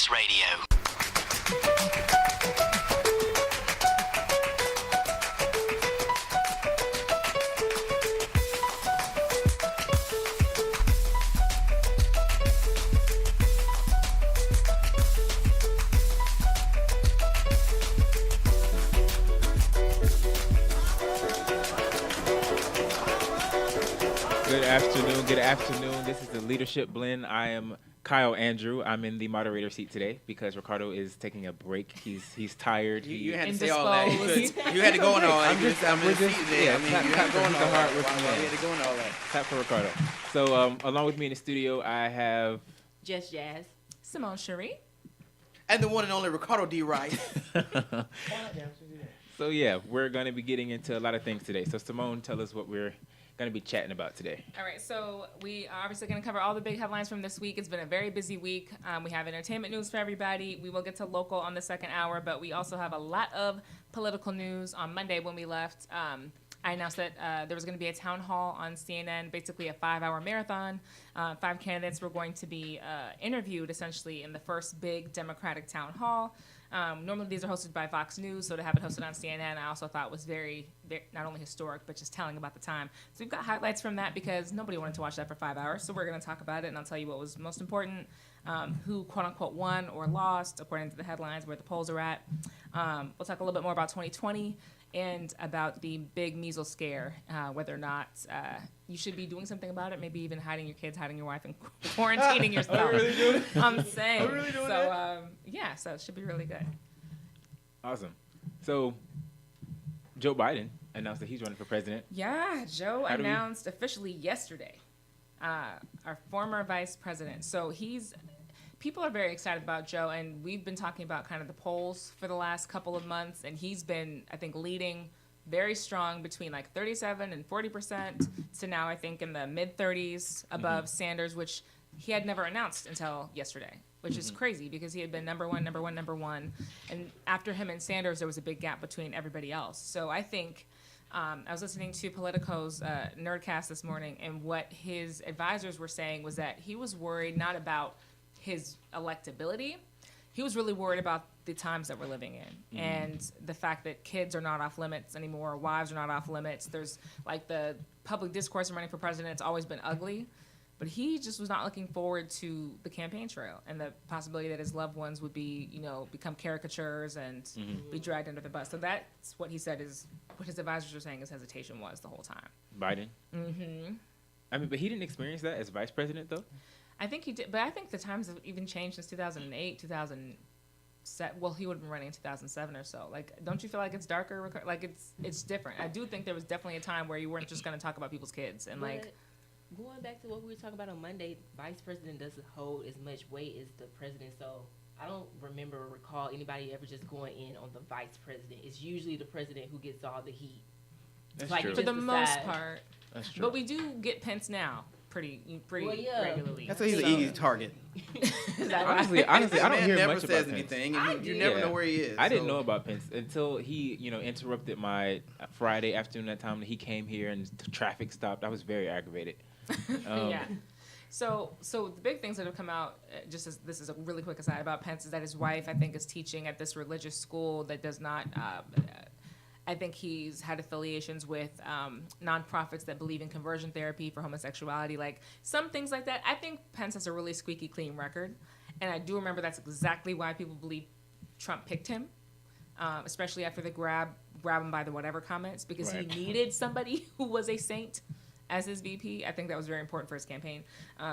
Minorities Radio. Good afternoon. This is the Leadership Blend. I am Kyle Andrew. I'm in the moderator seat today because Ricardo is taking a break. He's tired. You had to say all that. You had to go on all that. You had to go on all that. Clap for Ricardo. So along with me in the studio, I have Just Jazz, Simone Cherie, and the one and only Ricardo D. Rice. So yeah, we're going to be getting into a lot of things today. So Simone, tell us what we're going to be chatting about today. All right, so we are obviously going to cover all the big headlines from this week. It's been a very busy week. We have entertainment news for everybody. We will get to local on the second hour, but we also have a lot of political news. On Monday when we left, I announced that there was going to be a town hall on CNN, basically a 5-hour marathon. 5 candidates were going to be interviewed essentially in the first big Democratic town hall. Normally these are hosted by Fox News, so to have it hosted on CNN, I also thought was very, not only historic, but just telling about the time. So we've got highlights from that because nobody wanted to watch that for 5 hours, so we're going to talk about it, and I'll tell you what was most important, who quote-unquote won or lost, according to the headlines, where the polls are at. We'll talk a little bit more about 2020 and about the big measles scare, whether or not you should be doing something about it, maybe even hiding your kids, hiding your wife, and quarantining yourself. Are you really doing it? I'm saying. Are you really doing that? Yeah, so it should be really good. Awesome. So Joe Biden announced that he's running for president. Yeah, Joe announced officially yesterday, our former vice president. So people are very excited about Joe, and we've been talking about kind of the polls for the last couple of months, and he's been, I think, leading very strong between like 37 and 40% to now I think in the mid-30s above Sanders, which he had never announced until yesterday, which is crazy because he had been number one. And after him and Sanders, there was a big gap between everybody else. So I think I was listening to Politico's Nerdcast this morning, and what his advisors were saying was that he was worried not about his electability. He was really worried about the times that we're living in and the fact that kids are not off limits anymore, wives are not off limits. There's like the public discourse of running for president, it's always been ugly. But he just was not looking forward to the campaign trail and the possibility that his loved ones would be, become caricatures and be dragged under the bus. So that's what he said is what his advisors are saying his hesitation was the whole time. Biden? Mm-hmm. I mean, but he didn't experience that as vice president, though? I think he did, but I think the times have even changed since 2008, 2007. Well, he would have been running in 2007 or so. Like, don't you feel like it's darker? Like, it's different. I do think there was definitely a time where you weren't just going to talk about people's kids. And, like, going back to what we were talking about on Monday, vice president doesn't hold as much weight as the president. So I don't remember or recall anybody ever just going in on the vice president. It's usually the president who gets all the heat. That's like true. For the most part. That's true. But we do get Pence now pretty regularly. That's why he's an easy target. Honestly, I don't hear never much says about anything, Pence. and you never know where he is. I didn't know about Pence until he, interrupted my Friday afternoon that time that he came here and the traffic stopped. I was very aggravated. Yeah. So the big things that have come out, just as this is a really quick aside about Pence, is that his wife, I think, is teaching at this religious school that does not. I think he's had affiliations with nonprofits that believe in conversion therapy for homosexuality, like some things like that. I think Pence has a really squeaky clean record, and I do remember that's exactly why people believe Trump picked him, especially after the grab him by the whatever comments, because he needed somebody who was a saint as his VP. I think that was very important for his campaign.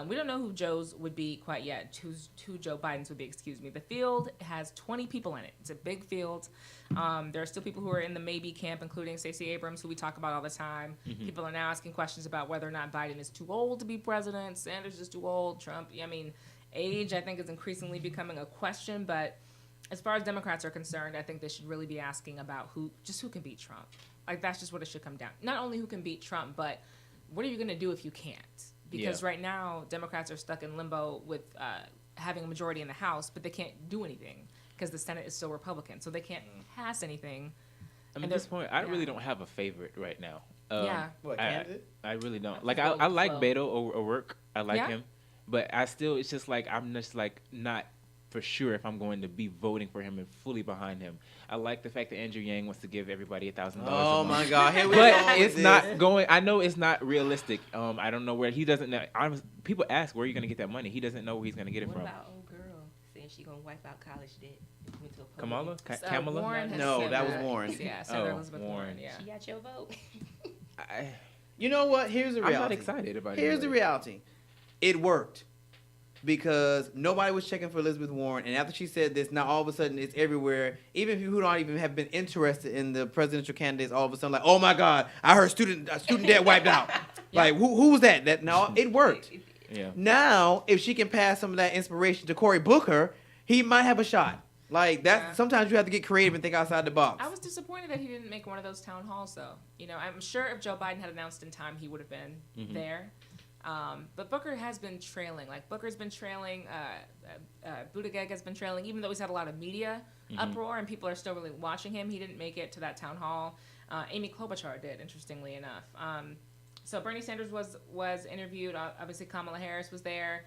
We don't know who Joe's would be quite yet, who Joe Biden's would be, excuse me. The field has 20 people in it. It's a big field. There are still people who are in the maybe camp, including Stacey Abrams, who we talk about all the time. People are now asking questions about whether or not Biden is too old to be president, Sanders is too old, Trump. I mean, age, I think, is increasingly becoming a question, but as far as Democrats are concerned, I think they should really be asking about who can beat Trump. Like, that's just what it should come down. Not only who can beat Trump, but what are you going to do if you can't? Because right now, Democrats are stuck in limbo with having a majority in the House, but they can't do anything because the Senate is still Republican, so they can't pass anything. I mean, at this point, I really don't have a favorite right now. What, candidate? I really don't. Like, I like Beto O'Rourke. I like him. But it's just like, I'm just like not for sure if I'm going to be voting for him and fully behind him. I like the fact that Andrew Yang wants to give everybody $1,000. Oh my God, here we but go. It's not going. I know it's not realistic. I don't know where he doesn't know. People ask where are you going to get that money. He doesn't know where he's going to get it from. What about old girl saying she gonna wipe out college debt? Went to a Kamala? Kamala? Warren No, that was Warren. Yeah, Senator Oh, Elizabeth Warren. Yeah. She got your vote. You know what? Here's the reality. I'm not excited about it. Here's the reality. It worked. Because nobody was checking for Elizabeth Warren, and after she said this, now all of a sudden it's everywhere. Even people who don't even have been interested in the presidential candidates, all of a sudden like, oh my God, I heard student debt wiped out. Like who was that? That no, it worked. Yeah. Now, if she can pass some of that inspiration to Cory Booker, he might have a shot. Like that. Yeah. Sometimes you have to get creative and think outside the box. I was disappointed that he didn't make one of those town halls, though. You know, I'm sure if Joe Biden had announced in time, he would have been there. But Booker has been trailing. Like, Booker's been trailing. Buttigieg has been trailing. Even though he's had a lot of media uproar and people are still really watching him, he didn't make it to that town hall. Amy Klobuchar did, interestingly enough. So Bernie Sanders was interviewed. Obviously, Kamala Harris was there.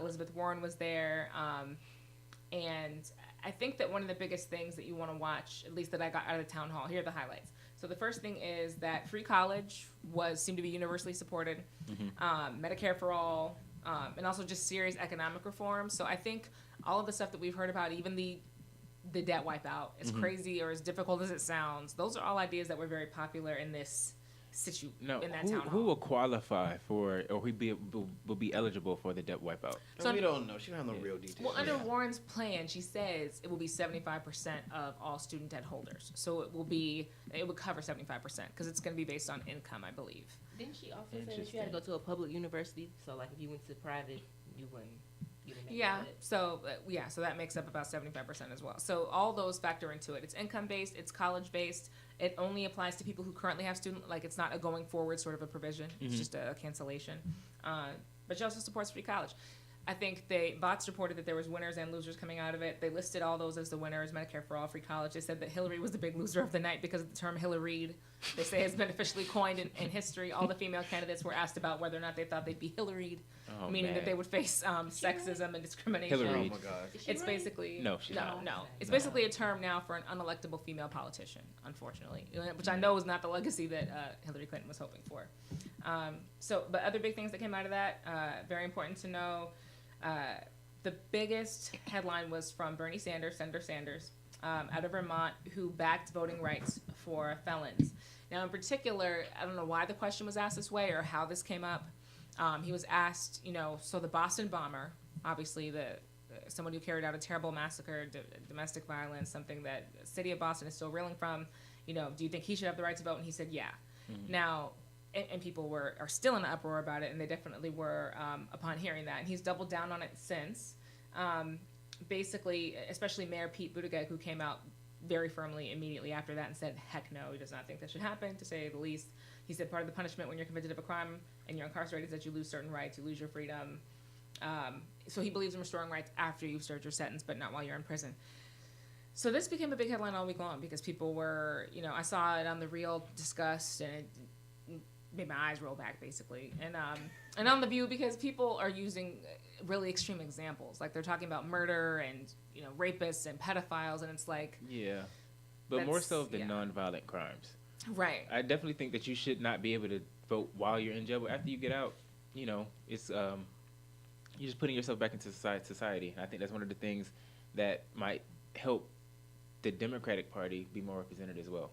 Elizabeth Warren was there. And I think that one of the biggest things that you want to watch, at least that I got out of the town hall, here are the highlights. So the first thing is that free college seemed to be universally supported, Medicare for all, and also just serious economic reform. So I think all of the stuff that we've heard about, even the debt wipeout, as crazy or as difficult as it sounds, those are all ideas that were very popular in this in that town hall. Who will qualify for, or will be eligible for the debt wipeout? So we don't know. She don't have no real details. Well, under Warren's plan, she says it will be 75% of all student debt holders. So it would cover 75% because it's going to be based on income, I believe. Didn't she also say that you had to go to a public university? So like if you went to private, you wouldn't make it. So that makes up about 75% as well. So all those factor into it. It's income based. It's college based. It only applies to people who currently have student. Like it's not a going forward sort of a provision. It's just a cancellation. But she also supports free college. I think Vox reported that there was winners and losers coming out of it. They listed all those as the winners: Medicare for all, free college. They said that Hillary was the big loser of the night because the term Hillaried, they say, has been officially coined in history. All the female candidates were asked about whether or not they thought they'd be Hillaried, meaning that they would face sexism and discrimination. Hillary. Oh my gosh. It's basically No, she's not. No. It's basically a term now for an unelectable female politician, unfortunately, which I know is not the legacy that Hillary Clinton was hoping for. But other big things that came out of that, very important to know. The biggest headline was from Bernie Sanders, Senator Sanders, out of Vermont, who backed voting rights for felons. Now, in particular, I don't know why the question was asked this way or how this came up. He was asked, so the Boston bomber, obviously someone who carried out a terrible massacre, domestic violence, something that the city of Boston is still reeling from, do you think he should have the right to vote? And he said, yeah. Now, and people are still in an uproar about it, and they definitely were upon hearing that. And he's doubled down on it since. Basically, especially Mayor Pete Buttigieg, who came out very firmly immediately after that and said, heck no, he does not think that should happen, to say the least. He said part of the punishment when you're convicted of a crime and you're incarcerated is that you lose certain rights, you lose your freedom. So he believes in restoring rights after you've served your sentence, but not while you're in prison. So this became a big headline all week long because people were, I saw it on The Real discussed, and it made my eyes roll back, basically. And on The View, because people are using really extreme examples. Like, they're talking about murder and, rapists and pedophiles, and it's like... Yeah. But more so of the nonviolent crimes. Right. I definitely think that you should not be able to vote while you're in jail, but after you get out, it's... you're just putting yourself back into society. I think that's one of the things that might help the Democratic Party be more represented as well.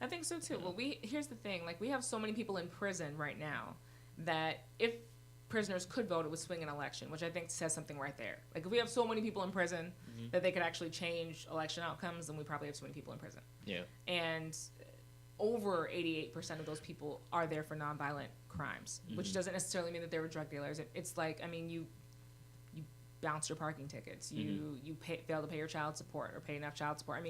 I think so too. Well, here's the thing. Like, we have so many people in prison right now that if prisoners could vote, it would swing an election, which I think says something right there. Like, if we have so many people in prison that they could actually change election outcomes, then we probably have so many people in prison. Yeah. And over 88% of those people are there for nonviolent crimes, which doesn't necessarily mean that they were drug dealers. It's like, you bounce your parking tickets, you fail to pay your child support or pay enough child support.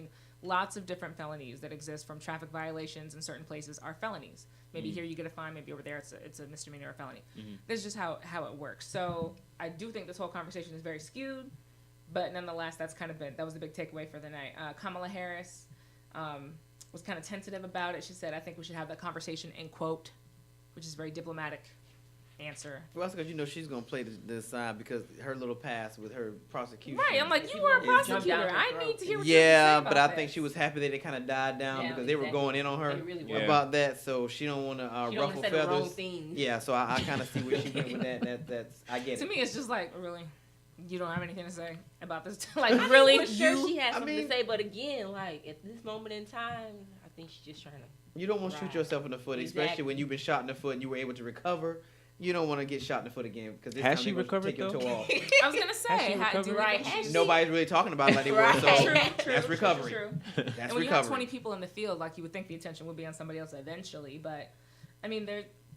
Lots of different felonies that exist, from traffic violations in certain places are felonies. Maybe here you get a fine, maybe over there it's a misdemeanor or a felony. This is just how it works. So I do think this whole conversation is very skewed, but nonetheless, that was the big takeaway for the night. Kamala Harris was kind of tentative about it. She said, I think we should have that conversation in quote, which is very diplomatic answer. Well, that's because she's gonna play the side because her little past with her prosecution. Right, I'm like, you were a prosecutor. I need to hear what you have to say about but I this. think she was happy that it kind of died down because they were going in on her really about that. So she don't want to ruffle feathers. The wrong thing. Yeah, so I kind of see where she went with that. That's I get it. To me, it's just like, really, you don't have anything to say about this? Like, really, I'm sure she has something to say, but again, like at this moment in time, I think she's just trying to. You don't want to shoot yourself in the foot, especially when you've been shot in the foot and you were able to recover. You don't want to get shot in the foot again because this has time she recovered though? I was gonna say, nobody's really talking about it like they were. So that's recovery. True. That's and when recovery. you have 20 people in the field, like you would think the attention would be on somebody else eventually, but I mean,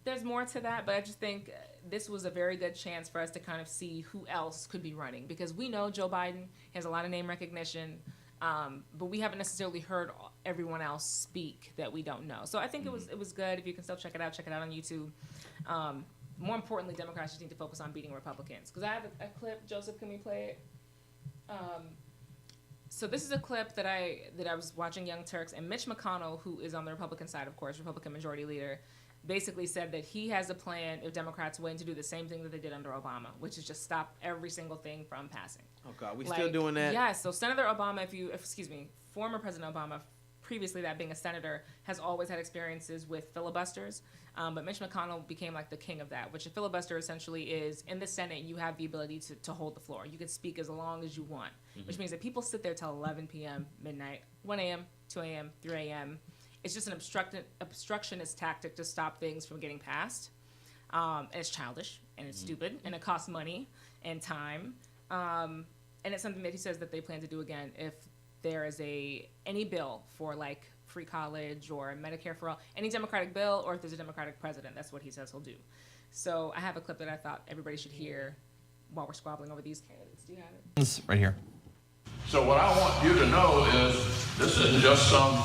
there's more to that. But I just think this was a very good chance for us to kind of see who else could be running because we know Joe Biden has a lot of name recognition. But we haven't necessarily heard everyone else speak that we don't know. So I think it was good. If you can still check it out on YouTube. More importantly, Democrats just need to focus on beating Republicans. Because I have a clip. Joseph, can we play it? So this is a clip that I was watching Young Turks, and Mitch McConnell, who is on the Republican side, of course, Republican Majority Leader, basically said that he has a plan if Democrats win to do the same thing that they did under Obama, which is just stop every single thing from passing. Oh God, we still doing that? Yeah, so Senator Obama, former President Obama, previously that being a senator, has always had experiences with filibusters. But Mitch McConnell became like the king of that, which a filibuster essentially is in the Senate, you have the ability to hold the floor. You can speak as long as you want, which means that people sit there till 11 p.m., midnight, 1 a.m., 2 a.m., 3 a.m. It's just an obstructionist tactic to stop things from getting passed. And it's childish, and it's stupid, and it costs money and time. And it's something that he says that they plan to do again if there is any bill for like free college or Medicare for all, any Democratic bill, or if there's a Democratic president. That's what he says he'll do. So I have a clip that I thought everybody should hear while we're squabbling over these candidates. Do you have it? This right here. So what I want you to know is this isn't just some,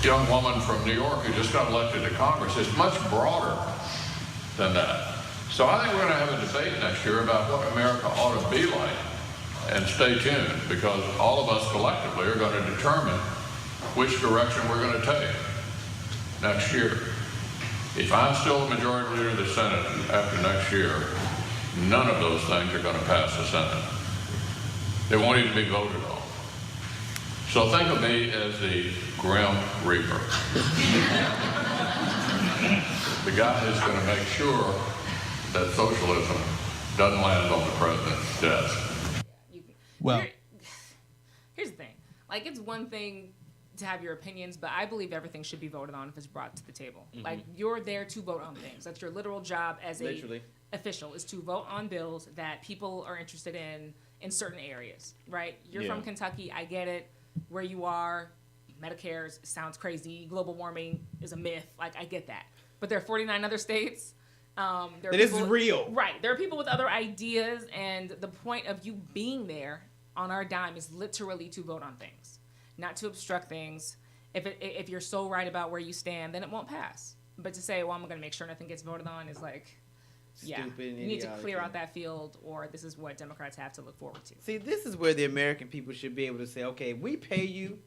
young woman from New York who just got elected to Congress. It's much broader than that. So I think we're going to have a debate next year about what America ought to be like. And stay tuned, because all of us collectively are going to determine which direction we're going to take next year. If I'm still the majority leader of the Senate after next year, none of those things are going to pass the Senate. They won't even be voted on. So think of me as the Grim Reaper. The guy who's going to make sure that socialism doesn't land on the president's desk. Well, here's the thing. Like, it's one thing to have your opinions, but I believe everything should be voted on if it's brought to the table. Like, you're there to vote on things. That's your literal job as a official, is to vote on bills that people are interested in certain areas, right? You're from Kentucky. I get it. Where you are, Medicare sounds crazy. Global warming is a myth. Like, I get that. But there are 49 other states. This is real. Right. There are people with other ideas, and the point of you being there on our dime is literally to vote on things, not to obstruct things. If you're so right about where you stand, then it won't pass. But to say, well, I'm going to make sure nothing gets voted on is like, stupid. You need to clear out that field, or this is what Democrats have to look forward to. See, this is where the American people should be able to say, okay, we pay you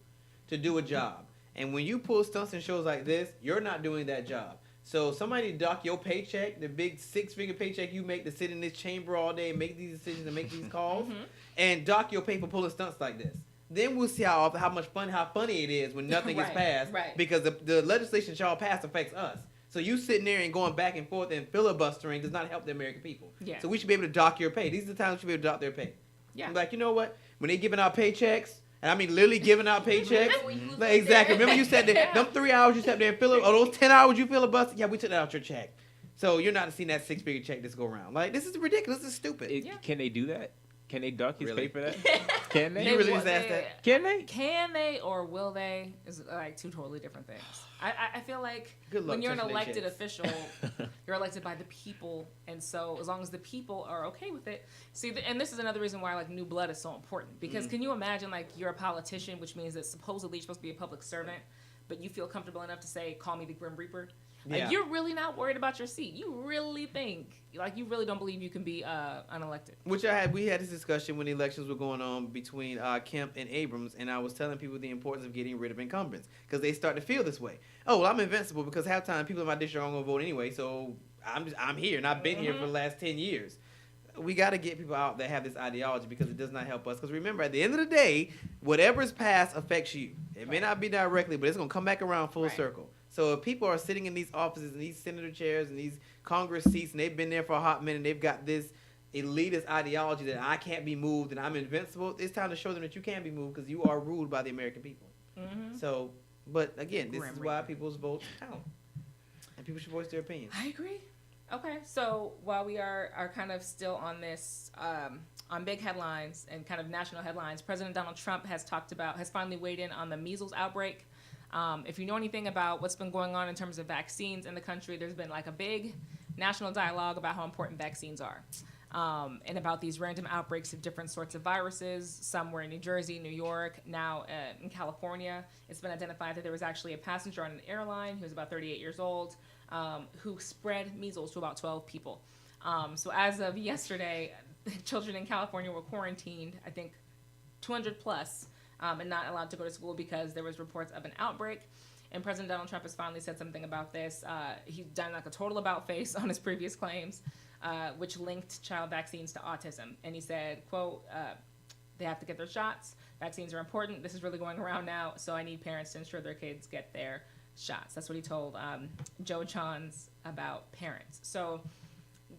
to do a job. And when you pull stunts and shows like this, you're not doing that job. So somebody dock your paycheck, the big 6-figure paycheck you make to sit in this chamber all day and make these decisions and make these calls, and dock your pay for pulling stunts like this. Then we'll see how funny it is when nothing gets passed, because the legislation y'all pass affects us. So you sitting there and going back and forth and filibustering does not help the American people. Yeah. So we should be able to dock your pay. These are the times we should be able to dock their pay. Yeah. I'm like, you know what? When they giving out paychecks, and I mean literally giving out paychecks. Like, exactly. Remember you sat there, them 3 hours you sat there and those 10 hours you filibustered? Yeah, we took that out your check. So you're not seeing that 6-figure check this go around. Like, this is ridiculous. This is stupid. Can they do that? Can they dock his pay for that? Can they? You really just asked that? Can they? Can they or will they is like two totally different things. I feel like when you're an elected official, you're elected by the people, and so as long as the people are okay with it. See, and this is another reason why like new blood is so important, because can you imagine like you're a politician, which means that supposedly you're supposed to be a public servant, but you feel comfortable enough to say, call me the Grim Reaper? Like, Yeah. you're really not worried about your seat. You really think, like, you really don't believe you can be unelected. Which we had this discussion when the elections were going on between Kemp and Abrams, and I was telling people the importance of getting rid of incumbents because they start to feel this way. Oh, well, I'm invincible because half the time people in my district aren't going to vote anyway, so I'm here, and I've been here for the last 10 years. We got to get people out that have this ideology because it does not help us. Because remember, at the end of the day, whatever's passed affects you. It may not be directly, but it's going to come back around full circle. So if people are sitting in these offices and these senator chairs and these Congress seats, and they've been there for a hot minute, and they've got this elitist ideology that I can't be moved and I'm invincible, it's time to show them that you can be moved because you are ruled by the American people. So, but again, this is why people's votes count. And people should voice their opinions. I agree. Okay, so while we are kind of still on this, on big headlines and kind of national headlines, President Donald Trump has finally weighed in on the measles outbreak. If you know anything about what's been going on in terms of vaccines in the country, there's been like a big national dialogue about how important vaccines are. And about these random outbreaks of different sorts of viruses. Some were in New Jersey, New York, now in California. It's been identified that there was actually a passenger on an airline who was about 38 years old who spread measles to about 12 people. So as of yesterday, children in California were quarantined, I think 200 plus, and not allowed to go to school because there was reports of an outbreak. And President Donald Trump has finally said something about this. He's done like a total about face on his previous claims, which linked child vaccines to autism. And he said, quote, they have to get their shots. Vaccines are important. This is really going around now, so I need parents to ensure their kids get their shots. That's what he told Joe Johns about parents. So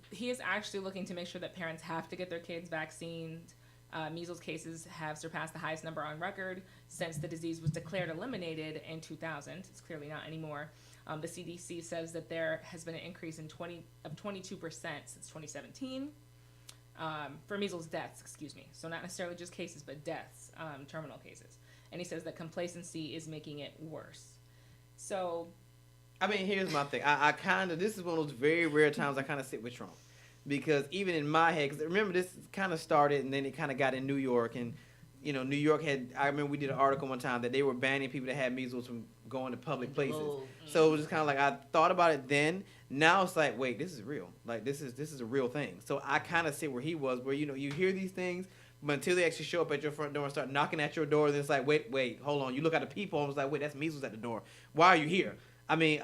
he is actually looking to make sure that parents have to get their kids vaccinated. Measles cases have surpassed the highest number on record since the disease was declared eliminated in 2000. It's clearly not anymore. The CDC says that there has been an increase of 22% since 2017 for measles deaths, So not necessarily just cases, but deaths, terminal cases. And he says that complacency is making it worse. So, I mean, here's my thing. I kind of, this is one of those very rare times I kind of sit with Trump. Because even in my head, because remember this kind of started and then it kind of got in New York. And, you know, New York I remember we did an article one time that they were banning people that had measles from going to public places. So it was just kind of like, I thought about it then. Now it's like, wait, this is real. Like, this is a real thing. So I kind of sit where he was, where, you know, you hear these things, but until they actually show up at your front door and start knocking at your door, then it's like, wait, hold on. You look at the people and it's like, wait, that's measles at the door. Why are you here? I mean,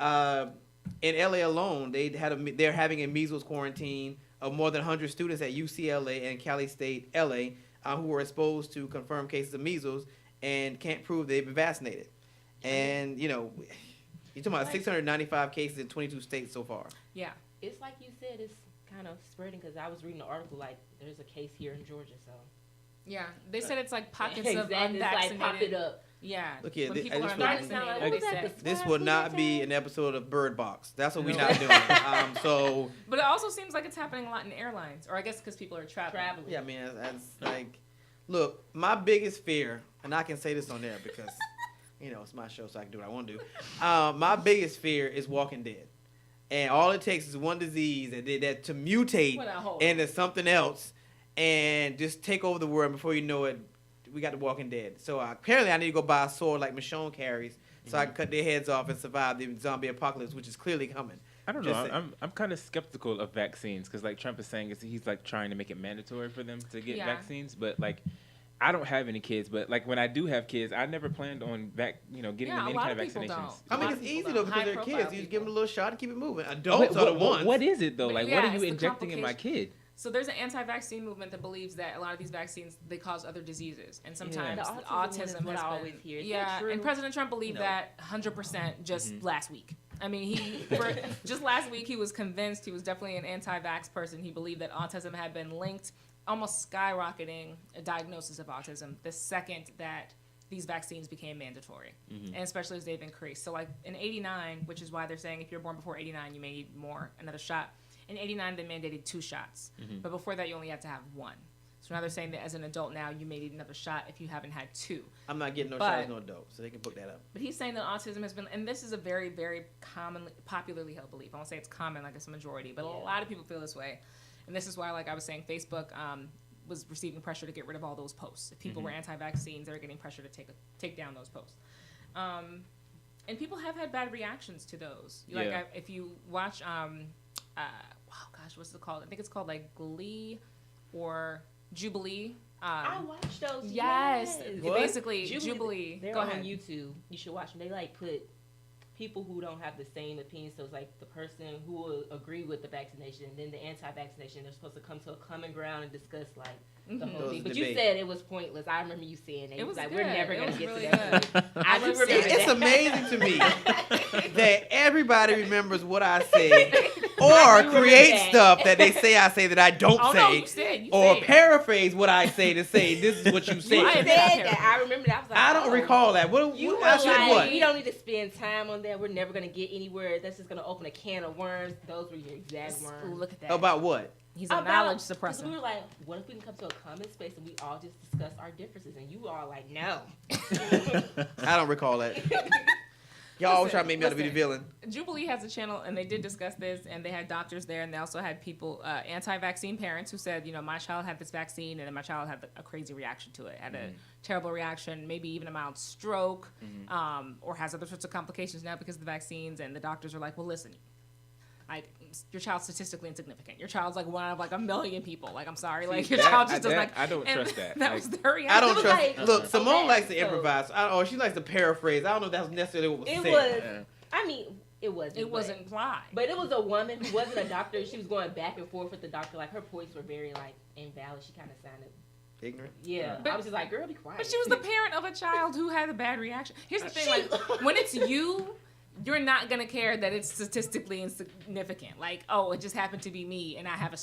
in LA alone, they're having a measles quarantine of more than 100 students at UCLA and Cali State, LA, who were exposed to confirmed cases of measles and can't prove they've been vaccinated. And, you know, you're talking about 695 cases in 22 states so far. Yeah. It's like you said, it's kind of spreading because I was reading an article like there's a case here in Georgia, so. Yeah, they said it's like pockets of Exactly, unvaccinated. It's like pop it up. Yeah. Look here, when this- people I are just Starting to sound unvaccinated, like, they what was that, said. the This swine will flu not they be had? an episode of Bird Box. That's what we're No. not doing. So, But it also seems like it's happening a lot in airlines, or I guess because people are traveling. yeah, I mean, that's like, look, my biggest fear, and I can say this on there because, you know, it's my show, so I can do what I want to do. My biggest fear is Walking Dead. And all it takes is one disease that to mutate into something else and just take over the world. Before you know it, we got the Walking Dead. So apparently I need to go buy a sword like Michonne carries so I can cut their heads off and survive the zombie apocalypse, which is clearly coming. I don't know. I'm kind of skeptical of vaccines because, like Trump is saying, he's like trying to make it mandatory for them to get vaccines. But like, I don't have any kids. But like, when I do have kids, I never planned on getting them any kind of vaccinations. I mean, it's easy though because they're kids. You just give them a little shot and keep it moving. Adults But are the ones. what is it though? But Like, yeah, what are it's you the injecting in my kid? So there's an anti-vaccine movement that believes that a lot of these vaccines, they cause other diseases. And sometimes The autism one is autism what has I been, always hear. Is that yeah, true? and President Trump believed that 100% just last week. I mean, just last week he was convinced, he was definitely an anti-vax person. He believed that autism had been linked, almost skyrocketing a diagnosis of autism the second that these vaccines became mandatory, and especially as they've increased. So like in 89, which is why they're saying if you're born before 89, you may need another shot. In 89, they mandated 2 shots, but before that, you only had to have 1. So now they're saying that as an adult now, you may need another shot if you haven't had 2. I'm not getting no shot as no adult, so they can book that up. But he's saying that autism has been, and this is a very, very popularly held belief. I won't say it's common, like it's a majority, but a lot of people feel this way. And this is why, like I was saying, Facebook was receiving pressure to get rid of all those posts. If people were anti-vaccines, they were getting pressure to take down those posts. And people have had bad reactions to those. Yeah. Like if you watch, oh gosh, what's it called? I think it's called like Glee or Jubilee. I watched those. Yes, What? basically Jubilee. They're Go on ahead. YouTube. You should watch them. They like put people who don't have the same opinion. So it's like the person who will agree with the vaccination and then the anti-vaccination. They're supposed to come to a common ground and discuss like the whole Those thing. But debates. you said it was pointless. I remember you saying that. It was like, good. we're never It gonna was get really to that. good. I do remember It's that. amazing to me that everybody remembers what I say I or do remember create that. stuff that they say I say that I don't Oh say, no, you said. or said. paraphrase what I say to say this is what you You said. I said admit I that. I remember that. I was like, I don't oh. recall that. What? You what were I said like, what? we don't need to spend time on that. We're never gonna get anywhere. That's just gonna open a can of worms. Those were your exact words. Look at that. About what? He's a About- knowledge 'cause suppressor. We were like, what if we can come to a common space and we all just discuss our differences? And you all like, no. I don't recall that. Y'all always try to make me out to be the Listen. villain. Jubilee has a channel, and they did discuss this, and they had doctors there, and they also had people, anti-vaccine parents who said, my child had this vaccine, and then my child had a crazy reaction to it, had a terrible reaction, maybe even a mild stroke, or has other sorts of complications now because of the vaccines, and the doctors are like, well, listen, your child's statistically insignificant. Your child's like one out of like a million people. Like, I'm sorry, like your child just doesn't like. I don't and trust that. That Like, was their reaction. I don't was trust. like, Look, Simone okay, likes to so- improvise. Or she likes to paraphrase. I don't know if that's necessarily what was It said. was. Yeah. I mean, it wasn't. It wasn't implied. But it was a woman who wasn't a doctor. She was going back and forth with the doctor. Like her points were very like invalid. She kind of sounded. Ignorant. Yeah. But- I was just like, girl, be quiet. But she was the parent of a child who had a bad reaction. Here's the thing, She- like, when it's you, you're not gonna care that it's statistically insignificant. Like, oh, it just happened to be me, and I had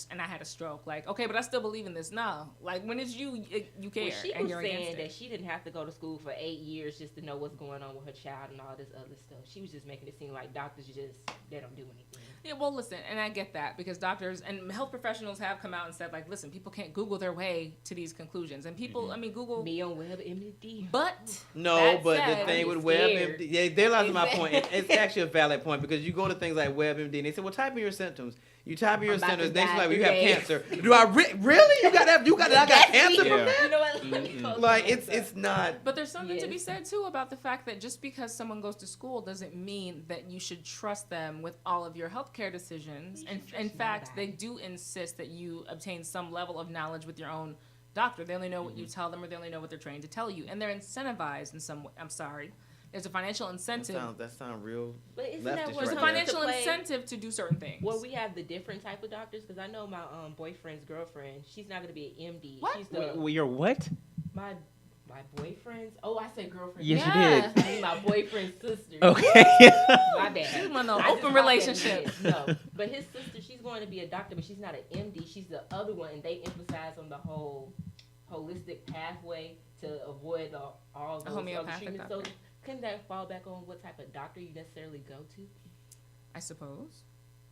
a stroke. Like, okay, but I still believe in this. No, like when it's you, you care, Well, she and was you're saying against that it. she didn't have to go to school for 8 years just to know what's going on with her child and all this other stuff. She was just making it seem like doctors they don't do anything. Yeah, well, listen, and I get that because doctors and health professionals have come out and said, like, listen, people can't Google their way to these conclusions, and people, I mean, Google, Me on WebMD. but No, that but said, the thing I'm with scared. WebMD, yeah, there lies my point. It's actually a valid point because you go to things like WebMD and they say, well, type in your symptoms. You type in your I'm about symptoms. to They say, die like, well, you have today. cancer. Do I really? You got that? You got I got That's cancer me. from Yeah. that? You know what? Let me post Like, on it's WhatsApp. not. But there's something to be Yes. said too about the fact that just because someone goes to school doesn't mean that you should trust them with all of your healthcare decisions. You And should in trust fact, nobody. they do insist that you obtain some level of knowledge with your own doctor. They only know what you tell them, or they only know what they're trained to tell you, and they're incentivized in some way. I'm sorry. There's a financial incentive. That sounds real. But isn't leftish that right where There's a there. financial incentive to do certain things. Well, we have the different type of doctors because I know my boyfriend's girlfriend. She's not gonna be an MD. What? She's the Well, you're what? my boyfriend's. Oh, I said girlfriend. Yes, Yeah. you did. I mean my boyfriend's sister. Okay. My bad. She's one of those I just open thought that relationships. meant- No, but his sister, she's going to be a doctor, but she's not an MD. She's the other one, and they emphasize on the whole holistic pathway to avoid all those other homeopathic treatments. doctor. So couldn't that fall back on what type of doctor you necessarily go to? I suppose.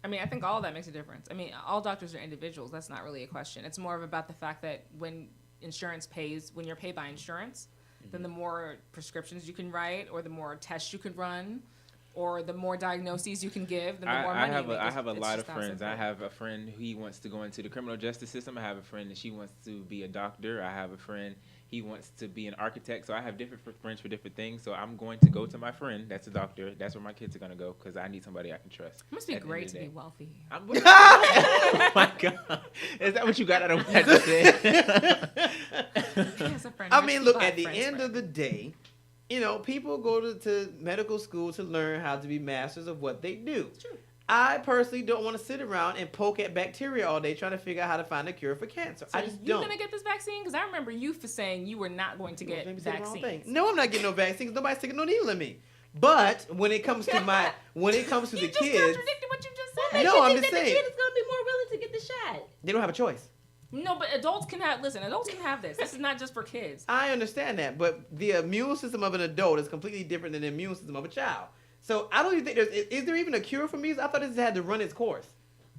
I mean, I think all of that makes a difference. I mean, all doctors are individuals. That's not really a question. It's more of about the fact that when when you're paid by insurance, then the more prescriptions you can write, or the more tests you can run, or the more diagnoses you can give, then the more money you make. I have a It's lot just of not friends. simple. I have a friend who he wants to go into the criminal justice system. I have a friend that she wants to be a doctor. I have a friend he wants to be an architect. So I have different friends for different things. So I'm going to go to my friend that's a doctor. That's where my kids are going to go because I need somebody I can trust. It must be at the end great of to the be day. wealthy. Oh my God. Is that what you got out of what I just said? He has a friend. I Rich mean, people look, have at the friends end for of the day, people go to medical school to learn how to be masters of what they do. It's true. I personally don't want to sit around and poke at bacteria all day trying to figure out how to find a cure for cancer. So I just you don't. gonna get this vaccine? Because I remember you for saying you were not going to get Maybe say the wrong thing. vaccines. No, I'm not getting no vaccines. Nobody's sticking no needle in me. But when it comes to You the just kids, contradicted what you just said. Makes No, you I'm think just that saying. the kid is gonna be more willing to get the shot. they don't have a choice. No, but adults can have. Listen, adults can have this. This is not just for kids. I understand that, but the immune system of an adult is completely different than the immune system of a child. So I don't even think is there even a cure for measles? I thought this had to run its course.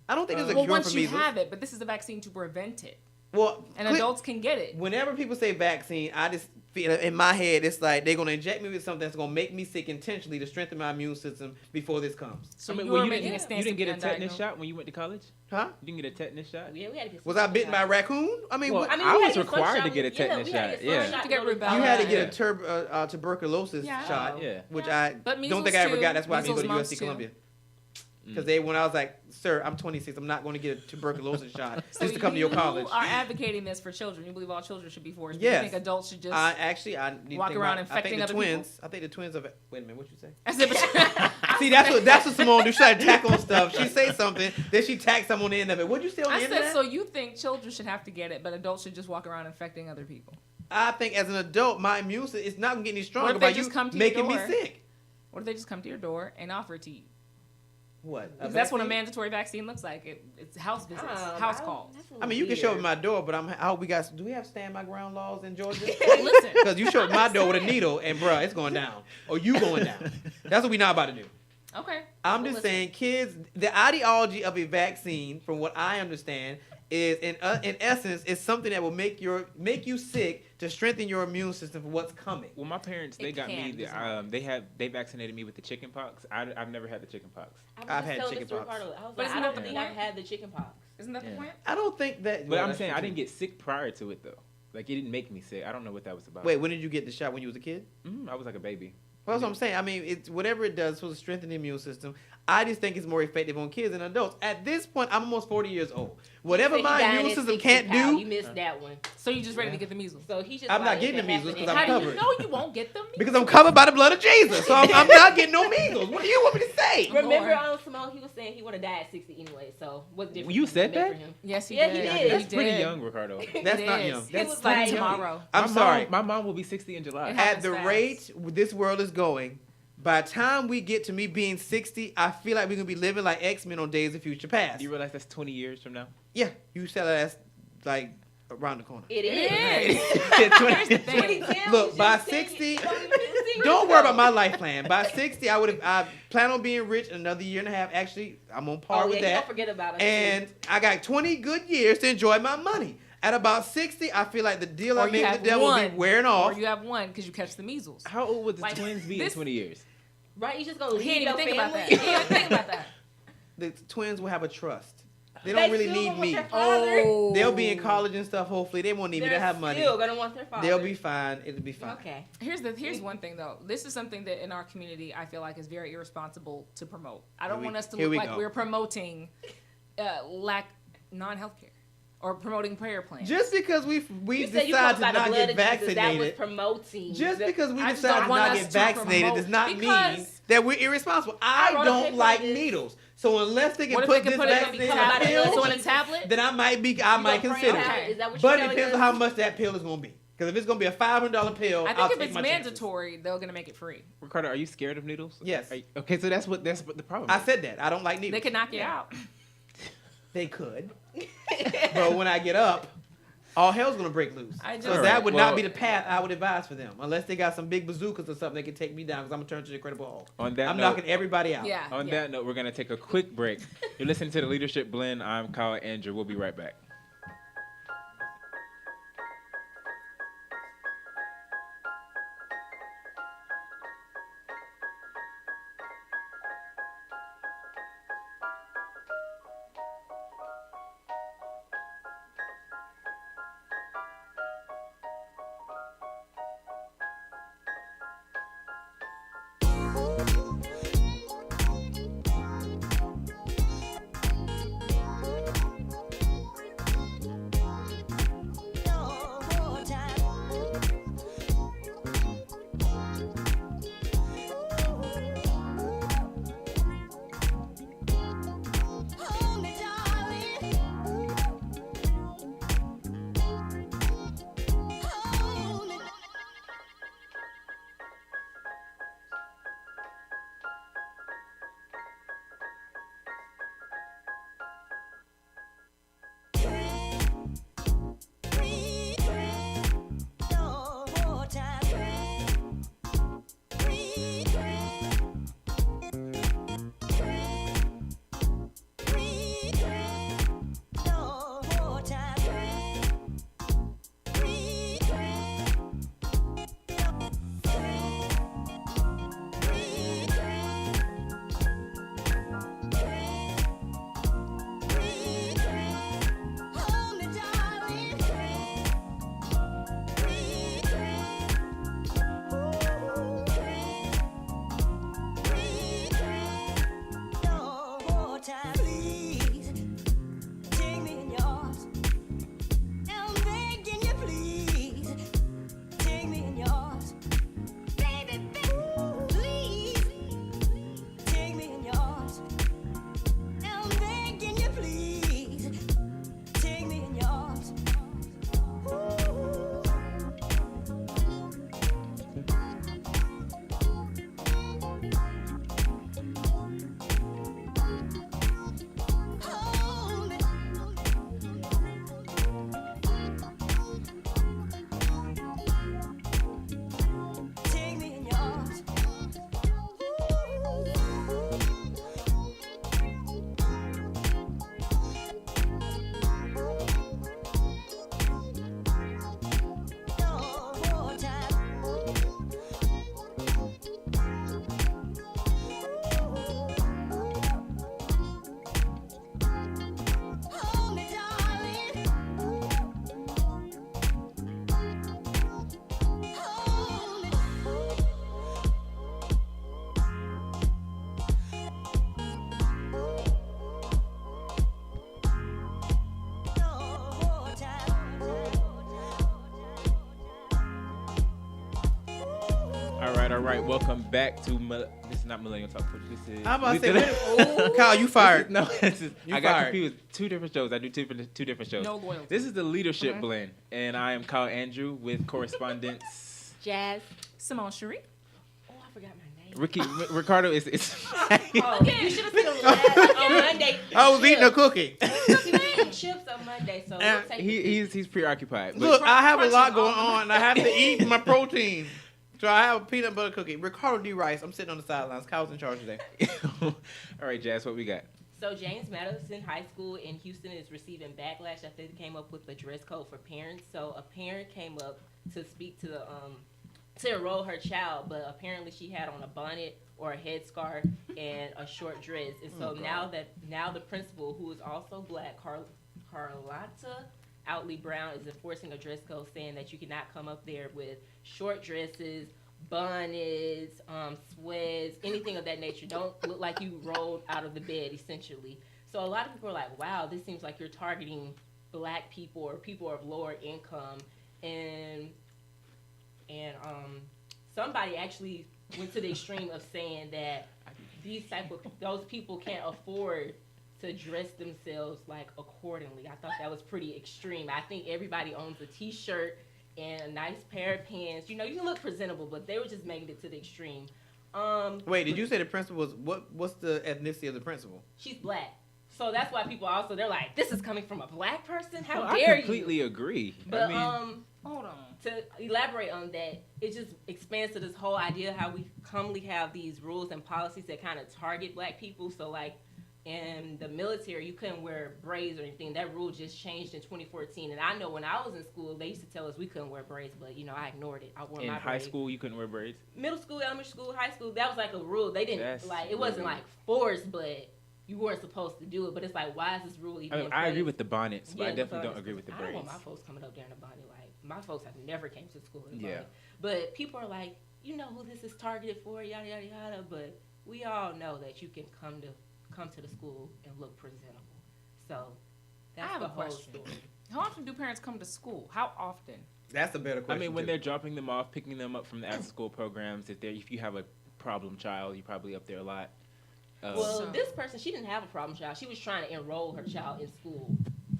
I don't think there's a Well, cure once for you measles. have it, but this is a vaccine to prevent it, Well, and adults can get it. whenever people say vaccine, I just in my head, it's like they're gonna inject me with something that's gonna make me sick intentionally to strengthen my immune system before this comes. So I mean, you well, were you making a didn't, stance you didn't to get a be tetanus undiagnosed. shot when you went to college? Huh? You didn't get a tetanus shot? Yeah, we had to get Was I bitten by a shot. raccoon? I mean, Well, what? I mean, I we had was to get required flu to get a shot. Yeah, tetanus we had shot, to get flu yeah. shot To get to go to rubella. you had to college. get a tuberculosis Yeah. shot, Yeah. which Yeah. I But don't measles think I ever too. got. That's why I didn't go Measles, to mumps USC too. Columbia. Because when I was like, sir, I'm 26, I'm not going to get a tuberculosis shot just to come to your college. You are advocating this for children. You believe all children should be forced. But Yes. You think adults should just. I need walk to think around about, infecting I think other the people? twins. I think the twins of. Wait a minute, what you say? I said, but See, that's what Simone do. She try to tack on stuff. She say something, then she tacks something on the end of it. What'd you say on the I internet? said, so you think children should have to get it, but adults should just walk around infecting other people? I think as an adult, my immune system is not gonna get any What stronger if they by just you come to your making me door? sick. What if they just come to your door and offer it to you? What? Because that's what a mandatory vaccine looks like. It's house visits, house calls. I mean, you can show up at my door, but I hope we got. Do we have stand my ground laws in Georgia? Listen, Because you show up at my door with a needle, and bruh, it's going down, or you going down. That's what we not about to do. okay. I'm Well, just listen. saying, kids. The ideology of a vaccine, from what I understand, is in essence, is something that will make you sick to strengthen your immune system for what's coming. Well, my parents, they It got can me. be small. They vaccinated me with the chicken pox. I've never had the chicken pox. I've had chicken pox. I was But like, isn't I that don't the think point? I've had the chicken pox. Isn't that the Yeah. point? I don't think that. But well, I'm that's saying true I didn't too. get sick prior to it though. Like it didn't make me sick. I don't know what that was about. Wait, when did you get the shot? When you was a kid? I was like a baby. Well, that's what I'm saying. I mean, it's whatever it does to strengthen the immune system. I just think it's more effective on kids than adults. At this point, I'm almost 40 years old. Whatever He my died immune at system 60, can't Kyle. do, You missed that one. So you just ready to get the measles? So he just. I'm not like, getting if the it measles 'cause happened, I'm it How do covered. you know you won't get them? because I'm covered by the blood of Jesus. So I'm not getting no measles. What do you want me to say? Remember, Lord. Simone, he was saying he would have died at 60 anyway. So what's different? You said meant that? for him? Yes, he Yeah, did. he did. That's He pretty did. young, Ricardo. That's It not is. young. It That's was like like- tomorrow. I'm My sorry. My mom will be 60 in July. It At happens the fast. rate this world is going, by the time we get to me being 60, I feel like we're going to be living like X-Men on Days of Future Past. Do you realize that's 20 years from now? Yeah, you said that's like around the corner. It It is. is. Here's the thing. 2010 Look, was by just 60 10 Don't worry about my life plan. By 60, I plan on being rich in another year and a half. Actually, I'm on par Oh, with yeah, that. don't forget about it. And I got 20 good years to enjoy my money. At about 60, I feel like the deal I Or you made with have the devil will be one. wearing off. Or you have one because you catch the measles. How old would the Like, twins be this- in 20 years? Right, you just gonna leave He didn't your even think about that. family? He didn't even think about that. The twins will have a trust. They don't really still need want me. their father. They'll be in college and stuff. Hopefully, they won't need me. They're They'll have money. still gonna want their father. They'll be fine. It'll be fine. Okay. Here's one thing though. This is something that in our community I feel like is very irresponsible to promote. I don't want us to Here look we like go. we're promoting non-healthcare or promoting prayer plans. Just because we You said you decide talked to about the not blood get of Jesus. That was vaccinated. promoting. Just because we I just decide don't to want not us get to vaccinated promote does not mean because- that we're irresponsible. I I wrote a don't paper like on this. needles. So unless they can What if put they this can put it vaccine in become a about it? pill, so in a tablet? then I might gonna consider pray it. Is that what But you're it telling depends us? on how much that pill is going to be. Because if it's going to be a $500 pill, I I'll think if take it's my chances. mandatory, they're gonna make it free. Ricardo, are you scared of needles? Yes. Okay, so that's what the problem I is. said that. I don't like needles. They could knock you out. They could. But when I get up, all hell's going to break loose. I just- So All that right, would well- not be the path I would advise for them. Unless they got some big bazookas or something that can take me down because I'm going to turn to the Incredible Hulk. On that I'm note, knocking everybody out. Yeah. On yeah. that note, we're going to take a quick break. You're listening to the Leadership Blend. I'm Kyle Andrew. We'll be right back. right, welcome back to this is not Millennial Talk. This is. I'm about to say, Kyle, you fired. This is You I got fired. confused. Two different shows. I do two different shows. No loyalty. This is the Leadership Blend, and I am Kyle Andrew with correspondents Jazz. Simone Cherie. Oh, I forgot my name. Ricardo is. Oh, you should have seen him on Monday. I was eating a cookie. He made chips on Monday, so we'll take He's preoccupied. But Look, I have a lot crunching going all on, and I have to eat my protein. So I have a peanut butter cookie. Ricardo D. Rice. I'm sitting on the sidelines. Kyle's in charge today. all right, Jazz, what we got? So James Madison High School in Houston is receiving backlash after they came up with the dress code for parents. So a parent came up to speak to the to enroll her child, but apparently she had on a bonnet or a headscarf and a short dress. And so now the principal, who is also black, Carlotta Outley Brown, is enforcing a dress code saying that you cannot come up there with short dresses, bonnets, sweats, anything of that nature. Don't look like you rolled out of the bed, essentially. So a lot of people are like, wow, this seems like you're targeting black people or people of lower income. And somebody actually went to the extreme of saying that those people can't afford to dress themselves like accordingly. I thought that was pretty extreme. I think everybody owns a t-shirt and a nice pair of pants. You know, you can look presentable, but they were just making it to the extreme. Wait, did you say the principal was what's the ethnicity of the principal? She's black. So that's why people also, they're like, this is coming from a black person? How Well, dare I completely agree. But I mean, Hold on. to elaborate on that, it just expands to this whole idea how we commonly have these rules and policies that kind of target black people. So like in the military, you couldn't wear braids or anything. That rule just changed in 2014. And I know when I was in school, they used to tell us we couldn't wear braids, but you know, I ignored it. I wore in my high braids. school, you couldn't wear braids. Middle school, elementary school, high school, that was like a rule. They didn't That's it wasn't weird. like forced, but you weren't supposed to do it. But it's like, why is this rule even in I agree place? with the bonnets, but I Yeah, definitely the don't agree with the I don't braids. want my folks coming up there in a bonnet. Like, my folks have never came to school in a Yeah. bonnet. But people are like, you know who this is targeted for, yada, yada, yada. But we all know that you can come to the school and look presentable. So that's I have the a whole question. story. How often do parents come to school? How often? That's a better I question. mean, when too. they're dropping them off, picking them up from the after-school programs, if you have a problem child, you're probably up there a lot. Well, So- this person, she didn't have a problem child. She was trying to enroll her child in school.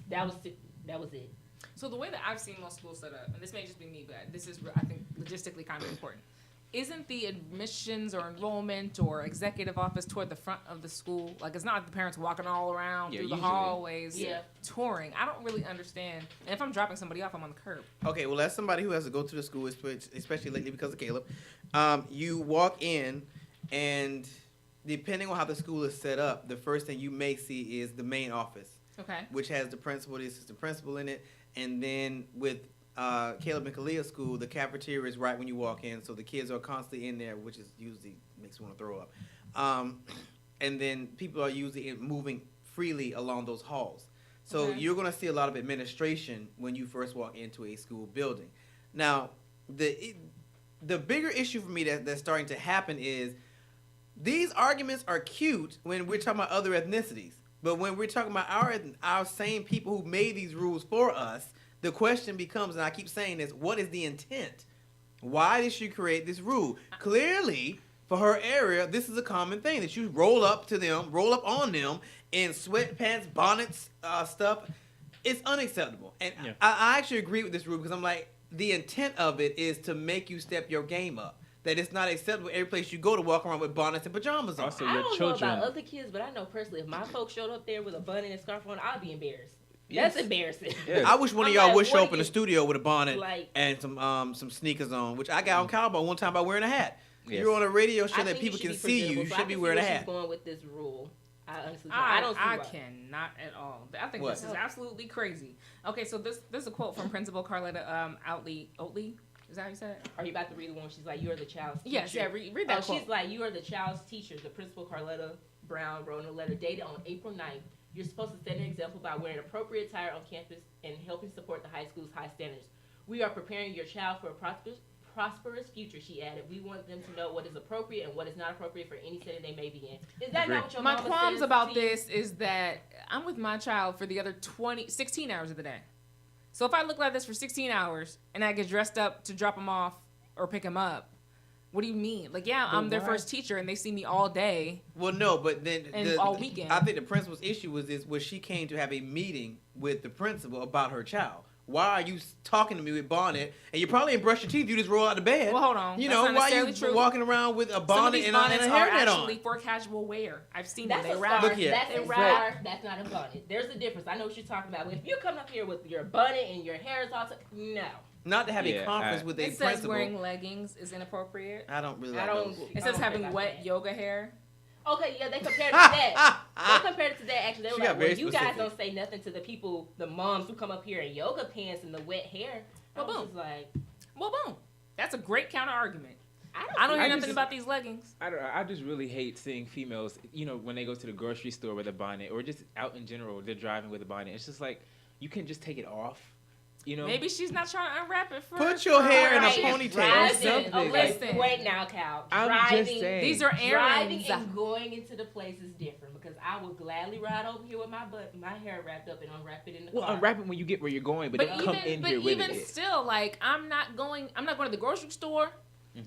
That was it. So the way that I've seen most schools set up, and this may just be me, but this is, I think, logistically kind of important. Isn't the admissions or enrollment or executive office toward the front of the school? Like, it's not like the parents walking all around Yeah, through the usually. hallways, Yeah. touring. I don't really understand. And if I'm dropping somebody off, I'm on the curb. Okay, well, as somebody who has to go to the school, especially lately because of Caleb, you walk in, and depending on how the school is set up, the first thing you may see is the main office, Okay. which has the principal, the assistant principal in it, and then with Caleb and Kalia's school, the cafeteria is right when you walk in, so the kids are constantly in there, which is usually makes me want to throw up. And then people are usually moving freely along those halls. So Okay. you're going to see a lot of administration when you first walk into a school building. Now, the bigger issue for me that's starting to happen is these arguments are cute when we're talking about other ethnicities. But when we're talking about our same people who made these rules for us, the question becomes, and I keep saying this, what is the intent? Why did she create this rule? Clearly, for her area, this is a common thing, that you roll up on them in sweatpants, bonnets, stuff. It's unacceptable. And Yeah. I actually agree with this rule because I'm like, the intent of it is to make you step your game up. That it's not acceptable every place you go to walk around with bonnets and pajamas on. Also, I your don't children. know about other kids, but I know personally, if my folks showed up there with a bunny and a scarf on, I'd be embarrassed. Yes. That's embarrassing. Yeah. I wish one of I'm y'all like, would show what up in the is- studio with a bonnet like- and some sneakers on, which I got on Cowboy one time by wearing a hat. Yes. You're on a radio show I that think people should can be see you. presentable, You so I should be can see wearing a where hat. She's going with this rule. I honestly, I don't see I why. cannot at all. I think What? this is absolutely crazy. Okay, so this is a quote from Principal Carletta Oatley. Is that how you said it? Are you about to read the one? She's like, "You are the child's teacher." Yes, yeah. Read that quote. She's like, "You are the child's teacher." The principal, Carletta Brown, wrote in a letter dated on April 9th. You're supposed to set an example by wearing appropriate attire on campus and helping support the high school's high standards. We are preparing your child for a prosperous future, she added. We want them to know what is appropriate and what is not appropriate for any setting they may be in. Is that Agreed. not what your My mama qualms says about to you? this is that I'm with my child for the other 16 hours of the day. So if I look like this for 16 hours and I get dressed up to drop him off or pick him up, What do you mean? Like, yeah, I'm their first teacher, and they see me all day. Well, no, but then And all weekend. I think the principal's issue was she came to have a meeting with the principal about her child. Why are you talking to me with bonnet? And you probably didn't brush your teeth. You just roll out of bed. Well, hold on. You That's know, not why are you necessarily true. walking around with a Some of bonnet these and a bonnets are hairnet actually on? for casual wear. I've seen That's them. a They wrap. Look here. That's They a wrap. scar. That's not a bonnet. There's a difference. I know what you're talking about. But if you come up here with your bonnet and your hair is all no. Not to have a Yeah, conference with a It says principal. wearing leggings is inappropriate. I don't really I like don't. those. It I says don't having think I wet can. yoga hair. Okay, yeah, they compared it to that. They compared it to that. Actually, they were She like, got "Well, very you guys specific. don't say nothing to the people, the moms who come up here in yoga pants and the wet hair." Well, I was boom. just like, Well, boom. That's a great counter argument. I don't see hear I nothing just- about these leggings. I just really hate seeing females, you know, when they go to the grocery store with a bonnet or just out in general, they're driving with a bonnet. It's just like, you can just take it off, you know? Maybe she's not trying to unwrap it for Put your hair in a Right, ponytail. driving. something. Oh, Listen. wait now, Cal. I'm Driving, just saying. These are driving errands. and going into the place is different because I would gladly ride over here with my hair wrapped up and unwrap it in the Well, car. unwrap it when you get where you're going, but, But don't come in here with it. still, like, I'm not going to the grocery store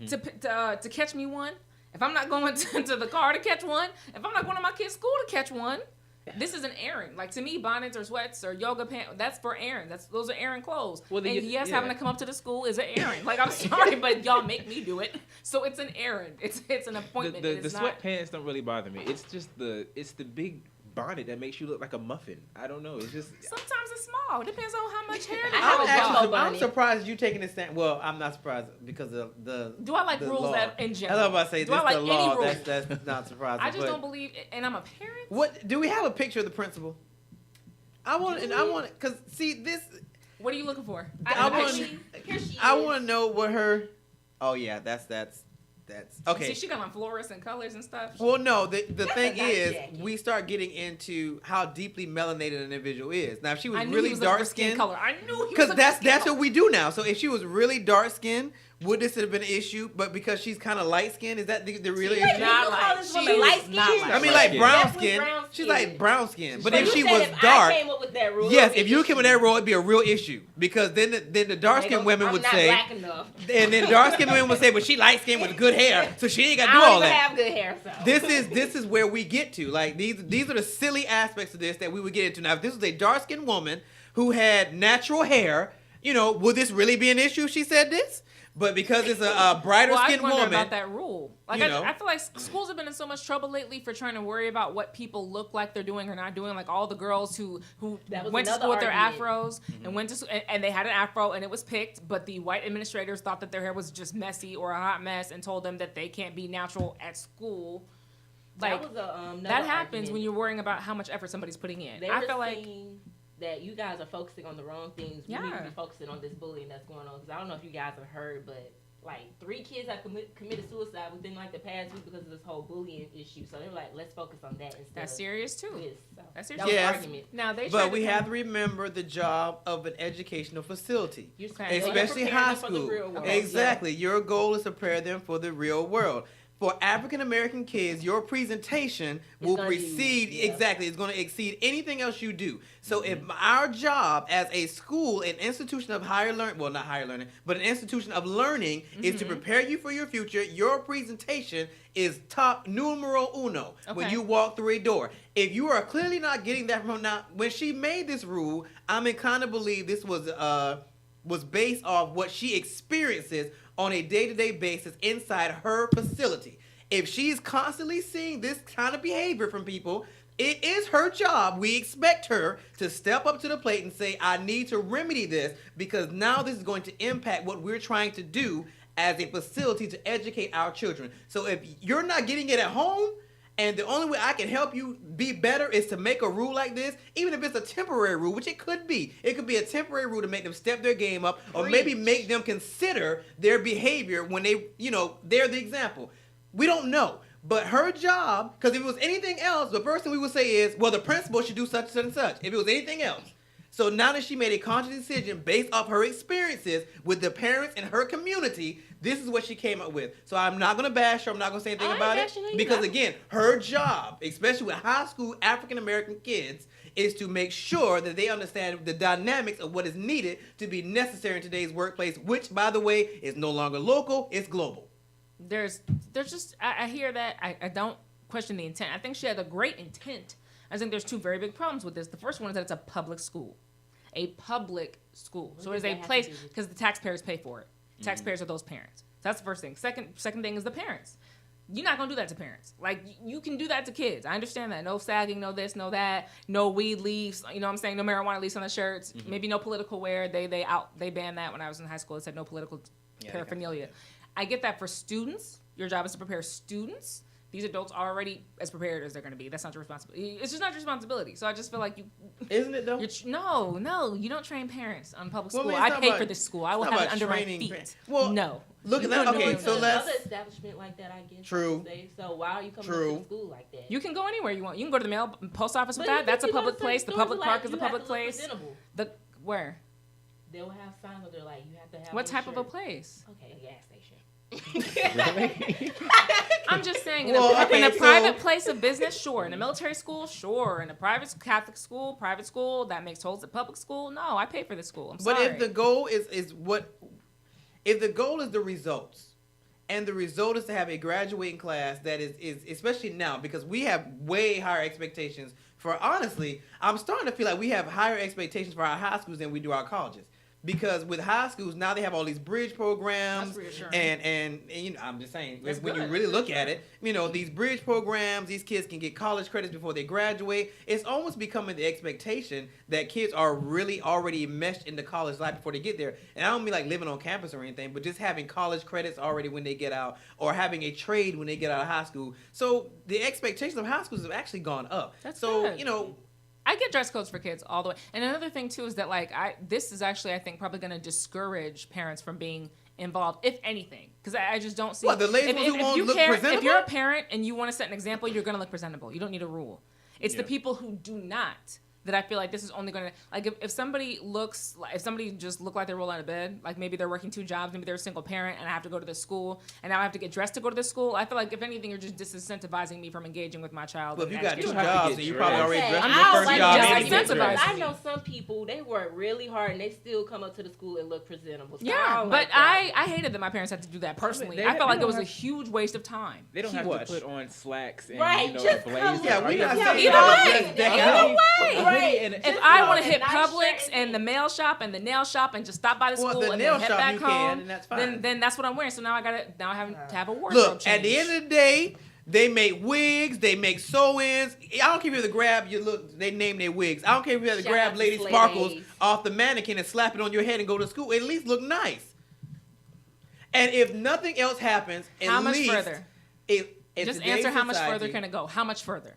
to catch me one. If I'm not going to the car to catch one, if I'm not going to my kid's school to catch one, this is an errand. Like, to me, bonnets or sweats or yoga pants, that's for errands. Those are errand clothes. Well, then and you- yes, yeah. having to come up to the school is an errand. Like, I'm sorry, but y'all make me do it. So it's an errand. It's an appointment. The It's not- sweatpants don't really bother me. It's just the big bonnet that makes you look like a muffin. I don't know. It's just Sometimes it's small. It depends on how much hair they I have have. a jumbo I'm bonnet. surprised you taking this stand. Well, I'm not surprised because of the. Do I like the rules law. that in I general? was about to say Do this I like the any law. rule? That's not surprising. I just but don't believe, and I'm a parent. What do we have a picture of the principal? I want because see this. What are you looking for? I want Here she I is. want to know what her. Oh yeah, that's okay. See, she got on fluorescent colors and stuff. Well, no, the thing a nice is, jacket. we start getting into how deeply melanated an individual is. Now, if she was I knew really he was dark a skin skinned, color. I knew he was because a that's skin color. what we do now. So if she was really dark skinned, would this have been an issue? But because she's kind of light skinned, is that the real Wait, issue? you Not call light. this She woman is light skin? not light. I mean, Light like skin. brown Definitely skin. brown She's skin. like brown skin. But So if you she said was if dark, I came up with that rule, yes, it'd if be you an came with issue. that rule, it'd be a real issue because then the dark skinned women I'm would not say, black enough. and then dark skinned women would say, well, she light skinned with good hair, so she ain't got I to do don't all even that. have good hair, so. This is where we get to. Like these are the silly aspects of this that we would get into. Now, if this was a dark skinned woman who had natural hair, you know, would this really be an issue if she said this? But because it's a brighter Well, I skinned wonder woman, about that rule. Like, you know. I feel like schools have been in so much trouble lately for trying to worry about what people look like they're doing or not doing. Like all the girls who That was went to another school with their argument. afros and went to and they had an afro and it was picked, but the white administrators thought that their hair was just messy or a hot mess and told them that they can't be natural at school. Like that was another that happens argument. when you're worrying about how much effort somebody's putting in. They I were feel like saying that you guys are focusing on the wrong things. We need Yeah. to be focusing on this bullying that's going on. Because I don't know if you guys have heard, but like 3 kids have committed suicide within like the past week because of this whole bullying issue. So they were like, let's focus on that instead that's of serious too. this. So That's that serious. was Yes. the argument. Now they but tried we to have to remember the job of an educational facility. You're Okay. you're Especially preparing high them for the school. real world. Exactly. Your goal is to prepare them for the real world. For African American kids, your presentation will gonna be- precede yeah. exactly. It's going to exceed anything else you do. So, if our job as a school, an institution of higher learning, well, not higher learning, but an institution of learning, is to prepare you for your future, your presentation is top numero uno when Okay. you walk through a door. If you are clearly not getting that from now, when she made this rule, I'm inclined to believe this was based off what she experiences on a day-to-day basis inside her facility. If she's constantly seeing this kind of behavior from people, it is her job. We expect her to step up to the plate and say, I need to remedy this because now this is going to impact what we're trying to do as a facility to educate our children. So if you're not getting it at home, and the only way I can help you be better is to make a rule like this, even if it's a temporary rule, which it could be. It could be a temporary rule to make them step their game up or maybe make them consider their behavior when they, they're the example. We don't know. But her job, because if it was anything else, the first thing we would say is, well, the principal should do such and such. If it was anything else. So now that she made a conscious decision based off her experiences with the parents in her community, this is what she came up with. So I'm not going to bash her. I'm not going to say anything I ain't about it. bashing her Because either. again, her job, especially with high school African-American kids, is to make sure that they understand the dynamics of what is needed to be necessary in today's workplace, which, by the way, is no longer local, it's global. There's just I hear that. I don't question the intent. I think she had a great intent. I think there's two very big problems with this. The first one is that it's a public school. A public school. So it is a place because the taxpayers pay for it. Taxpayers are those parents. So that's the first thing. Second thing is the parents. You're not going to do that to parents. Like, you can do that to kids. I understand that. No sagging, no this, no that. No weed leaves. You know what I'm saying? No marijuana leaves on the shirts. Maybe no political wear. They banned that when I was in high school. It said no political paraphernalia. I get that for students. Your job is to prepare students. These adults are already as prepared as they're going to be. That's not your responsibility. It's just not your responsibility. So I just feel like you... Isn't it, though? No. You don't train parents on public school. Well, I mean, I pay for this school. I will have it under my feet. Well, no. Look at that. Okay, so let's... Another establishment like that, I guess. True. So why are you coming to school like that? You can go anywhere you want. You can go to the post office with that. That's a public place. The public park is a public place. Where? They'll have signs where they're like, you have to have... What type of a place? Okay, a gas station. I'm just saying, in a private place of business, sure. In a military school, sure. In a private Catholic school, private school that makes tolls at public school, no, I pay for the school. I'm sorry. But if the goal if the goal is the results, and the result is to have a graduating class that is especially now, because we have way higher expectations for, honestly, I'm starting to feel like we have higher expectations for our high schools than we do our colleges. Because with high schools, now they have all these bridge programs. And you know, I'm just saying, when you really look at it, you know, these bridge programs, these kids can get college credits before they graduate. It's almost becoming the expectation that kids are really already meshed into college life before they get there. And I don't mean like living on campus or anything, but just having college credits already when they get out, or having a trade when they get out of high school. So the expectations of high schools have actually gone up. That's so good. You know, I get dress codes for kids all the way. And another thing, too, is that, like, this is actually, I think, probably going to discourage parents from being involved, if anything. Because I just don't see... What, the ladies who won't look presentable? If you're a parent and you want to set an example, you're going to look presentable. You don't need a rule. It's the people who do not that I feel like this is only going to... Like, if somebody looks... If somebody just look like they roll out of bed, like maybe they're working 2 jobs, maybe they're a single parent, and I have to go to this school, and now I have to get dressed to go to this school, I feel like, if anything, you're just disincentivizing me from engaging with my child. Well, if you got 2 jobs, and you probably already dressed in your first job. I know some people, they work really hard, and they still come up to the school and look presentable. So but I hated that my parents had to do that personally. I felt like it was a huge waste of time. They don't have to put on slacks and, just a blazer. Yeah, we not saying Either way. Right. If I want to hit Publix and the mail shop and the nail shop and just stop by the school and then head back home, and that's fine. Then that's what I'm wearing. So now I have to have a wardrobe Look, change. at the end of the day, they make wigs, they make sew-ins. I don't care if you have to grab your look. They name their wigs. I don't care if you have to grab Lady Sparkles off the mannequin and slap it on your head and go to school. At least look nice. And if nothing else happens, how much further? Just answer how much further can it go? How much further?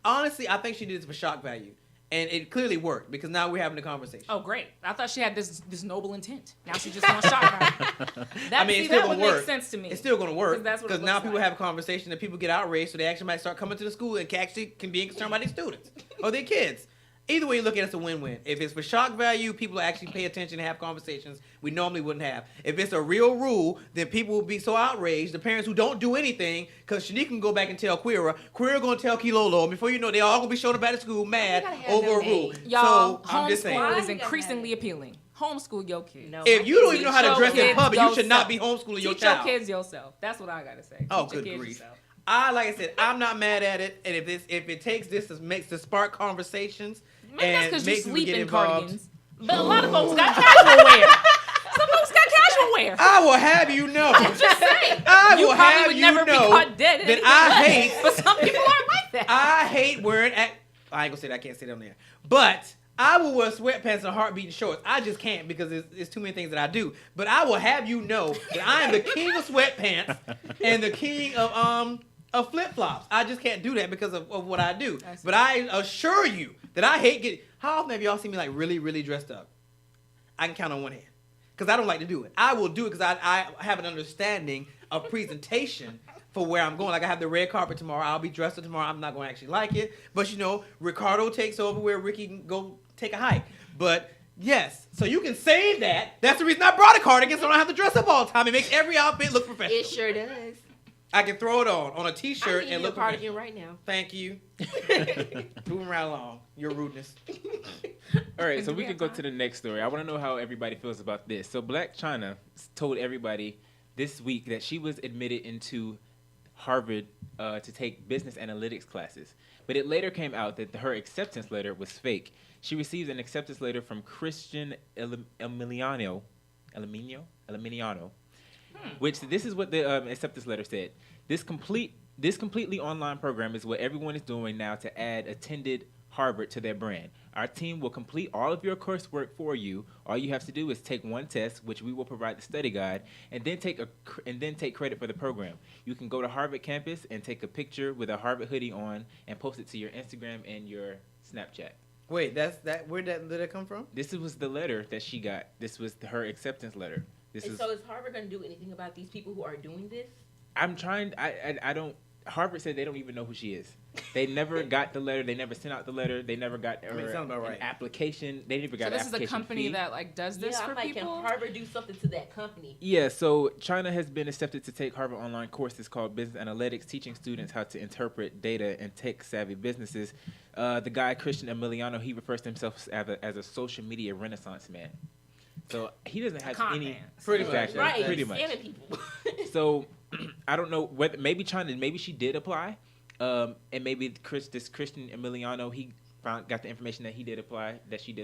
Honestly, I think she did this for shock value. And it clearly worked, because now we're having a conversation. Oh, great. I thought she had this noble intent. Now she just wants shock value. That would make sense to me. It's still going to work. Because now people have a conversation and people get outraged, so they actually might start coming to the school and can be concerned about their students or their kids. Either way you look at it, it's a win-win. If it's for shock value, people actually pay attention and have conversations we normally wouldn't have. If it's a real rule, then people will be so outraged. The parents who don't do anything, because Shanique can go back and tell Queera going to tell Kilolo, and before you know, they all going to be showing up at school mad over a rule. Y'all, so I'm just saying. homeschool is increasingly appealing. Homeschool your kids. No, if you don't even know how to dress in public, you should not be homeschooling your child. Teach your kids yourself. That's what I got to say. Oh, good grief. Like I said, I'm not mad at it, and if it takes this to spark conversations, maybe that's because you sleep in cardigans. But a lot of Oh. folks got casual wear. Some folks got casual wear. I will have you know. I'm just saying. You probably would never be caught dead. That I hate. But some people aren't like that. I hate wearing. I ain't gonna say that. I can't say that on there. But I will wear sweatpants and heartbeat and shorts. I just can't, because there's too many things that I do. But I will have you know that I am the king of sweatpants and the king of flip-flops. I just can't do that because of what I do. But I assure you that I hate getting... How often have y'all seen me like really, really dressed up? I can count on one hand. Because I don't like to do it. I will do it because I have an understanding of presentation for where I'm going. Like, I have the red carpet tomorrow. I'll be dressed up tomorrow. I'm not going to actually like it. But, Ricardo takes over where Ricky can go take a hike. But... yes, so you can save that. That's the reason I brought a cardigan, so I don't have to dress up all the time. It makes every outfit look professional. It sure does. I can throw it on a t-shirt and look cardigan right now. Thank you. Moving right along. Your rudeness. All right, so we can go to the next story. I want to know how everybody feels about this. So Black China told everybody this week that she was admitted into Harvard to take business analytics classes. But it later came out that her acceptance letter was fake. She received an acceptance letter from Christian Emiliano, which this is what the acceptance letter said. This completely online program is what everyone is doing now to add attended Harvard to their brand. Our team will complete all of your coursework for you. All you have to do is take one test, which we will provide the study guide, and then take credit for the program. You can go to Harvard campus and take a picture with a Harvard hoodie on and post it to your Instagram and your Snapchat. Wait, where'd that letter come from? This was the letter that she got. This was her acceptance letter. So is Harvard going to do anything about these people who are doing this? I'm trying. I don't. Harvard said they don't even know who she is. They never got the letter. They never sent out the letter. They never got an application. They never got an application. So this is a company that does this for people? Can Harvard do something to that company? Yeah, so China has been accepted to take Harvard online courses called Business Analytics, teaching students how to interpret data and tech-savvy businesses. The guy, Christian Emiliano, he refers to himself as a social media renaissance man. So he doesn't have any... Pretty much. Right, pretty much. People. So I don't know whether maybe she did apply, and maybe this Christian Emiliano he got the information that she did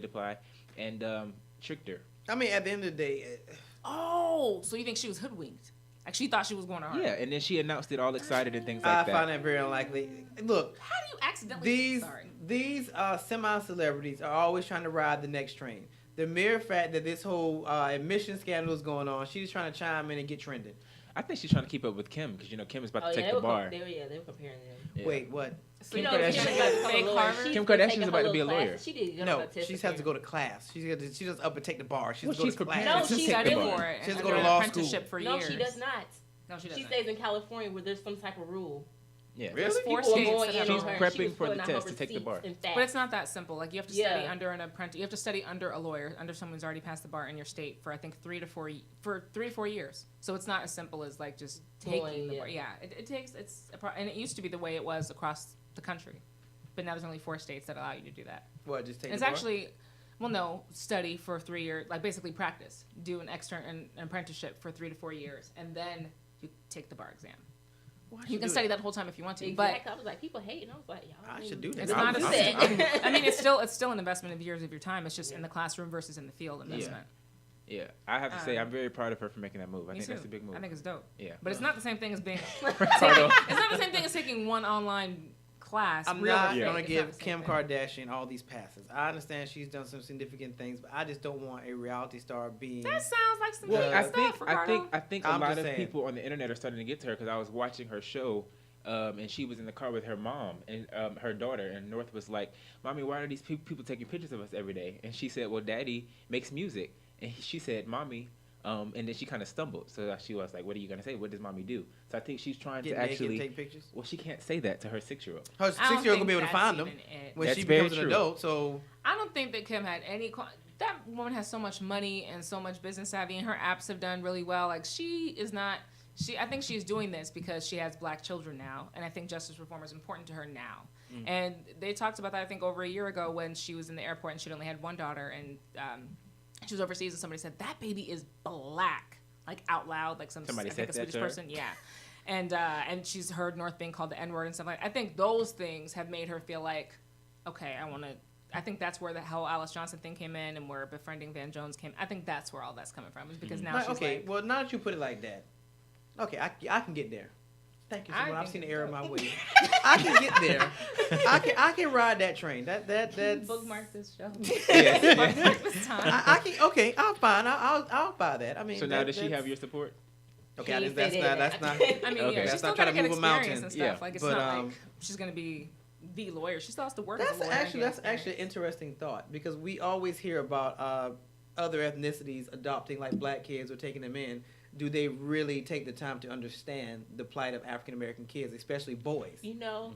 apply, and tricked her. I mean, at the end of the day, oh, so you think she was hoodwinked? Like she thought she was going to Harvard? Yeah, and then she announced it all excited and things like that. I find that very unlikely. Look, how do you accidentally? These semi-celebrities are always trying to ride the next train. The mere fact that this whole admission scandal is going on, she's trying to chime in and get trending. I think she's trying to keep up with Kim because you know Kim is about to take the bar. They were comparing them. Yeah. Wait, what? So Kim Kardashian's about to be a lawyer. She did. No, she has to go to class. She doesn't up and take the bar. She has to go to class. No, she studied for it. She has to go to law school. For no, years. she does not. No, she doesn't. She stays in California where there's some type of rule. Yeah, really? Four states that she's prepping for the test to take the bar. But it's not that simple. Like you have to study under an apprentice. You have to study under a lawyer, under someone who's already passed the bar in your state for I think 3 to 4 years. So it's not as simple as like just taking the bar. Yeah, it takes and it used to be the way it was across the country, but now there's only 4 states that allow you to do that. What? Just take. It's actually, well, no, study for 3 years, like basically practice, do an apprenticeship for 3 to 4 years, and then you take the bar exam. You can study that whole time if you want to. Exactly. But I was like, people hate, and I was like, y'all. I should do that. It's not I mean, it's still an investment of years of your time. It's just in the classroom versus in the field investment. Yeah, I have to say I'm very proud of her for making that move. I think that's a big move. I think it's dope. Yeah, but it's not the same thing as being. It's not the same thing as taking one online class. I'm not going to give Kim Kardashian all these passes. I understand she's done some significant things, but I just don't want a reality star being. That sounds like some stuff. I think a lot of people on the internet are starting to get to her because I was watching her show, and she was in the car with her mom and her daughter, and North was like, "Mommy, why are these people taking pictures of us every day?" And she said, "Well, Daddy makes music," and she said, "Mommy." And then she kind of stumbled. So she was like, what are you going to say? What does mommy do? So I think she's trying to actually take pictures. Well, she can't say that to her 6-year-old. Her 6-year-old will be able to find them when she becomes an adult. So I don't think that Kim had any... That woman has so much money and so much business savvy, and her apps have done really well. Like, she is not... I think she's doing this because she has black children now, and I think justice reform is important to her now. And they talked about that, I think, over a year ago when she was in the airport and she'd only had one daughter, and... she was overseas and somebody said, that baby is black, like out loud, like somebody said a Swedish person. Yeah. And she's heard North being called the N-word and stuff like that. I think those things have made her feel like, okay, I think that's where the whole Alice Johnson thing came in and where befriending Van Jones came. I think that's where all that's coming from. Is because now she's like. Well, now that you put it like that, okay, I can get there. Thank you, Simone. I've seen the error of my way. I can get there. I can ride that train. That's bookmark this show. Bookmark this time. I can. Okay, I'm fine. I'll buy that. I mean, so now does she have your support? Okay, that's not. I mean, okay. She's still trying to move a mountain and stuff. Like it's not like she's gonna be the lawyer. She still has to work as a lawyer. That's actually an interesting thought because we always hear about other ethnicities adopting like black kids or taking them in. Do they really take the time to understand the plight of African American kids, especially boys? You know,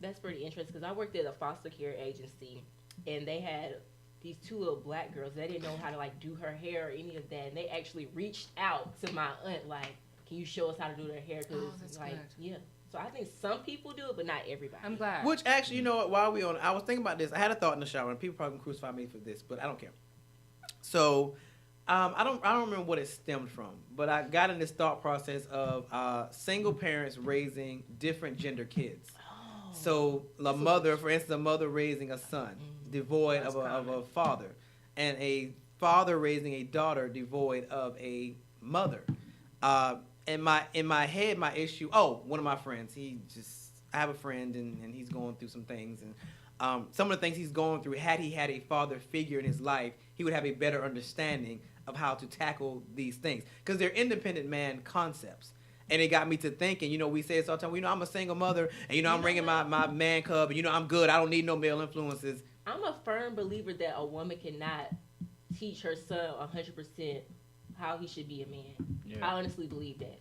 that's pretty interesting because I worked at a foster care agency, and they had these 2 little black girls. They didn't know how to like do her hair or any of that, and they actually reached out to my aunt like, "Can you show us how to do their hair?" Because like, good. Yeah. So I think some people do it, but not everybody. I'm glad. Which actually, you know what? While we on, I was thinking about this. I had a thought in the shower, and people probably can crucify me for this, but I don't care. So, I don't remember what it stemmed from, but I got in this thought process of single parents raising different gender kids. So the mother, for instance, a mother raising a son devoid of a father, and a father raising a daughter devoid of a mother. In my head, my issue. Oh, one of my friends. I have a friend, and he's going through some things, and some of the things he's going through. Had he had a father figure in his life, he would have a better understanding of how to tackle these things, because they're independent man concepts. And it got me to thinking, we say this all the time, I'm a single mother, and, I'm bringing my man cub, and, I'm good. I don't need no male influences. I'm a firm believer that a woman cannot teach her son 100% how he should be a man. Yeah. I honestly believe that.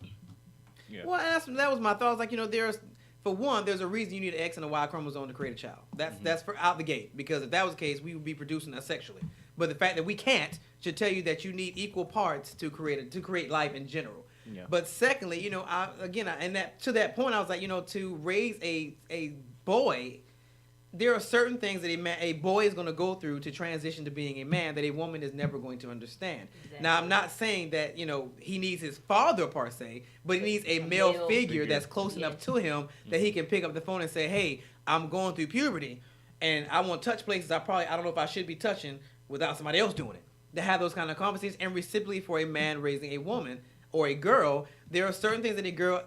Yeah. Well, that was my thought. I was like, for one, there's a reason you need an X and a Y chromosome to create a child. That's for out the gate, because if that was the case, we would be producing asexually. But the fact that we can't should tell you that you need equal parts to create life in general. Yeah. But secondly, to that point, I was like, to raise a boy, there are certain things that a boy is going to go through to transition to being a man that a woman is never going to understand. Exactly. Now, I'm not saying that, he needs his father per se, but he needs a male figure that's close enough to him that he can pick up the phone and say, hey, I'm going through puberty, and I want to touch places I don't know if I should be touching without somebody else doing it. To have those kind of conversations, and reciprocally for a man raising a woman or a girl, there are certain things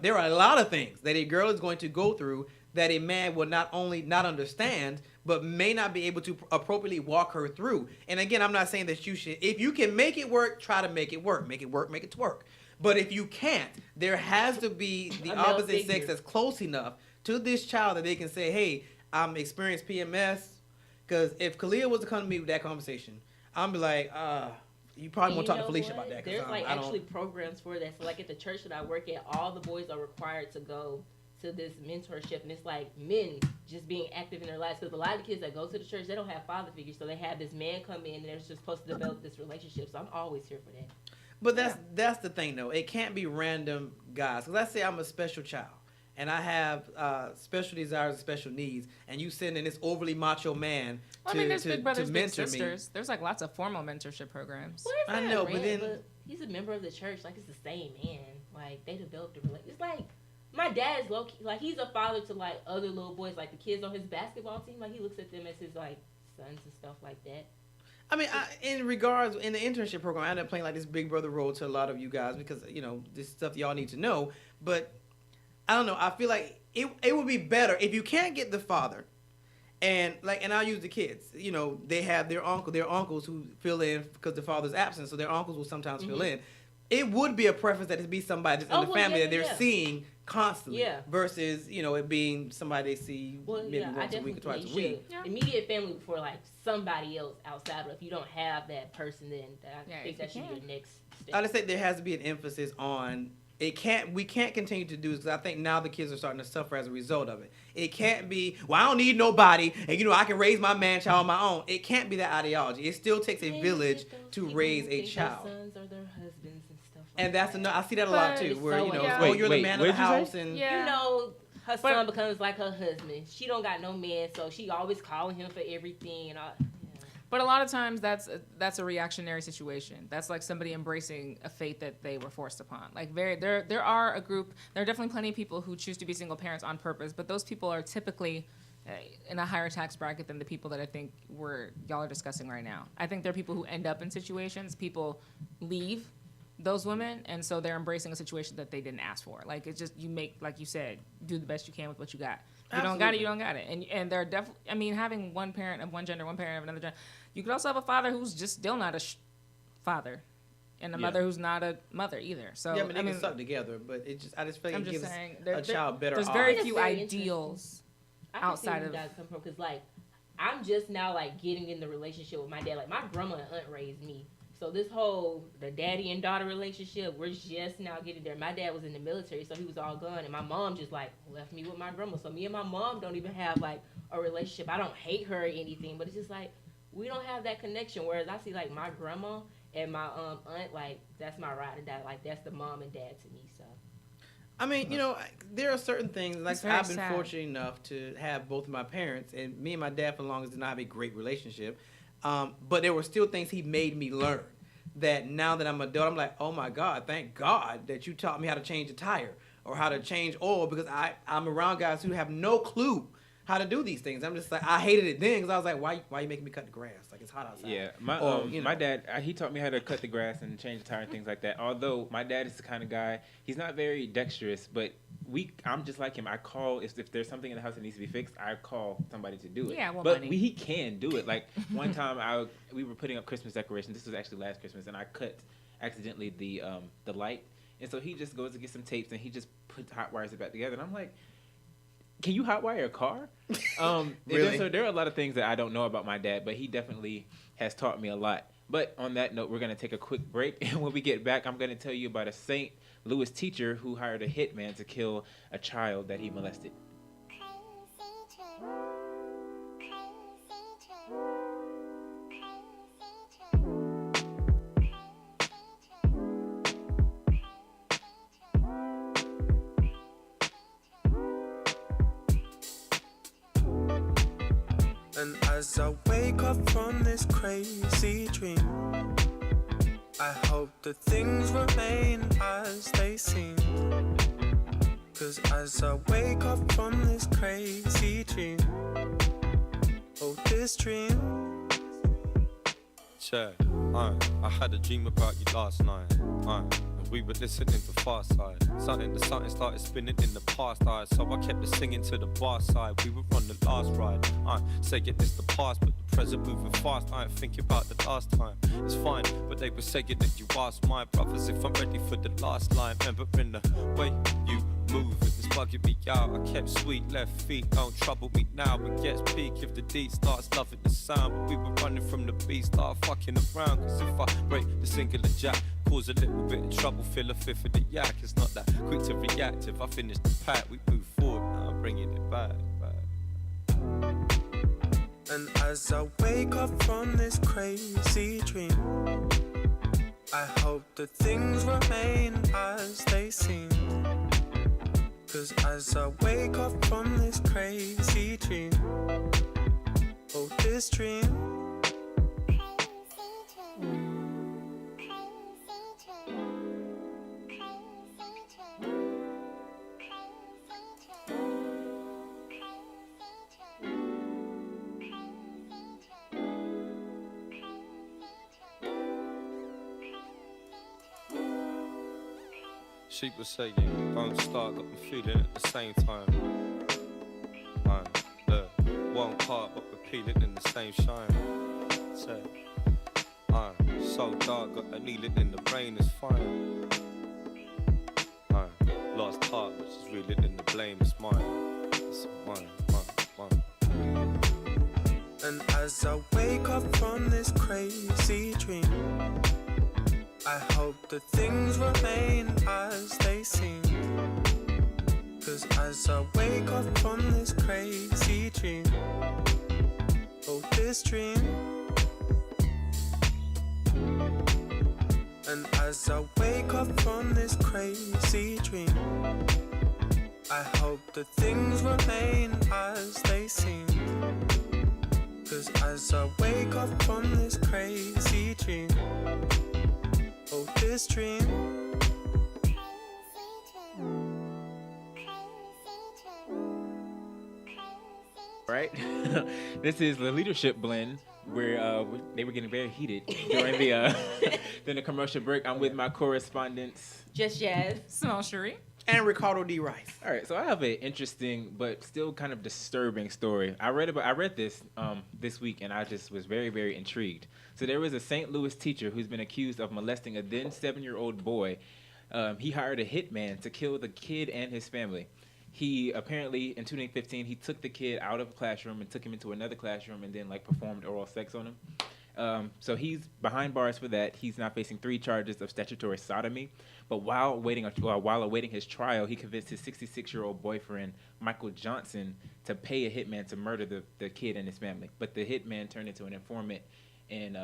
there are a lot of things that a girl is going to go through that a man will not only not understand, but may not be able to appropriately walk her through. And again, I'm not saying that you should, if you can make it work, try to make it work. Make it work, make it work. But if you can't, there has to be the opposite sex that's close enough to this child that they can say, hey, I'm experienced PMS. Because if Kalia was to come to me with that conversation, I'm be like, you probably won't talk to Felicia about that. There's actually programs for that. So like at the church that I work at, all the boys are required to go to this mentorship, and it's like men just being active in their lives, because a lot of the kids that go to the church, they don't have father figures, so they have this man come in and they're just supposed to develop this relationship. So I'm always here for that. But that's the thing though, it can't be random guys, because let's say I'm a special child and I have special desires and special needs, and you send in this overly macho man there's Big Brothers, Big Sisters. There's like lots of formal mentorship programs. I know, but he's a member of the church, like it's the same man, like they developed a relationship. It's like my dad's low key, like he's a father to like other little boys, like the kids on his basketball team, like he looks at them as his like sons and stuff like that. I mean, in the internship program, I ended up playing like this big brother role to a lot of you guys, because this stuff y'all need to know. But I don't know. I feel like it would be better if you can't get the father, and I'll use the kids. They have their uncles who fill in because the father's absent, so their uncles will sometimes fill in. It would be a preference that it be somebody just in the family that they're seeing constantly, versus it being somebody they see maybe once a week or twice a week. Immediate family before like somebody else outside. But if you don't have that person, then I think that should be the next step. I just think there has to be an emphasis on it. We can't continue to do this, because I think now the kids are starting to suffer as a result of it. It can't be, well, I don't need nobody, and I can raise my man child on my own. It can't be that ideology. It still takes a village to raise a child. Their sons or their husbands and stuff. And that's I see that a lot too, where you're the man of the house, and her son becomes like her husband. She don't got no man, so she always calling him for everything. And But a lot of times that's a reactionary situation. That's like somebody embracing a fate that they were forced upon. Like there are definitely plenty of people who choose to be single parents on purpose, but those people are typically in a higher tax bracket than the people that I think y'all are discussing right now. I think there are people who end up in situations, people leave those women, and so they're embracing a situation that they didn't ask for. Like it's just, you make, like you said, do the best you can with what you got. If you don't got it, you don't got it. And there are definitely, having one parent of one gender, one parent of another gender, you could also have a father who's just still not a father, and a mother who's not a mother either. So they can suck together, but I just feel like it gives a child better. There's very few ideals outside of. Because like I'm just now like getting in the relationship with my dad. Like my grandma and aunt raised me. So this whole the daddy and daughter relationship, we're just now getting there. My dad was in the military, so he was all gone, and my mom just like left me with my grandma. So me and my mom don't even have like a relationship. I don't hate her or anything, but it's just like we don't have that connection. Whereas I see like my grandma and my aunt, like that's my ride or die. Like that's the mom and dad to me. So I mean, there are certain things, like I've been fortunate enough to have both of my parents, and me and my dad for the longest did not have a great relationship. But there were still things he made me learn that now that I'm an adult, I'm like, oh my God, thank God that you taught me how to change a tire or how to change oil, because I'm around guys who have no clue how to do these things. I'm just like, I hated it then because I was like, why you making me cut the grass? Like, it's hot outside. Yeah, my dad, he taught me how to cut the grass and change the tire and things like that. Although my dad is the kind of guy, he's not very dexterous, but I'm just like him. I call if there's something in the house that needs to be fixed, I call somebody to do it. Yeah, well, but money. he can do it. Like one time we were putting up Christmas decorations. This was actually last Christmas, and I cut accidentally the light, and so he just goes to get some tapes and he just puts hot wires it back together, and I'm like, can you hotwire a car? Really? So there are a lot of things that I don't know about my dad, but he definitely has taught me a lot. But on that note, we're going to take a quick break. And when we get back, I'm going to tell you about a St. Louis teacher who hired a hitman to kill a child that he molested. And as I wake up from this crazy dream, I hope that things remain as they seem. 'Cause as I wake up from this crazy dream, oh, this dream. Check, I had a dream about you last night, and we were listening to Far Side. Something started spinning in the past, so I kept it singing to the bar side. We were on the last ride, saying it's the past, but the present moving fast. I ain't thinking about the last time. It's fine, but they were saying that you asked my brothers if I'm ready for the last line. Remembering the way you move, it's bugging me out. I kept sweet left feet, don't trouble me now. It gets peak if the D starts loving the sound. But we were running from the beat, start fucking around. 'Cause if I break the singular jack, cause a little bit of trouble, fill a fifth of the yak. It's not that quick to react. If I finish the pack, we move forward. Now I'm bringing it back. And as I wake up from this crazy dream, I hope that things remain as they seem. 'Cause as I wake up from this crazy dream, oh, this dream. She was saying, don't start, got me feeling at the same time. Look, one part, but repeating in the same shine. Say, so dark, got a needle in the brain, it's fine. Lost heart, which is reeling in the blame, it's mine. It's mine. And as I wake up from this crazy dream, I hope that things remain as they seem. 'Cause as I wake up from this crazy dream, oh, this dream. And as I wake up from this crazy dream, I hope that things remain as they seem. 'Cause as I wake up from this crazy dream, oh, this dream. Right? This is the leadership blend where they were getting very heated during the commercial break. I'm with my correspondents. Just Jazz. Simone Cherie. And Ricardo D. Rice. All right, so I have an interesting but still kind of disturbing story. I read this this week, and I just was very, very intrigued. So there was a St. Louis teacher who's been accused of molesting a then 7-year-old boy. He hired a hitman to kill the kid and his family. He apparently, in 2015, he took the kid out of a classroom and took him into another classroom and then performed oral sex on him. So he's behind bars for that. He's now facing 3 charges of statutory sodomy. But while awaiting his trial, he convinced his 66-year-old boyfriend, Michael Johnson, to pay a hitman to murder the kid and his family. But the hitman turned into an informant and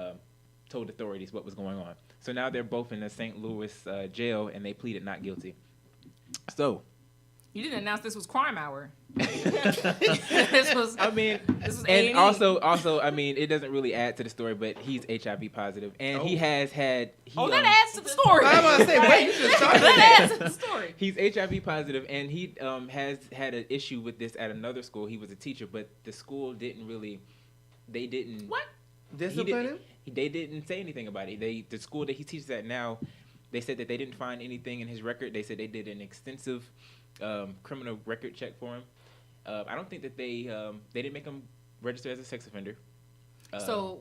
told authorities what was going on. So now they're both in the St. Louis jail, and they pleaded not guilty. So You didn't announce this was crime hour. This was and A&E. also, I mean, it doesn't really add to the story, but he's HIV positive, and he has had. That adds to the story. I was about to say, wait, you just started That that. adds to the story. He's HIV positive, and he has had an issue with this at another school. He was a teacher, but the school didn't really. They didn't. What? Discipline him? They didn't say anything about it. The school that he teaches at now, they said that they didn't find anything in his record. They said they did an extensive criminal record check for him. I don't think that they didn't make him register as a sex offender. So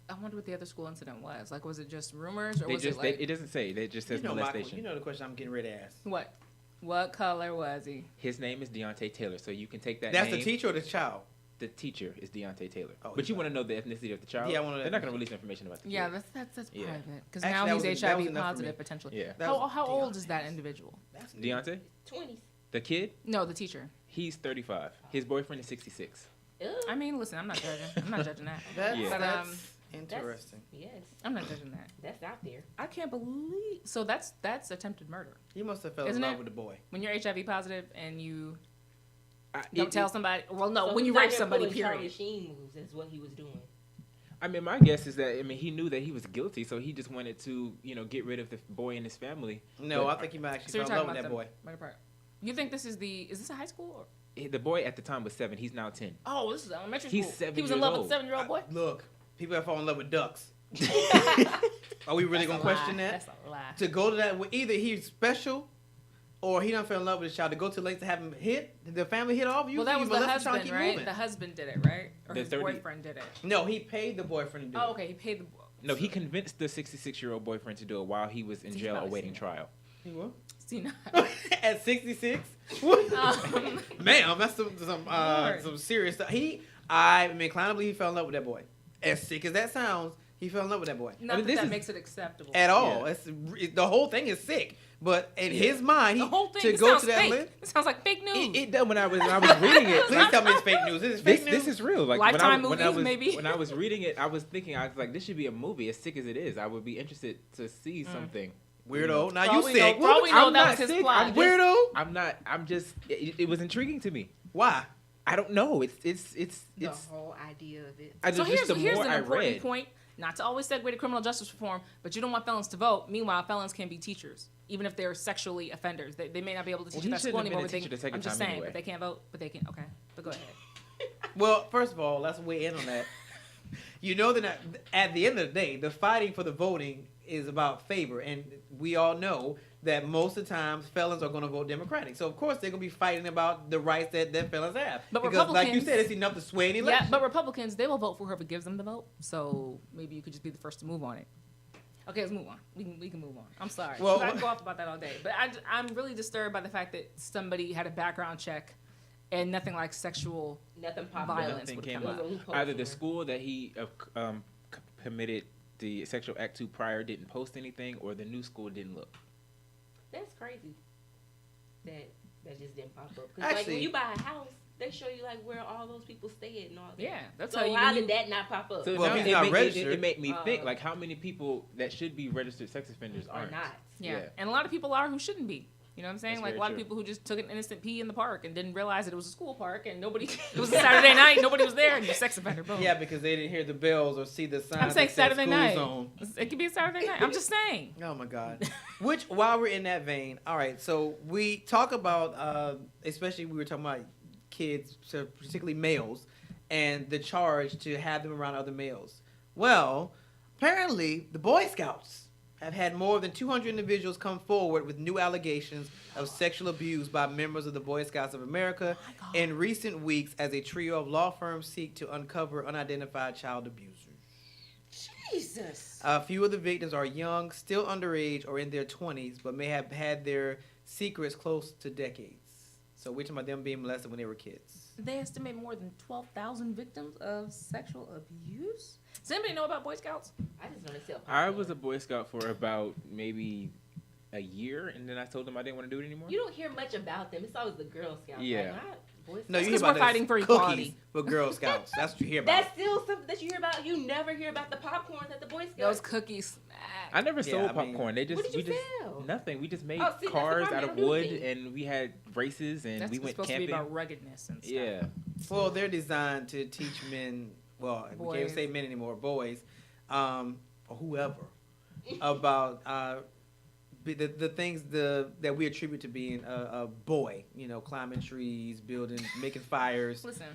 I wonder what the other school incident was. Like, was it just rumors, or was it it doesn't say. It just says molestation. You know the question I'm getting ready to ask. What color was he? His name is Deontay Taylor, so you can take that. That's name. the teacher or the child? The teacher is Deontay Taylor. Oh, but you want to know the ethnicity of the child? Yeah, I want to know. They're not going to release information about the kid. Yeah, that's Yeah. private. Because Actually, now that he's was- that was HIV enough for me. positive potentially. Yeah. How old is that individual? That's Deontay? 20s. The kid? No, the teacher. He's 35. His boyfriend is 66. I mean, listen, I'm not judging. I'm not judging that. That's, Yeah. But, that's interesting. Yes, I'm not judging that. that's out there. I can't believe. So that's attempted murder. He must have fell Isn't in love it? with the boy. When you're HIV positive and you It- don't tell somebody. Well, no, So when you he's out rape here somebody, pulling Charlie period. Sheen moves is what he was doing. I mean, my guess is that he knew that he was guilty, so he just wanted to get rid of the boy and his family. No, But I think he might actually So you're fell in talking love about with that boy. murder part. You think this is this a high school? Or? The boy at the time was 7. He's now 10. Oh, this is elementary school. He's 7 He was in years love old. with a 7-year-old boy. Look, people that fall in love with ducks. Are we really gonna question that? That's a lie. To go to that, either he's special, or he done fell in love with his child. To go to lengths to have him hit, did the family hit off? Well, that was the husband, right? Moving. The husband did it, right? Or The his 30 boyfriend did it. No, he paid the boyfriend to do Oh, it. okay. He paid the. No, he convinced the 66-year-old boyfriend to do it while he was in He's jail probably awaiting seen it. trial. He what? See now. At 66? Ma'am, that's some serious stuff. I'm inclined to believe he fell in love with that boy. As sick as that sounds, he fell in love with that boy. Not this that is- makes it acceptable. At all. Yeah. The whole thing is sick. But in his mind, The whole thing to it go sounds to that fake. length. It sounds like fake news. It done when I was reading it. Please tell me it's fake news. This is fake news. This is real. Like Lifetime when I movies, was maybe? when I was reading it, I was thinking this should be a movie. As sick as it is, I would be interested to see something. Weirdo. Now For you all we sick. know- for all we know, I'm that not was his sick. plot. I'm Weirdo. I'm not. I'm just. It was intriguing to me. Why? I don't know. It's The whole idea of it. I So just the here's more an I important read. point. Not to always segue to criminal justice reform, but you don't want felons to vote. Meanwhile, felons can be teachers, even if they're sexually offenders. They may not be able to teach Well, at he that shouldn't school have been anymore. a teacher the second I'm just time saying, anyway. but they can't vote. But they can. Okay, but go ahead. Well, first of all, let's weigh in on that. You know that at the end of the day, the fighting for the voting is about favor, and we all know that most of the times felons are going to vote Democratic. So of course they're going to be fighting about the rights that felons have. But because, like you Republicans- said, it's enough to sway an Yeah, election. but Republicans, they will vote for whoever gives them the vote. So maybe you could just be the first to move on it. Okay, let's move on. We can move on. I'm sorry. Well- I can go off about that all day. But I'm really disturbed by the fact that somebody had a background check and nothing like sexual Nothing popped violence Nothing would came come up. up. It was a loophole Either the for him. school that he committed the sexual act to prior didn't post anything, or the new school didn't look. That's crazy. That just didn't pop up. Because like Actually- when you buy a house, they show you like where all those people stay at and all that. Yeah, that's So how you. how when did you- that not pop up? So Well, now if he's not registered- it made me think Uh, like how many people that should be registered sex offenders or aren't. not? Yeah. Yeah. And a lot of people are who shouldn't be. You know what I'm saying? That's Like a very lot of true. people who just took an innocent pee in the park and didn't realize that it was a school park and nobody. It was a Saturday night. Nobody was there and you're a sex offender. Boom. Yeah, because they didn't hear the bells or see the signs. I'm saying that said Saturday school night. zone. It could be a Saturday night. I'm just saying. Oh my God. Which, while we're in that vein, all right. So we talk about, especially we were talking about kids, so particularly males, and the charge to have them around other males. Well, apparently the Boy Scouts have had more than 200 individuals come forward with new allegations of sexual abuse by members of the Boy Scouts of America in recent weeks as a trio of law firms seek to uncover unidentified child abusers. Jesus. A few of the victims are young, still underage, or in their 20s, but may have had their secrets close to decades. So we're talking about them being molested when they were kids. They estimate more than 12,000 victims of sexual abuse. Does anybody know about Boy Scouts? I just know they sell. I was a Boy Scout for about maybe a year, and then I told them I didn't want to do it anymore. You don't hear much about them. It's always the Girl Scouts. Yeah. Like, Boy Scouts. No, you hear because about we're fighting for cookies equality. for Girl Scouts. That's what you hear about. That's still something that you hear about. You never hear about the popcorns at the Boy Scouts. Those cookies. I never Yeah, sold I mean- popcorn. What did you just sell? nothing. We just made Oh, see, that's the cars problem. out They of don't do wood, things. and we had races, and That's we went supposed camping. to be about ruggedness and stuff. Yeah. Well, they're designed to teach men. Well, we can't Boys. say men anymore. Boys, or whoever, about the things that we attribute to being a boy. You know, climbing trees, building, making fires. Listen,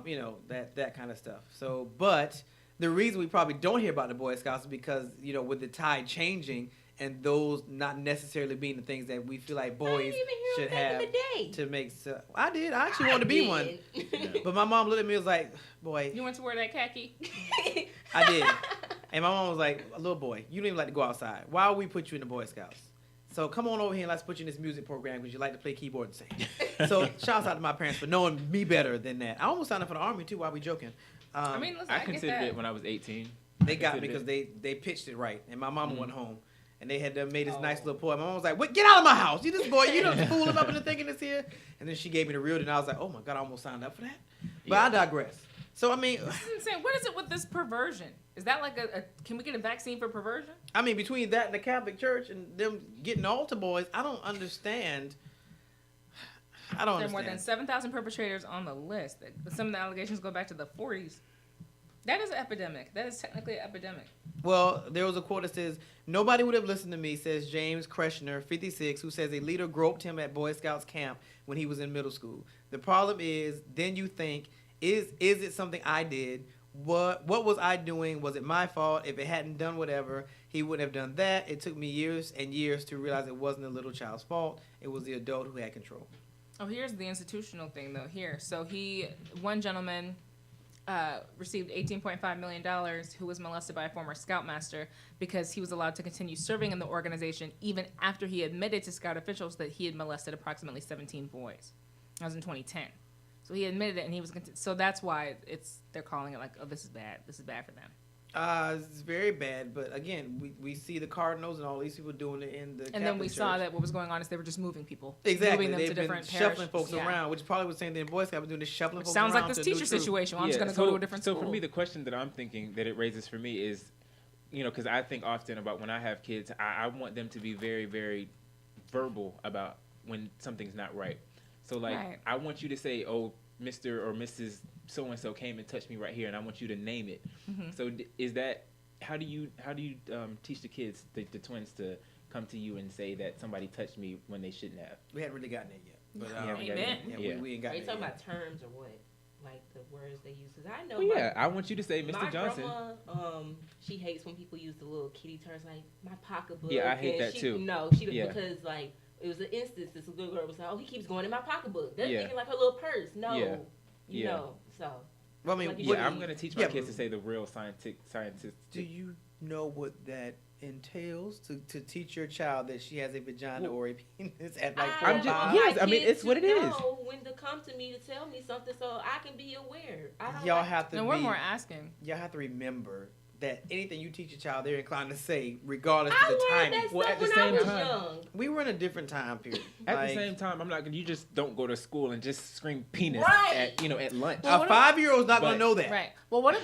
You know, that kind of stuff. So, but the reason we probably don't hear about the Boy Scouts is because, you know, with the tide changing and those not necessarily being the things that we feel like I boys didn't even hear should them back have in the day. to make. I did. I actually wanted to be one. But my mom looked at me and was like, boy, you want to wear that khaki? I did. And my mom was like, little boy, you don't even like to go outside. Why would we put you in the Boy Scouts? So come on over here and let's put you in this music program because you like to play keyboard and sing. So shouts out to my parents for knowing me better than that. I almost signed up for the Army too while we joking. I mean, listen, I get considered that. it when I was 18. They got me considered because they pitched it right. And my mama went home. And they had made this Oh. nice little poem. My mom was like, "What? Get out of my house! You this boy, you don't fool him up into thinking this here." And then she gave me the real, and I was like, "Oh my God, I almost signed up for that." But Yeah. I digress. So I mean, This is insane. What is it with this perversion? Is that like a can we get a vaccine for perversion? between that and the Catholic Church and them getting altar boys, I don't understand. I don't There are more than understand. 7,000 perpetrators on the list. Some of the allegations go back to the 40s. That is an epidemic. That is technically an epidemic. Well, there was a quote that says, "Nobody would have listened to me," says James Kreshner, 56, who says a leader groped him at Boy Scouts camp when he was in middle school. The problem is, then you think, is it something I did? What was I doing? Was it my fault? If it hadn't done whatever, he wouldn't have done that. It took me years and years to realize it wasn't the little child's fault. It was the adult who had control. Oh, here's the institutional thing, though. Here. So one gentleman received $18.5 million who was molested by a former scoutmaster because he was allowed to continue serving in the organization even after he admitted to scout officials that he had molested approximately 17 boys. That was in 2010. So he admitted it, and he was so that's why they're calling it like, oh, this is bad. This is bad for them. It's very bad, but again, we see the Cardinals and all these people doing it in the And then we Catholic saw Church. that what was going on is they were just moving people. Exactly, Moving them they've to been different shuffling parishes. folks Yeah. around, which probably was the same thing the Boy Scouts were doing, this shuffling Which folks sounds around. like this to a new teacher troop. situation. Well, I'm just Yeah, going to go to a different so school. for me, the question that I'm thinking that it raises for me is, you know, because I think often about when I have kids, I want them to be very, very verbal about when something's not right. So, like, Right. I want you to say, oh, Mr. or Mrs. So-and-so came and touched me right here, and I want you to name it. Mm-hmm. So is that, how do you teach the kids, the twins, to come to you and say that somebody touched me when they shouldn't have? We haven't really gotten there yet. But, Yeah, we haven't Amen. gotten yeah, there. we ain't Are gotten you there talking yet. about terms or what? Like the words they use? Because I know Well, yeah, I want you to say, Mr. my Johnson. grandma, she hates when people use the little kitty terms like my pocketbook. Yeah, I hate and that she, too. No, she Yeah. because like it was an instance. This little girl was like, "Oh, he keeps going in my pocketbook." That's Yeah. thinking like her little purse. No, Yeah. you Yeah. know. So Well, I mean, Like, Yeah, I'm going to teach my Yeah, kids but- to say the real scientific. do you know what that entails to teach your child that she has a vagina or a penis at like I 4 or I'm just- 5? want yes, my I mean, kids it's what to it is. know when to come to me to tell me something so I can be aware. I don't Y'all like have to No, be, we're more asking. y'all have to remember that anything you teach your child, they're inclined to say, regardless I of the learned timing. that Well, stuff at the when I same was time- young. We were in a different time period. At Like, the same time, I'm not. You just don't go to school and just scream penis Right. at lunch. Well, a what 5-year-old's not going But- to know that. Right. Well, what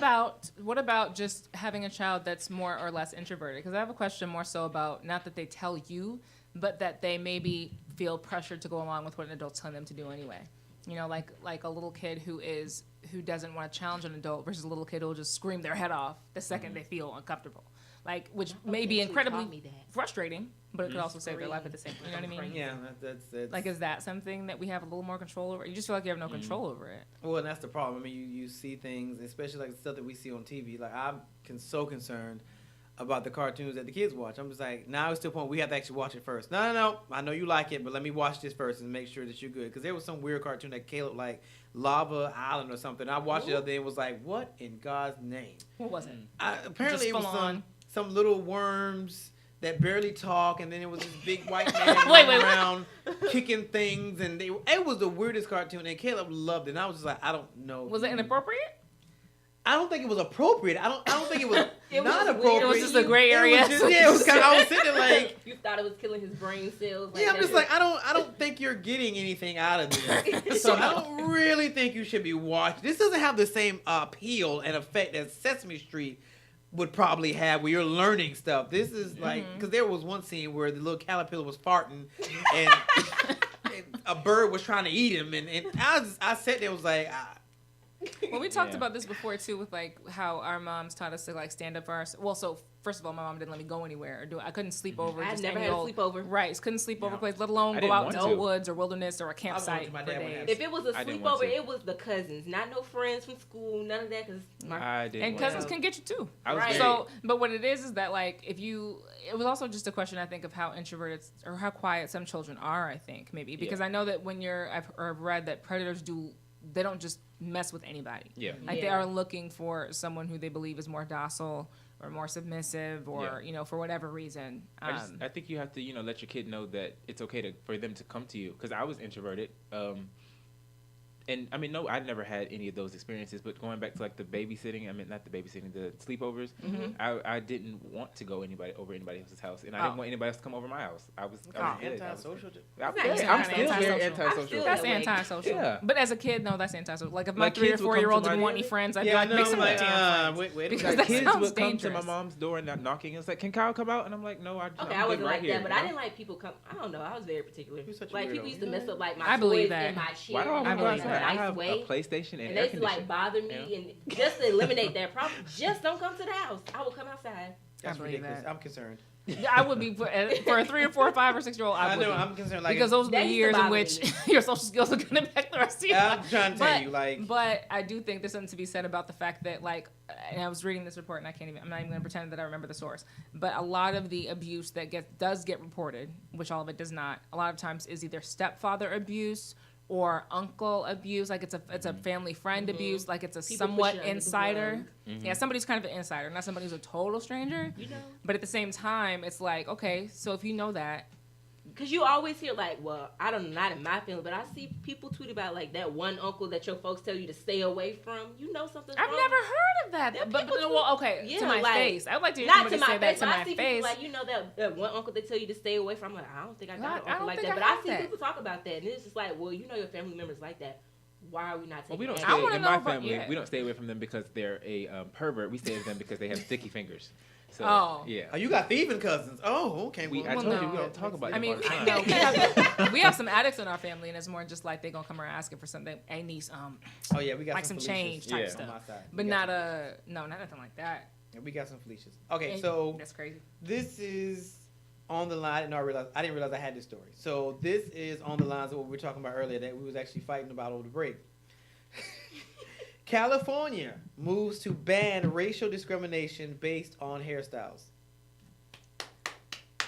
about just having a child that's more or less introverted? Because I have a question more so about not that they tell you, but that they maybe feel pressured to go along with what an adult's telling them to do anyway. You know, like a little kid who doesn't want to challenge an adult versus a little kid who will just scream their head off the second they feel uncomfortable. Like, which may be She taught incredibly me that. frustrating, but it could also save their life at the same time. You know what I mean? Yeah, that's Like, is that something that we have a little more control over? You just feel like you have no control over it. well, and that's the problem. I mean, you see things, especially like the stuff that we see on TV. Like, I'm so concerned about the cartoons that the kids watch. I'm just like, now it's to the point we have to actually watch it first. No. I know you like it, but let me watch this first and make sure that you're good. Because there was some weird cartoon that Caleb like Lava Island or something. I watched it the other day and was like, what in God's name? What was it? Apparently Just it was full on. some little worms that barely talk, and then it was this big white man Wait, running what? around kicking things, and it was the weirdest cartoon, and Caleb loved it. And I was just like, I don't know. Was it inappropriate? I don't think it was appropriate. I don't think it was not was weird. appropriate. It was just a gray area. It was just, yeah, it was kind of, I was sitting there like, You thought it was killing his brain cells. yeah, I'm just like, I don't think you're getting anything out of this. So I don't really think you should be watching. This doesn't have the same appeal and effect that Sesame Street would probably have where you're learning stuff. This is like, because there was one scene where the little caterpillar was farting and, and a bird was trying to eat him. And I sat there was like, Well, we talked about this before too, with like how our moms taught us to like stand up for ourselves. Well, so first of all, my mom didn't let me go anywhere or do. I couldn't sleep over. I just never any had a old, sleepover. Right, couldn't sleep over No. place, let alone I go didn't out want into to. the woods or wilderness or a I was campsite with my for dad when days. If it was a I didn't want sleepover, to. it was the cousins, not no friends from school, none of that. Cause I didn't. And want cousins to. can get you too. I was Right. very, So, but what it is that like if you, it was also just a question I think of how introverted or how quiet some children are. I think maybe because I know that when I've read that predators they don't just mess with anybody. Yeah. Like they Yeah. are looking for someone who they believe is more docile or more submissive or for whatever reason. I think you have to let your kid know that it's okay for them to come to you, because I was introverted. And I mean, no, I never had any of those experiences. But going back to like the babysitting, I mean, not the babysitting, the sleepovers. I didn't want to go over anybody else's house, and I didn't want anybody else to come over my house. I was good. antisocial. I'm That's still antisocial. very I'm antisocial. still That's that way. antisocial. Yeah. But as a kid, no, that's antisocial. Like if my Like 3 or kids will 4 come year old to didn't my- want any friends, I'd be Yeah, like, I know. make I'm some like, damn friends. wait a Because minute. that Kids sounds would come to my dangerous. mom's door and knocking. It's like, can Kyle come out? And I'm like, no, Okay, I'm I good wasn't right like here. that, but I didn't like people come. I don't know. I was very particular. You're such a Like weirdo. people used to mess up like my I believe toys that. in my chair. Why do I I want to go believe outside? that. I Nice have way. a PlayStation and And air they used to like conditioning. bother me, and just to eliminate that problem, just don't come to the house. I will come outside. That's I believe ridiculous. that. I'm concerned. I would be for a 3 or 4 or 5 or 6 year old. I I would know. be. I'm concerned. Like, Because those are the That used to years in bother which me. your social skills are going to affect the rest of your I'm life. trying to tell you, like, But I do think there's something to be said about the fact that, like, and I was reading this report, and I'm not even going to pretend that I remember the source, but a lot of the abuse that does get reported, which all of it does not, a lot of times is either stepfather abuse or uncle abuse, like it's a family friend abuse, like it's a People somewhat push it under the insider. rug. Yeah, somebody's kind of an insider, not somebody who's a total stranger. You know, But at the same time, it's like, okay, so if you know that, because you always hear like, well, I don't know, not in my family, but I see people tweet about like that one uncle that your folks tell you to stay away from. You know something. I've wrong. never heard of that. Yeah, But people do. well, okay, Yeah, to my like, face. I would like to hear Not to somebody my say that face, to but I my see face. people like, you know, that one uncle that tell you to stay away from. I'm like, I don't think I got I an don't uncle like think that. I But I have see that. people talk about that, and it's just like, well, you know, your family members like that. Why are we not Well, taking we don't action? I stay wanna in know my about- family. yeah. We don't stay away from them because they're a pervert. We stay with them because they have sticky fingers. So, Oh. yeah. oh, you got thieving cousins. Oh, okay. I well, told no. you we don't talk about I them mean, all the time. no, we have some addicts in our family, and it's more just like they're gonna come around asking for something. Hey, niece, oh yeah, we got like some some change Felicias type Yeah. on stuff, my side. but We not got not nothing like that. some, we got some Felicias. Okay, And so that's crazy. this is on the line, and I didn't realize I had this story. So this is on the lines of what we were talking about earlier that we was actually fighting about over the break. California moves to ban racial discrimination based on hairstyles.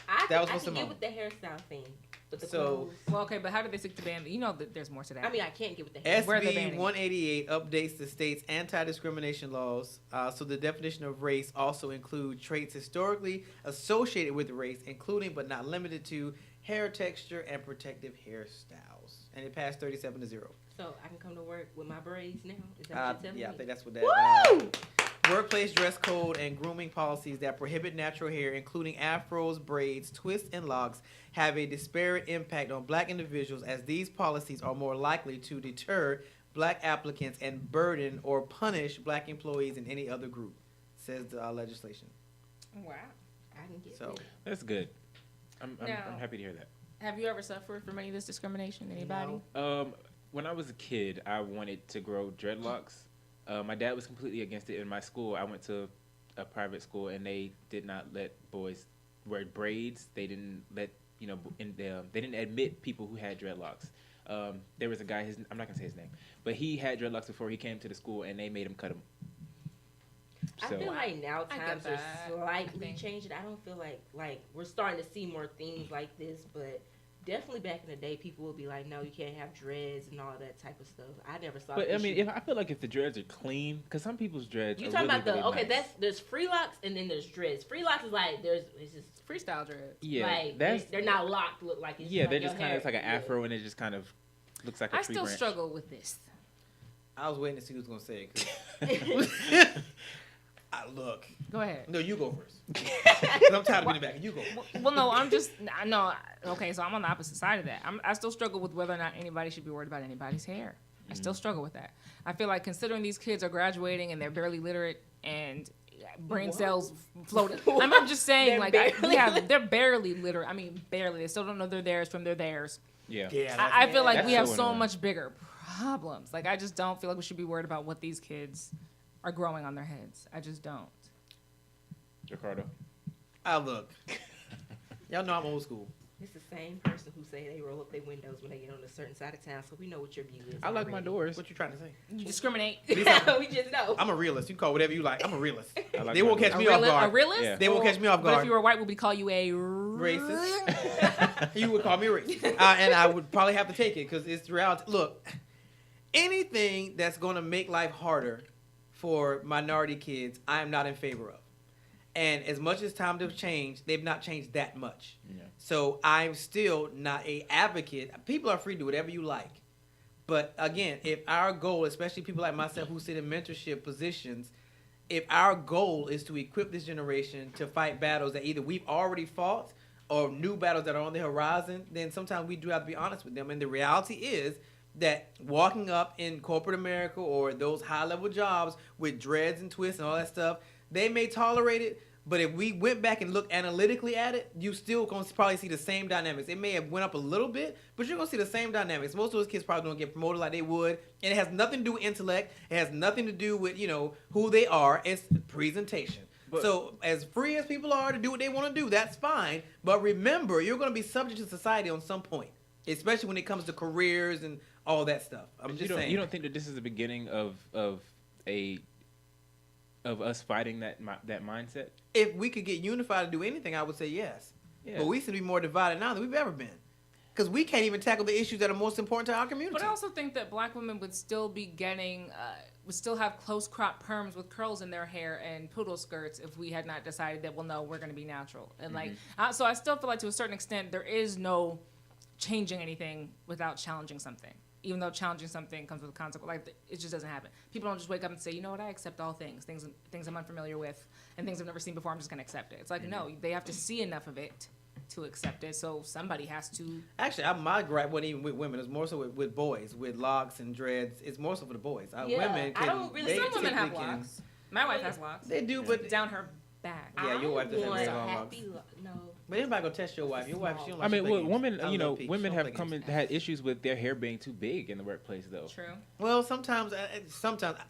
I That was can for Simone. get with the hairstyle thing, but the So- clothes. Well, okay, but how did they seek to ban? You know that there's more to that. I mean, I can't get with the hair. Where are they SB banning? 188 updates the state's anti-discrimination laws, so the definition of race also includes traits historically associated with race, including but not limited to hair texture and protective hairstyles. And it passed 37-0. So I can come to work with my braids now. Is that what you're telling Yeah, I me? think that's what Woo! that. Workplace dress code and grooming policies that prohibit natural hair, including afros, braids, twists, and locks, have a disparate impact on black individuals, as these policies are more likely to deter black applicants and burden or punish black employees in any other group, says the legislation. Wow. I can get So, it. That's good. I'm Now- happy to hear that. Have you ever suffered from any of this discrimination? Anybody? When I was a kid, I wanted to grow dreadlocks. My dad was completely against it. In my school, I went to a private school, and they did not let boys wear braids. They didn't let they didn't admit people who had dreadlocks. There was a guy. I'm not gonna say his name, but he had dreadlocks before he came to the school, and they made him cut them. I feel like now I get times are that. slightly think- changing. I don't feel like we're starting to see more things like this, but definitely back in the day, people would be like, no, you can't have dreads and all that type of stuff. I never saw. But the I mean, issue. I feel like if the dreads are clean, because some people's dreads. You are talking really, about the really okay? nice. There's free locks and then there's dreads. Free locks is like it's just Freestyle dread. Yeah, like that's they're not locked. Look like it's yeah. like They're your just kind hair. of it's like an Yeah. afro, and it just kind of looks like a I tree still branch. struggle with this. I was waiting to see who was gonna say it. Look. Go ahead. No, you go first. 'Cause I'm tired of being back. You go. Well, no, okay, so I'm on the opposite side of that. I still struggle with whether or not anybody should be worried about anybody's hair. I still struggle with that. I feel like considering these kids are graduating and they're barely literate and brain cells floating. I'm just saying, they're barely literate. I mean, barely. They still don't know their theirs from their theirs. Yeah. I feel like we have so so annoying. much bigger problems. Like, I just don't feel like we should be worried about what these kids are growing on their heads. I just don't. Ricardo. Look. Y'all know I'm old school. It's the same person who say they roll up their windows when they get on a certain side of town, so we know what your view is. I like my doors. What you trying to say? You discriminate. We just know. I'm a realist. You can call whatever you like. I'm a realist. I like They my won't catch doors. me off guard. A realist? Yeah. They won't catch me off But guard. if you were white, would we call you a Racist. You would call me racist. And I would probably have to take it because it's the reality. Look, anything that's going to make life harder for minority kids, I am not in favor of. And as much as times have changed, they've not changed that much. Yeah. So I'm still not a advocate. People are free to do whatever you like. But again, if our goal, especially people like myself who sit in mentorship positions, if our goal is to equip this generation to fight battles that either we've already fought or new battles that are on the horizon, then sometimes we do have to be honest with them. And the reality is that walking up in corporate America or those high-level jobs with dreads and twists and all that stuff, they may tolerate it, but if we went back and looked analytically at it, you still going to probably see the same dynamics. It may have went up a little bit, but you're going to see the same dynamics. Most of those kids probably don't get promoted like they would, and it has nothing to do with intellect. It has nothing to do with, who they are. It's presentation. So as free as people are to do what they want to do, that's fine. But remember, you're going to be subject to society on some point, especially when it comes to careers and all that stuff. I'm just saying. You don't think that this is the beginning of us fighting that mindset? If we could get unified to do anything, I would say yes. Yeah. But we seem to be more divided now than we've ever been. Because we can't even tackle the issues that are most important to our community. But I also think that black women would still be getting, would still have close crop perms with curls in their hair and poodle skirts if we had not decided that, well, no, we're going to be natural. And so I still feel like to a certain extent there is no changing anything without challenging something. Even though challenging something comes with a consequence, like it just doesn't happen. People don't just wake up and say, you know what, I accept all things I'm unfamiliar with, and things I've never seen before. I'm just gonna accept it. It's like no, they have to see enough of it to accept it. So somebody has to. Actually, my gripe wasn't even with women. It's more so with boys, with locks and dreads. It's more so for the boys. Women can. I don't really. Some women have typically can- locks. My wife has locks. They do, but Down her back. Yeah, your wife doesn't have want very long locks. no. But anybody go test your wife. Your wife, she don't I like mean, to play games. women, I love peaks. women She don't have play games. had issues with their hair being too big in the workplace, though. True. Well, sometimes,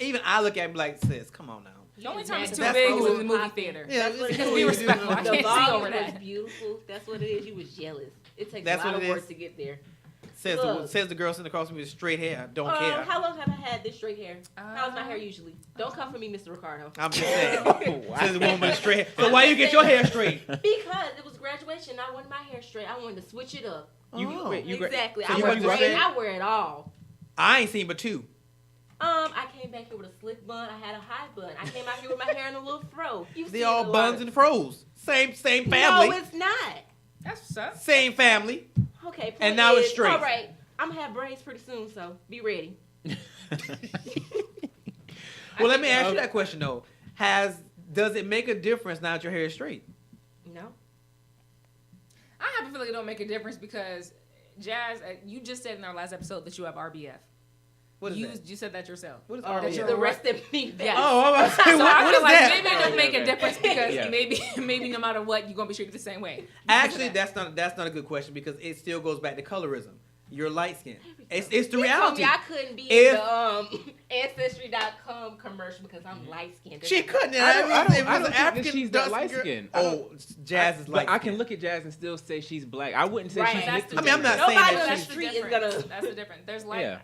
even I look at it and be like, sis, come on now. The only time it's too That's big is cool. in the movie theater. Yeah, That's what it's it cool. Be You do respectful. I the- can't The see over volume that. was beautiful. That's what it is. You was jealous. It takes That's a lot what of it work is. to get there. Says the girl sitting across from me with straight hair. Don't care. How long have I had this straight hair? How's my hair usually? Don't come for me, Mr. Ricardo. I'm just saying. Says the woman with straight hair. So why you get your hair straight? Because it was graduation. I wanted my hair straight. I wanted to switch it up. Exactly. So I you wear went to braids. straight? I wear it all. I ain't seen but two. I came back here with a slick bun. I had a high bun. I came out here with my hair in a little fro. They all buns and froze. Same family. No, it's not. That's what's up. Same family. Okay. Point And now it's is, straight. All right. I'm gonna have braids pretty soon, so be ready. Well, let me ask you that question though. Does it make a difference now that your hair is straight? No. I have a feeling it don't make a difference because Jazz, you just said in our last episode that you have RBF. What is that? You said that yourself. What is That RBF? you're the rest of me. Yes. Oh, I'm about to say, So what I is feel like that? maybe it don't make a difference because Yeah. maybe no matter what, you're gonna be treated the same way. Actually, that's not a good question because it still goes back to colorism. You're light skinned. It's the You told reality. me I couldn't be If- in the Ancestry.com commercial because I'm light skinned. She couldn't. I don't If it was think an that African she's that dusty girl- light-skinned. Oh, Jazz is light. But I can look at Jazz and still say she's black. I wouldn't say Right. she's That's mixed. the with I mean, I'm not them. saying Nobody that on the she's. street is gonna. That's the difference. There's Yeah.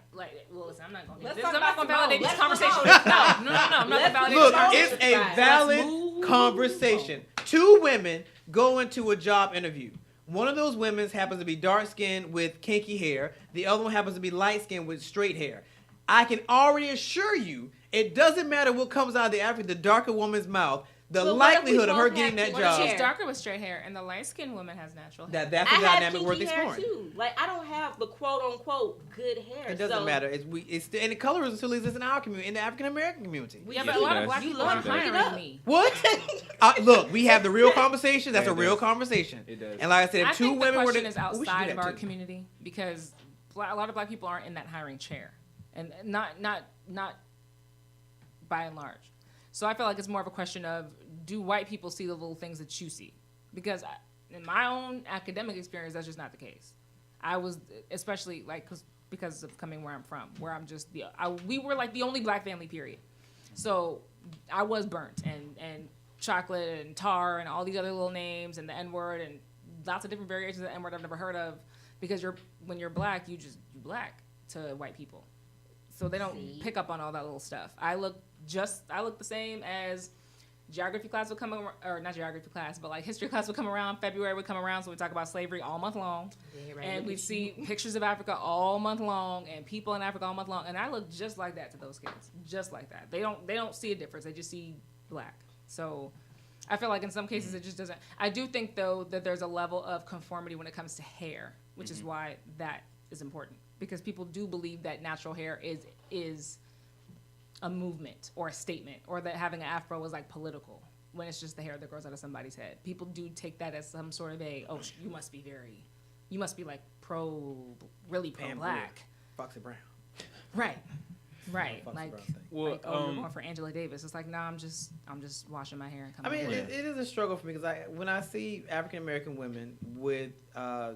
well, listen, I'm not gonna. Let's I'm talk not gonna about validate this Simone. conversation. Let's No, I'm not gonna Let's validate Look, this it's conversation. a valid conversation. Two women go into a job interview. One of those women happens to be dark skinned with kinky hair. The other one happens to be light skinned with straight hair. I can already assure you, it doesn't matter what comes out of the darker woman's mouth. The But what if we likelihood of her both getting have that what if job. She's hair? darker with straight hair, and the light-skinned woman has natural hair. That's I a have dynamic worth kinky hair exploring. too. Like I don't have the quote unquote good hair. It doesn't so matter. And the colorism still exists in our community, in the African American community. Yeah, Yes, but a it lot does. of black You people love are to bring it hiring up. me. What? Look, we have the real conversation. That's Yeah, a it real does. conversation. It does. And like I said, if I two think the women were question to, is we should do outside that of our too. community because a lot of black people aren't in that hiring chair, and not by and large. So I feel like it's more of a question of, do white people see the little things that you see? Because in my own academic experience, that's just not the case. I was, especially like because of coming where I'm from, where I'm just we were like the only black family, period. So I was burnt and chocolate and tar and all these other little names and the N-word and lots of different variations of the N-word I've never heard of, because when you're black, you black to white people. So they don't pick up on all that little stuff. I look the same as geography class would come around, or not geography class, but like history class would come around, February would come around, so we talk about slavery all month long. Yeah, right, And look we'd at see pictures of Africa all month long and people in Africa all month long. And I look just like that to those kids. Just like that. They don't see a difference. They just see black. So I feel like in some cases it just doesn't. I do think though that there's a level of conformity when it comes to hair, which is why that is important. Because people do believe that natural hair is a movement or a statement, or that having an afro is like political, when it's just the hair that grows out of somebody's head. People do take that as some sort of you must be like really pro-black. Foxy Brown. Right. Foxy Like, Brown thing. Well, like, you're going for Angela Davis. It's like, nah, I'm just washing my hair and I coming. mean, it is a struggle for me because when I see African American women with now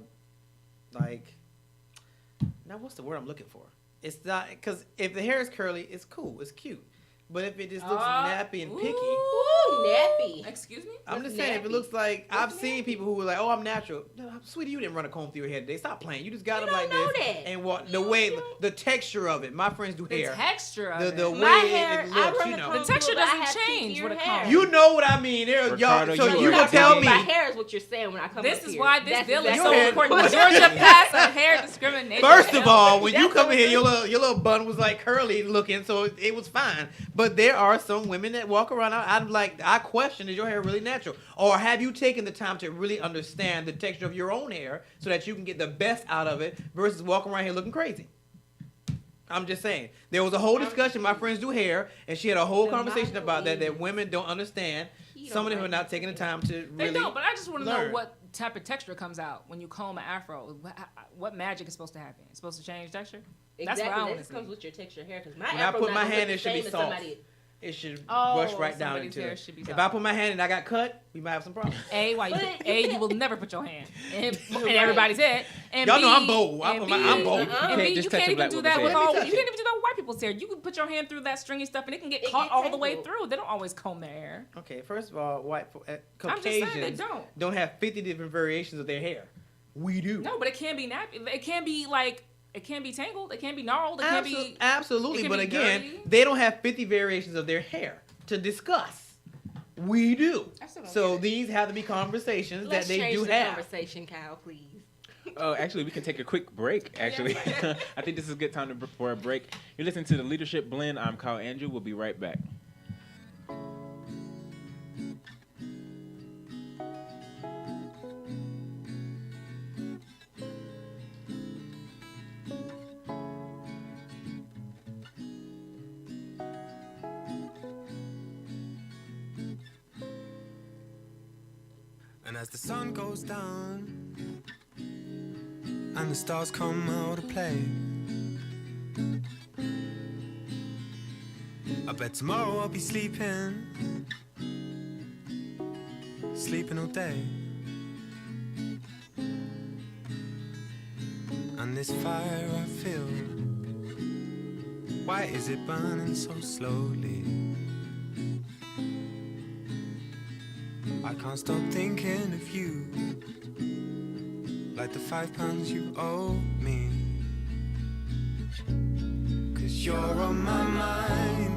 what's the word I'm looking for? It's not, because if the hair is curly, it's cool, it's cute. But if it just looks nappy and picky, Ooh, nappy. Excuse me? I'm What's just saying, if it nappy? looks like, I've What's seen nappy? people who were like, oh, I'm natural. No, sweetie, you didn't run a comb through your hair today. Stop playing. You just got You them like don't know this. that. And what the way, the texture of it. My friends do The hair. texture of The it. way My hair, it I looks, run you the know. comb The texture through, but I doesn't have change kinkier with a hair. comb. You know what I mean. Y'all, Ricardo, so you you are gonna tell digging. me. My hair is what you're saying when I come This up is here. why this That's bill is exactly so Your hair- important. Georgia passed a hair discrimination. First of bill. all, when you That's come in here, what your little bun was like curly looking, so it was fine. But there are some women that walk around. I'm like, I question: is your hair really natural, or have you taken the time to really understand the texture of your own hair so that you can get the best out of it versus walking around here looking crazy? I'm just saying. There was a whole discussion. My friends do hair, and she had a whole conversation about that women don't understand. He Some of them don't are not taking the time to They really. don't, but I just want to know learn. what type of texture comes out when you comb an afro. What magic is supposed to happen? It's supposed to change texture? That's Exactly. what I want That to see. comes with your texture hair. Because my When I afro put not my gonna hand look in, it should be the same as soft. somebody- It should Oh, rush right down somebody's into hair it. should be If soft. I put my hand and I got cut, we might have some problems. You will never put your hand in everybody's head. And Y'all know I'm B, bold. I'm and bold. B, You and can't B, just you touch can't a even black do woman's that with hair. all. Let me You touch can't even do that with white people's hair. You can put your hand through that stringy stuff and it can get It caught gets all the way tangled. through. They don't always comb their hair. Okay, first of all, I'm just saying Caucasians they don't. have 50 different variations of their hair. We do. No, but it can be nappy. It can be like, it can be tangled. It can be gnarled. It can be. Absolutely, it can but be again, dirty. they don't have 50 variations of their hair to discuss. We do. I still don't So get it. these have to be conversations Let's that they change do the have. conversation, Kyle, please. Oh, actually, we can take a quick break, actually. I think this is a good time for a break. You're listening to the Leadership Blend. I'm Kyle Andrew. We'll be right back. And as the sun goes down and the stars come out to play, I bet tomorrow I'll be sleeping all day. And this fire I feel, why is it burning so slowly? I can't stop thinking of you, like the £5 you owe me. 'Cause you're on my mind,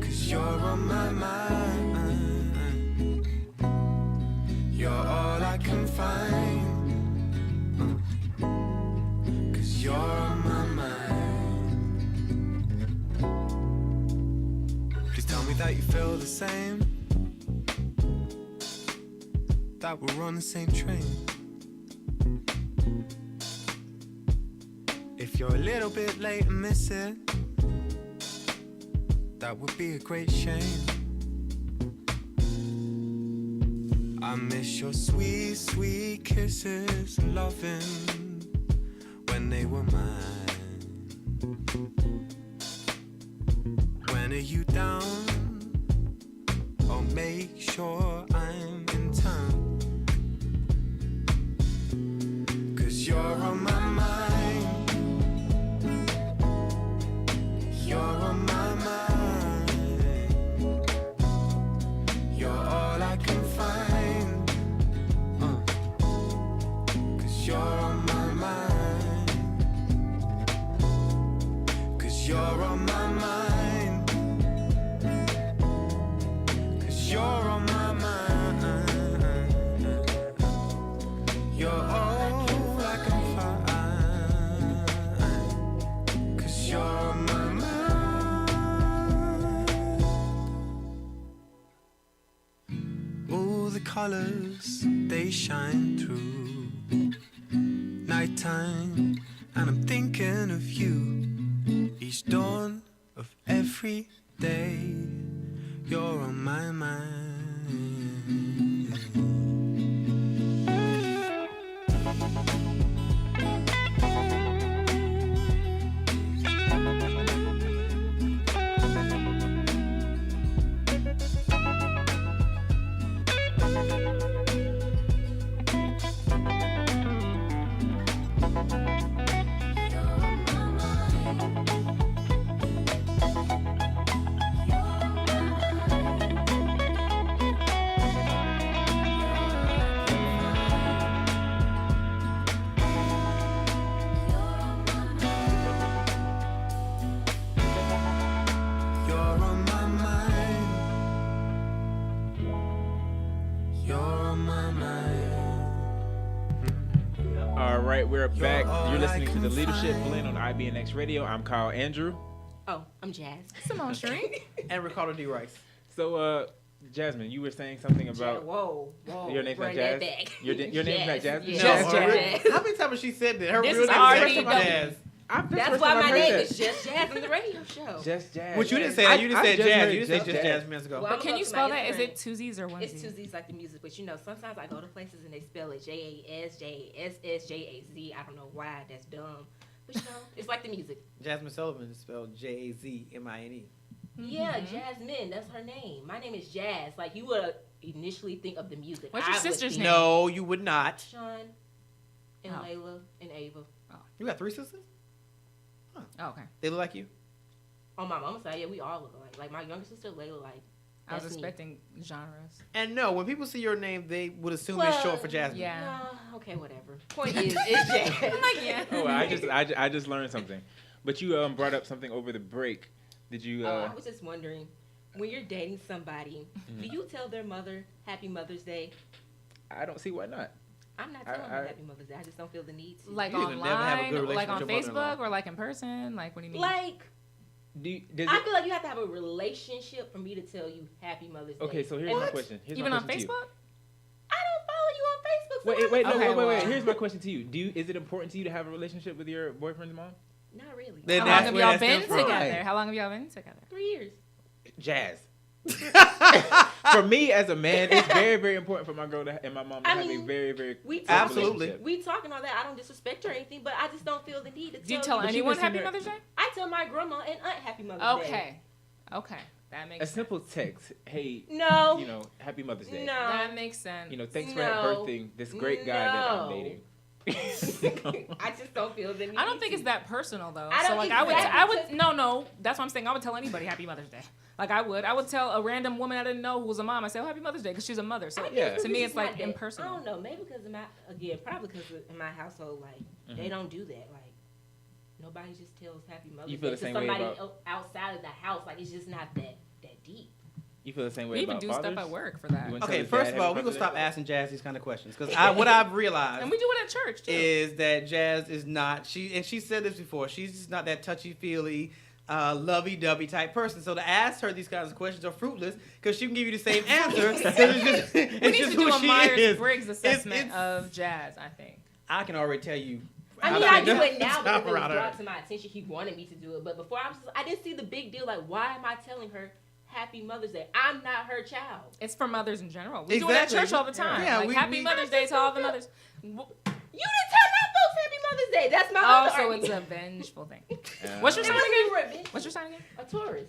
'cause you're on my mind. You're all I can find, 'cause you're on my mind. Please tell me that you feel the same, that we're on the same train. If you're a little bit late and miss it, that would be a great shame. I miss your sweet, sweet kisses and loving when they were mine. When are you down? I'll make sure I'm in town. 'Cause you're on my mind. You're on my mind. You're all I can find. 'Cause you're on my mind. 'Cause you're on my mind. 'Cause you're on my mind. You're all I can find. 'Cause you're on my mind. All the colors, they shine through nighttime, and I'm thinking of you. Each dawn of every day, you're on my mind. You're on my mind. You're on my mind. All right, we're back. all You're I listening to can the Leadership find. Blend on IBNX Radio. I'm Kyle Andrew. Oh, I'm Jazz. Simone Shrink. And Ricardo D. Rice. So, Jasmine, you were saying something about Whoa. your name's not Run Jazz. that back. Your name's not Jazz. Yes. Just No, Jazz. How many times has she said that? Her This real is name already is done. Jazz. That's why my name is Just Jazz on the radio show. Just Jazz. Which you didn't say that. You just I said just Jazz. heard You didn't say Just just Jazz. Jazz minutes ago. Well, But I'm can you gonna go to spell my that? Is friend. it two Z's or one It's Z? two Z's like the music, but sometimes I go to places and they spell it JASJASSJAZ. I don't know why, that's dumb. But it's like the music. Jasmine Sullivan is spelled Jazmine. Yeah, Jasmine, that's her name. My name is Jazz. Like you would initially think of the music. What's your I would sister's think name? No, you would not. Sean and Oh. Layla and Ava. You got 3 sisters? Oh, okay. They look like you? On my mama's side, yeah, we all look alike. Like my younger sister Layla, like I was that's me. expecting genres. And no, when people see your name, they would assume it's short for Jasmine. Yeah. Okay, whatever. Point is, it's Jazz. I'm like, yeah. Oh, I just learned something. But you brought up something over the break. Did you? I was just wondering, when you're dating somebody, do you tell their mother Happy Mother's Day? I don't see why not. I'm not telling her Happy Mother's Day. I just don't feel the need to. Like You can never have a online, good like on relationship with your Facebook, mother-in-law. or like in person? Like, what do you mean? Like, Does I it, feel like you have to have a relationship for me to tell you Happy Mother's Day. okay, so here's my question. Here's Even my on question to you. Facebook? I don't follow you on Facebook. So Wait, how- Okay, wait. well. Here's my question to you. Is it important to you to have a relationship with your boyfriend's mom? Not really. Then How that's long have where y'all that been stems from. together? How long have y'all been together? 3 years. Jazz. For me as a man, it's very, very important for my girl and my mom to I have a mean, very, very we close Absolutely. relationship. We talking all that. I don't disrespect her or anything, but I just don't feel the need to Do you tell tell But you anyone can Happy send her- Mother's Day? I tell my grandma and aunt Happy Mother's Day. Okay. Okay. That A makes sense. simple text, hey, No. you know, Happy Mother's Day. No. That makes sense. You know, thanks for No. birthing this great guy that I'm No. dating. I just don't feel the need. I don't think it's that personal though. I So don't like exactly I would because- no. That's what I'm saying. I would tell anybody Happy Mother's Day. Like I would tell a random woman I didn't know who was a mom. I say, "Oh, Happy Mother's Day," because she's a mother. So I guess Yeah. because to me, it's it's like not that- impersonal. I don't know. Maybe because probably because in my household, like they don't do that. Like nobody just tells Happy Mother's You feel Day the to same way somebody about- outside of the house. Like it's just not that deep. You feel the same way We even about do fathers? stuff at work for that, You wouldn't tell Okay, his first dad of all, Happy we're going to Mother's stop Day? asking Jazz these kind of questions. Because what I've realized and we do it at church too. is that Jazz is not, she said this before, she's just not that touchy-feely, lovey-dovey type person. So to ask her these kinds of questions are fruitless because she can give you the same answer. It's We need just to do who a she Myers-Briggs is. assessment of Jazz, I think. I can already tell you. I mean, I do it now Stop because it was around her. brought to my attention. He wanted me to do it, but before I didn't see the big deal. Like, why am I telling her Happy Mother's Day? I'm not her child. It's for mothers in general. We do it at Exactly. church all the time. Yeah, like, Happy Mother's Day to all the mothers. You didn't tell my folks Happy Mother's Day. That's my other Also, argument. it's a vengeful thing. What's your It sign wasn't again? even revenge. What's your sign again? A Taurus.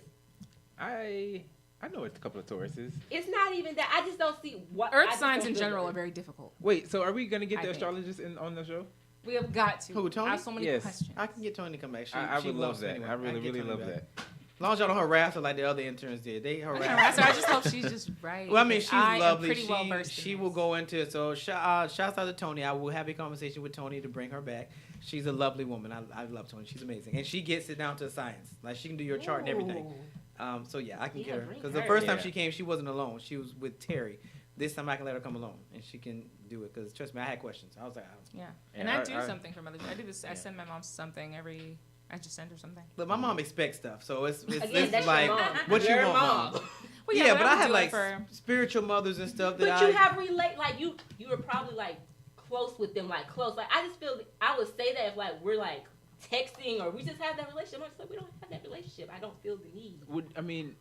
I know it's a couple of Tauruses. It's not even that. I just don't see what. Earth signs in general are very difficult. Wait, so are we gonna get I the think. astrologist on the show? We have got to. Who, Tony? I have so many Yes. questions. I can get Tony to come back. I She would love loves that. anyway. I really, can get really Tony love back. that. As long as y'all don't harass her like the other interns did. They I harass can her. harass her. I just hope she's just right. Well, I mean, she's I lovely. Am pretty well versed She in will this. go into it. So shouts out to Tony. I will have a conversation with Tony to bring her back. She's a lovely woman. I love Tony. She's amazing, and she gets it down to science. Like she can do your chart and everything. Ooh. So yeah, I can Yeah, get her bring because the her. first time Yeah. she came, she wasn't alone. She was with Terry. This time I can let her come alone, and she can do it. Because trust me, I had questions. I was like, Yeah. Yeah, And I do I- something for Mother's Day. I do this. I Yeah. send my mom something every. I just send her something. but my mom expects stuff, so it's Again, that's like your mom. what you Your want, mom. Well, Yeah, but I would have do it like for. spiritual mothers and stuff that But you I. have like you were probably like close with them, like close. Like I just feel I would say that if like we're like texting or we just have that relationship. I'm just like we don't have that relationship. I don't feel the need.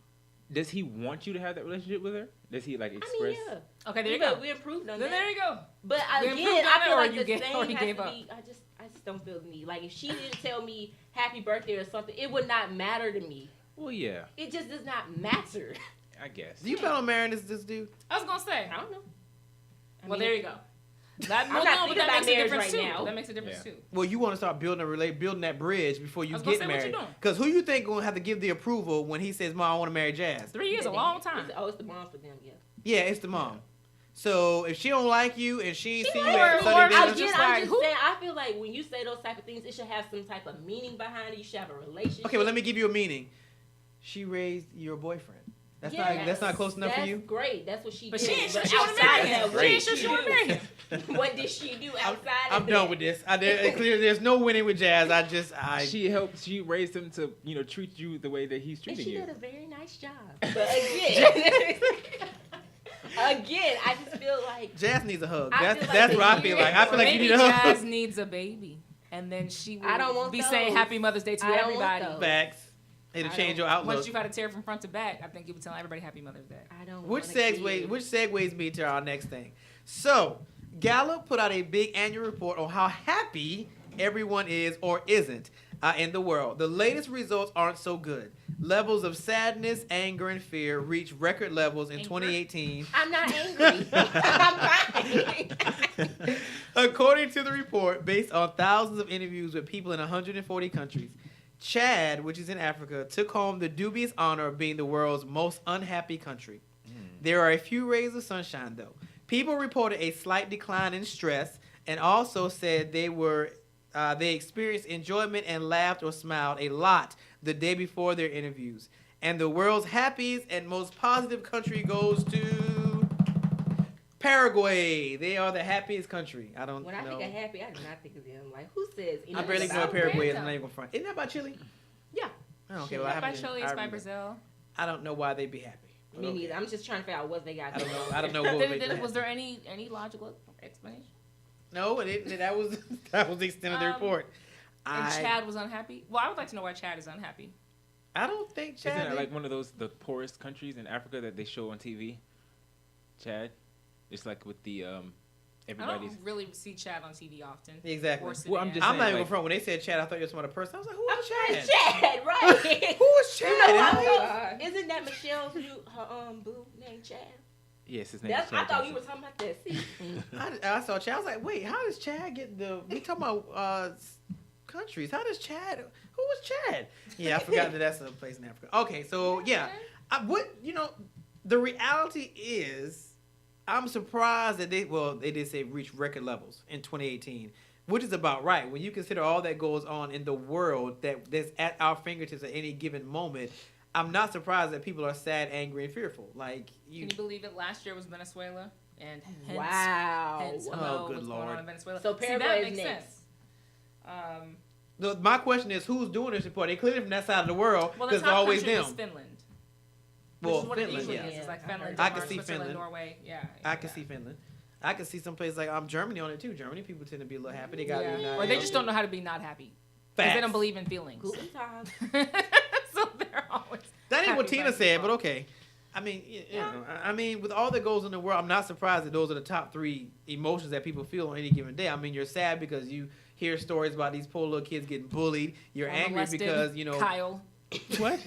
Does he want you to have that relationship with her? Does he like express? I mean, yeah. Okay, there you go. We improved on Then that. there you go. But We again, improved on I it, feel or like you the gave- same or you has gave to up? be. I just don't feel the need. Like if she didn't tell me happy birthday or something, it would not matter to me. Well, yeah, It just does not matter. I guess. Do you plan on marrying this dude? I was gonna say. I don't know. Well, there you go. That, I'm well, not no, but thinking that about makes a marriage difference right too. now. That makes a difference Yeah. too. Well, you want to start building that bridge before you I was gonna get say, what you married. doing? Because who you think gonna have to give the approval when he says, "Mom, I want to marry Jazz"? 3 years, a long time. It's the mom for them, yeah. Yeah, it's the mom. So if she don't like you and she see you likes at you. Sunday Or dinner, just Again, like, I'm just who- saying, I feel like when you say those type of things, it should have some type of meaning behind it. You should have a relationship. okay, well let me give you a meaning. She raised your boyfriend. That's not close enough for you. That's great. That's what she But did. she ain't sure But she wanna outside marry of him. that, She what ain't did sure she she wanna do? marry him. What did she do outside I'm of done that? with this. There's no winning with Jazz. She raised him to treat you the way that he's And treating she you. did a very nice job. But again, I just feel like Jazz needs a hug. I That's feel like that's the what I feel year- like. I feel like you Maybe need a hug. Jazz needs a baby, and then she will I don't want be those. saying Happy Mother's Day to I don't want everybody. those. Facts. It'll I change don't- your outlook. Once you got to tear from front to back, I think you would tell everybody Happy Mother's Day. I don't. Which want a kid. segues me to our next thing. So, Gallup put out a big annual report on how happy everyone is or isn't in the world. The latest results aren't so good. Levels of sadness, anger, and fear reached record levels in Anger? 2018. I'm not angry. I'm fine. According to the report, based on thousands of interviews with people in 140 countries, Chad, which is in Africa, took home the dubious honor of being the world's most unhappy country. There are a few rays of sunshine, though. People reported a slight decline in stress and also said they experienced enjoyment and laughed or smiled a lot the day before their interviews. And the world's happiest and most positive country goes to Paraguay. They are the happiest country. I don't When I know. think of happy, I do not think of them. Like who says? I barely know about what Paraguay is. random. I'm not even gonna front. Isn't that by Chile? Yeah. Oh, okay, It's well, I not by haven't- Chile, I it's by remember. Brazil. I don't know why they'd be happy. Me Okay. neither. I'm just trying to figure out what they got. I don't going know. on. I don't know what would make them Was happy. there any logical explanation? No, that was the extent of the report. And Chad was unhappy? Well, I would like to know why Chad is unhappy. I don't think Chad. Isn't it like one of the poorest countries in Africa that they show on TV? Chad, it's like with the I everybody's. don't really see Chad on TV often. Exactly. Or Well, I'm Sudan. just I'm not saying, even like- from when they said Chad. I thought you were some other person. I was like, who I'm is trying Chad? Chad, right? Who is Chad? You know, Huh? isn't that Michelle's new her boo named Chad? Yes, his name That's, is Chad I thought you Johnson. were talking about that. See, I saw Chad. I was like, wait, how does Chad get the? We talking about countries. How does Chad? Who was Chad? Yeah, I forgot that that's a place in Africa. Okay, so yeah, the reality is, I'm surprised that they did say reach record levels in 2018, which is about right when you consider all that goes on in the world that's at our fingertips at any given moment. I'm not surprised that people are sad, angry, and fearful. Like Can you believe it? Last year was Venezuela, and hence, wow. hence Oh, hello, good what's going Lord. on in Venezuela. So See, Paraguay that is makes next. sense. My question is, who's doing this report? They clearly from that side of the world Well, because the it's top always country them. was Finland. Well, Which is what it Finland, usually yeah. is. It's like Finland, I Denmark, can see Switzerland, Finland. Norway. Yeah. I can see Finland. I can see some places like Germany on it too. Germany people tend to be a little happy. They got Or they just don't know how to be not happy. Because Facts. they don't believe in feelings. Guten Tag. So they're always. That ain't what happy Tina by said, but default. okay. I mean, I mean, with all that goes in the world, I'm not surprised that those are the top 3 emotions that people feel on any given day. I mean, you're sad because you hear stories about these poor little kids getting bullied. You're angry Molested, because Kyle What?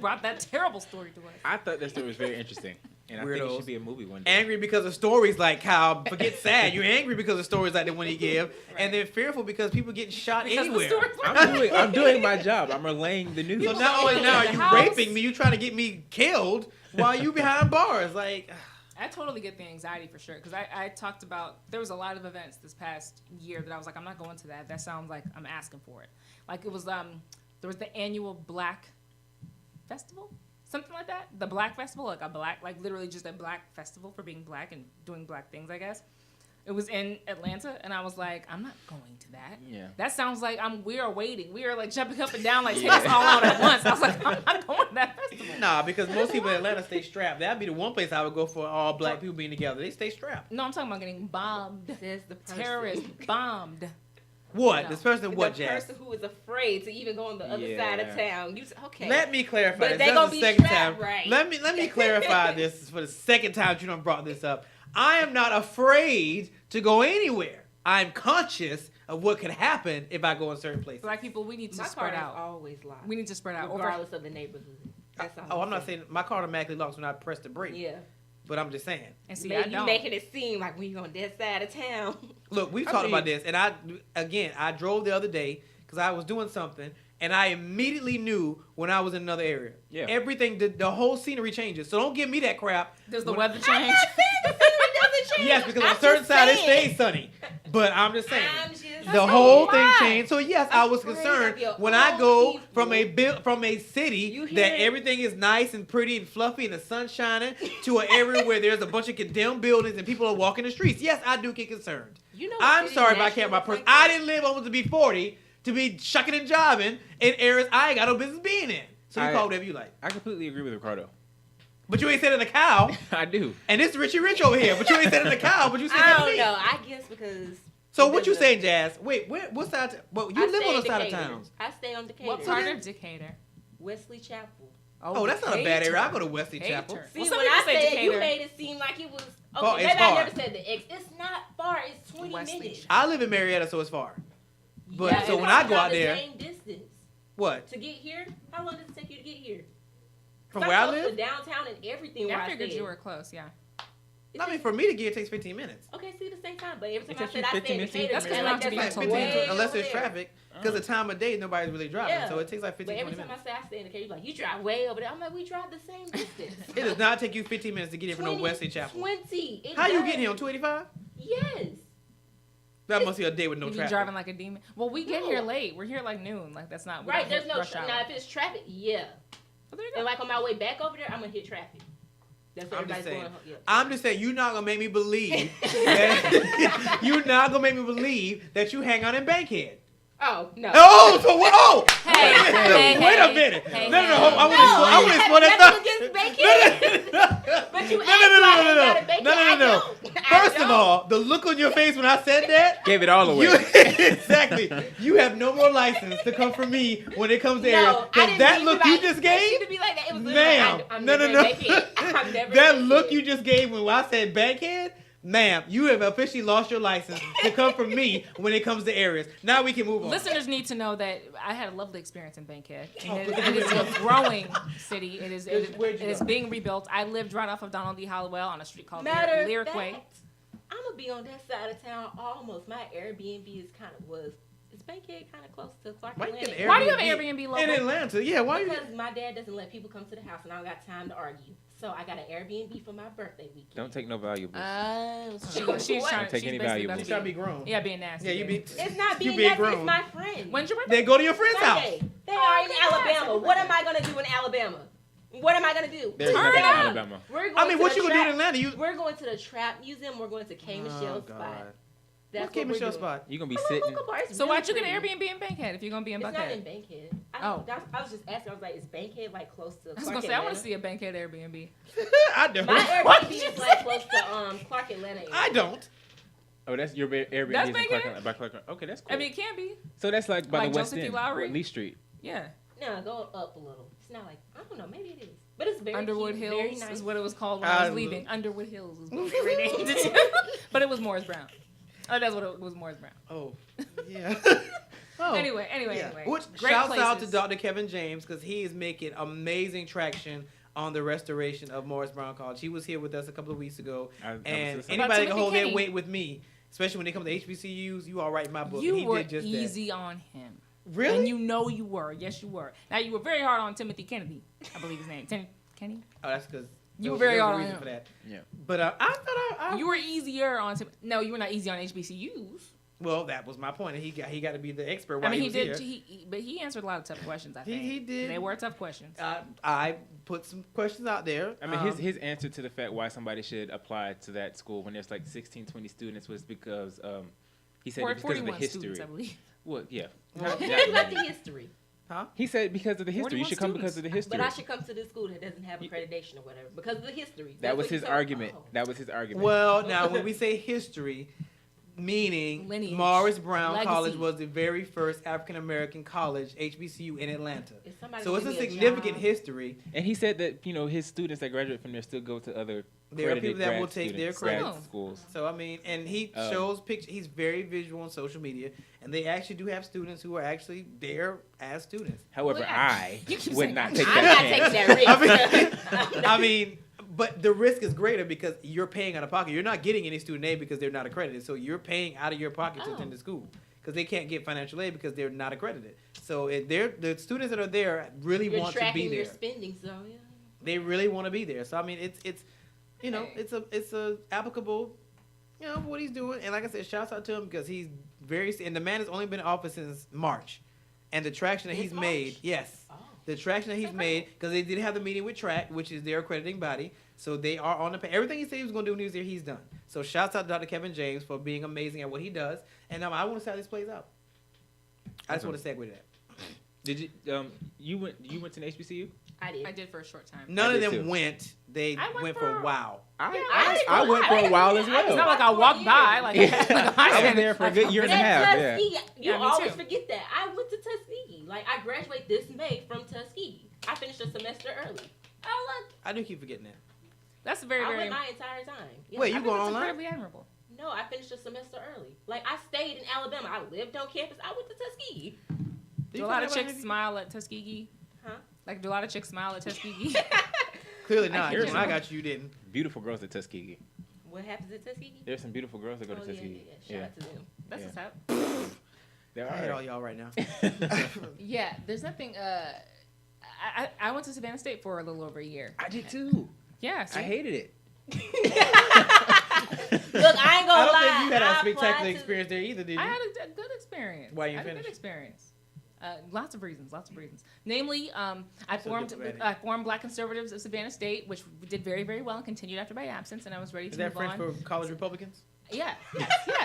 brought that terrible story to us. I thought that story was very interesting, and I think it Weirdos. should be a movie one day. angry because of stories like Kyle. Forget sad. You're angry because of stories like the one he give, and they're fearful because people getting shot Because the anywhere. stories were I'm doing my job. I'm relaying the news. So not only now are The you house. raping me, you trying to get me killed while you behind bars. Like, I totally get the anxiety for sure. Because I talked about, there was a lot of events this past year that I was like, I'm not going to that. That sounds like I'm asking for it. Like it was, there was the annual Black Festival? Something like that? The Black Festival? Like literally just a Black festival for being Black and doing Black things, I guess. It was in Atlanta, and I was like, I'm not going to that. Yeah. That sounds like we are waiting. We are like jumping up and down, like take us all out at once. I was like, I'm not going to that festival. nah, because most people in Atlanta stay strapped. That'd be the one place I would go for all Black people being together. They stay strapped. No, I'm talking about getting bombed. Says the person. Terrorists bombed. What? No. This person what, The Jazz? person who is afraid to even go on the other side of town. Okay. Let me clarify But this. they That's gonna the be second strapped, time. right? Let me clarify this for the second time you done brought this up. I am not afraid to go anywhere. I'm conscious of what could happen if I go in certain places. Black people, we need to My car spread is out. always locked. We need to spread out. regardless of the neighborhood. That's all. Oh, I'm not saying my car automatically locks when I press the brake. Yeah. But I'm just saying. And see, Maybe I you don't. making it seem like when you on that side of town. Look, we've talked about this, and I drove the other day because I was doing something, and I immediately knew when I was in another area. Yeah. Everything, the whole scenery changes. So don't give me that crap. Does the When- weather I'm change? not saying the scenery doesn't change. Yes, because on I'm a certain just side it saying. stays sunny. But I'm just saying. I'm just The saying. whole thing Why? changed. So yes, I'm I was afraid concerned of your when I own go people. from a city You hear that it? everything is nice and pretty and fluffy and the sun's shining to an area where there's a bunch of condemned buildings and people are walking the streets. Yes, I do get concerned. You know I'm cities sorry if I national can't my look person. like I that? didn't live almost to be 40 to be shucking and jiving in areas I ain't got no business being in. So you I- call whatever you like. I completely agree with Ricardo. But you ain't said in the cow. I do. And this Richie Rich over here. But you ain't said in the cow. But you said I in don't me. know. I guess because. So what you because of- saying, Jazz? Wait, what side? Well, you I live stay on in the side of Decatur. towns. I stay on Decatur. What part of Decatur? Wesley Chapel. Oh, that's not a bad area. I go to Wesley Chapel. Hater. See, Well, when some I people say said you Decatur. made it seem like it was. Okay, Far- it's maybe far. I never said the X. It's not far. It's 20 Wesley minutes. I live in Marietta, so it's far. But Yeah, so it's when I about go out the there, same distance what? to get here. How long does it take you to get here? From I'm where I close to live? downtown and everything. Yeah, where I figured stay. you were close, yeah. I mean, for me to get it takes 15 minutes. Okay, see the same time, but every time It I takes said you I 15 stay in minutes to Decatur, That's 'cause man, you like don't have to be that's until like 15, way unless over there's there. traffic. Because the time of day, nobody's really driving. Yeah. So it takes like 15, But every 20 time minutes. I say I stay in Decatur, you're like, you drive way over there. I'm like, we drive the same distance. It does not take you 15 minutes to get here from no 20, Wesley Chapel. 20. It How you does. getting here on 285? Yes. That must be a day with no You be traffic. driving like a demon. Well, we get No. here late. We're here like noon. Like that's not we Right, don't there's hit no rush hour. now if it's traffic, yeah. Oh, there you And go. like on my way back over there, I'm gonna hit traffic. That's what I'm just everybody's saying. going. Yeah. I'm just saying, you're not gonna make me believe that you're not gonna make me believe that you hang out in Bankhead. Oh no. Oh, so what? Oh, Hey, hey, wait a hey, minute. hey, No, hey. I No, want to I explore have that nothing thought. against Bankhead. But you No, asked no, no, why I no, hang no, out no. in Bankhead. No, no, I no, no. don't. I First of don't. all, the look on your face when I said that. Gave it all away. Exactly. You have no more license to come for me when it comes to area. No, I Because didn't that mean look to you like, just it gave, shouldn't be like that. It was literally ma'am. like, I'm No, never no, in no. Bankhead. I'm never in That look Bankhead. you just gave when I said Bankhead, ma'am, you have officially lost your license to come for me when it comes to areas. Now we can move on. Listeners need to know that I had a lovely experience in Bankhead. Oh, And it is a growing city. It is Where'd you it is go? being rebuilt. I lived right off of Donald D. Hollowell on a street called Matter of Lyric fact, Way. I'm gonna be on that side of town almost. My Airbnb is kind of Is Bankhead kind of close to Clark Why you Atlanta? get Why do you have an Airbnb Airbnb logo? in Atlanta? Yeah, why you? Because my dad doesn't let people come to the house, and I don't got time to argue. So I got an Airbnb for my birthday weekend. Don't take no valuables. Oh, she's What? trying. Don't take she's any basically valuables. about You to trying to be grown. Yeah, being nasty. Yeah, you be. It's not you being being nasty. grown. It's my friend. When's your birthday? Then go to your friend's house. Sunday. They are in okay, Alabama. nice. What am I gonna do in Alabama? What am I gonna do? There's Turn nothing in up. Alabama. We're going I mean, to what the you gonna do in trap- Atlanta? You. We're going to the Trap Museum. We're going to K. Michelle's God. spot. That's What K what we're Michelle doing. spot? You're gonna be Come on, sitting. Hookah Bar. It's So really why'd you get an pretty. Airbnb in Bankhead if you're gonna be in It's not Buckhead? in Bankhead. Oh. I was just asking. I was like, is Bankhead like close to I was Clark gonna say I want Atlanta? to see a Bankhead Airbnb. I don't. My Airbnb is like close to Clark Atlanta. area. I don't. Oh, that's your Airbnb. That's is in Bankhead? Clark, by Clark. Okay, that's cool. I mean, it can be. So that's like by Like the West Joseph E. End, Lowry? or Lee Street. Yeah. No, go up a little. It's not like I don't know. Maybe it is, but it's very Underwood cute, very Hills nice. is what it was called when I was leaving. Underwood Hills is what they renamed it. But it was Morris Brown. Oh, that's what it was, Morris Brown. Oh, yeah. Anyway. Which Great shouts out to places. Dr. Kevin James because he is making amazing traction on the restoration of Morris Brown College. He was here with us a couple of weeks ago, and was anybody can Timothy hold their Kenny. weight with me, especially when they come to HBCUs. You all right in my book. You and he were did just easy on him. Really? And you know you were. Yes, you were. Now, you were very hard on Timothy Kennedy. I believe his name. Kenny? Oh, that's because You were very hard on reason him. for that. Yeah. But I thought I You were easier on No, you were not easy on HBCUs. well, that was my point. And he got to be the expert while I mean, he he was did. here. But he answered a lot of tough questions, I He- think. he did. They were tough questions. I put some questions out there. I mean, his answer to the fact why somebody should apply to that school when there's like 16, 20 students was because he said it's because of the 41 history. students, I believe. Well, yeah. Well, It's like the history. He said because of the history. You 41 should come because of the history. But I should come to this school that doesn't have accreditation or whatever because of the history. That That's was what he his said. argument. Oh. That was his argument. Well, now when we say history, meaning Lineage. Morris Brown Legacy. College was the very first African American college, HBCU in Atlanta. If somebody So it's give a me significant job- history. And he said that his students that graduate from there still go to other There are accredited people that will grad take their students, grad credits. schools. So I mean, and he Um, shows pictures. He's very visual on social media, and they actually do have students who are actually there as students. However, Well, I you keep would saying not that. take I'm that not chance. taking that risk. I mean, but the risk is greater because you're paying out of pocket. You're not getting any student aid because they're not accredited. So you're paying out of your pocket to Oh. attend the school because they can't get financial aid because they're not accredited. So the students that are there really You're want to be tracking there. your spending, so yeah. They really want to be there. So I mean, it's it's a applicable, what he's doing. And like I said, shouts out to him because he's and the man has only been in office since March, and the traction that Since he's made, March? yes. Oh. The traction that he's made, because they did have the meeting with TRAC, which is their accrediting body. So they are on the everything he said he was going to do when he was there, he's done. So shouts out to Dr. Kevin James for being amazing at what he does. And I want to see how this plays out. I just want to segue to that. Did you you went to an HBCU? I did. I did for a short time. None of did them too. went. They I went went for- for a while. I went for a while as It's well. not like I walked by. Like, I was there for a good year and a half. Yeah. Tuskegee, you Yeah, me always too. forget that. I went to Tuskegee. Like, I graduate this May from Tuskegee. I finished a semester early. Oh, look. I do keep forgetting that. That's very, I very. went my entire time. Yeah, Wait, I you think going it's online? incredibly admirable. No, I finished a semester early. Like, I stayed in Alabama. I lived on campus. I went to Tuskegee. Do a lot of chicks smile at Tuskegee? Huh? Like, do a lot of chicks smile at Tuskegee? Clearly not. hear When I so. got you, you didn't. Beautiful girls at Tuskegee. What happens at Tuskegee? There's some beautiful girls that go to Oh, Tuskegee. Shout out to them. That's Yeah. what's up. There I hate all are. y'all right now. Yeah, there's nothing. I went to Savannah State for a little over a year. I did too. Yeah, see? I hated it. Look, I ain't gonna I don't lie. think you had a I spectacular applied to- experience there either, did you? I had a good experience. Why you I had a finished? good experience. Lots of reasons. Namely, I So formed diplomatic. Black Conservatives of Savannah State, which did very, very well and continued after my absence, and I was ready Is to that move French on. for college Republicans? Yeah, yes. Just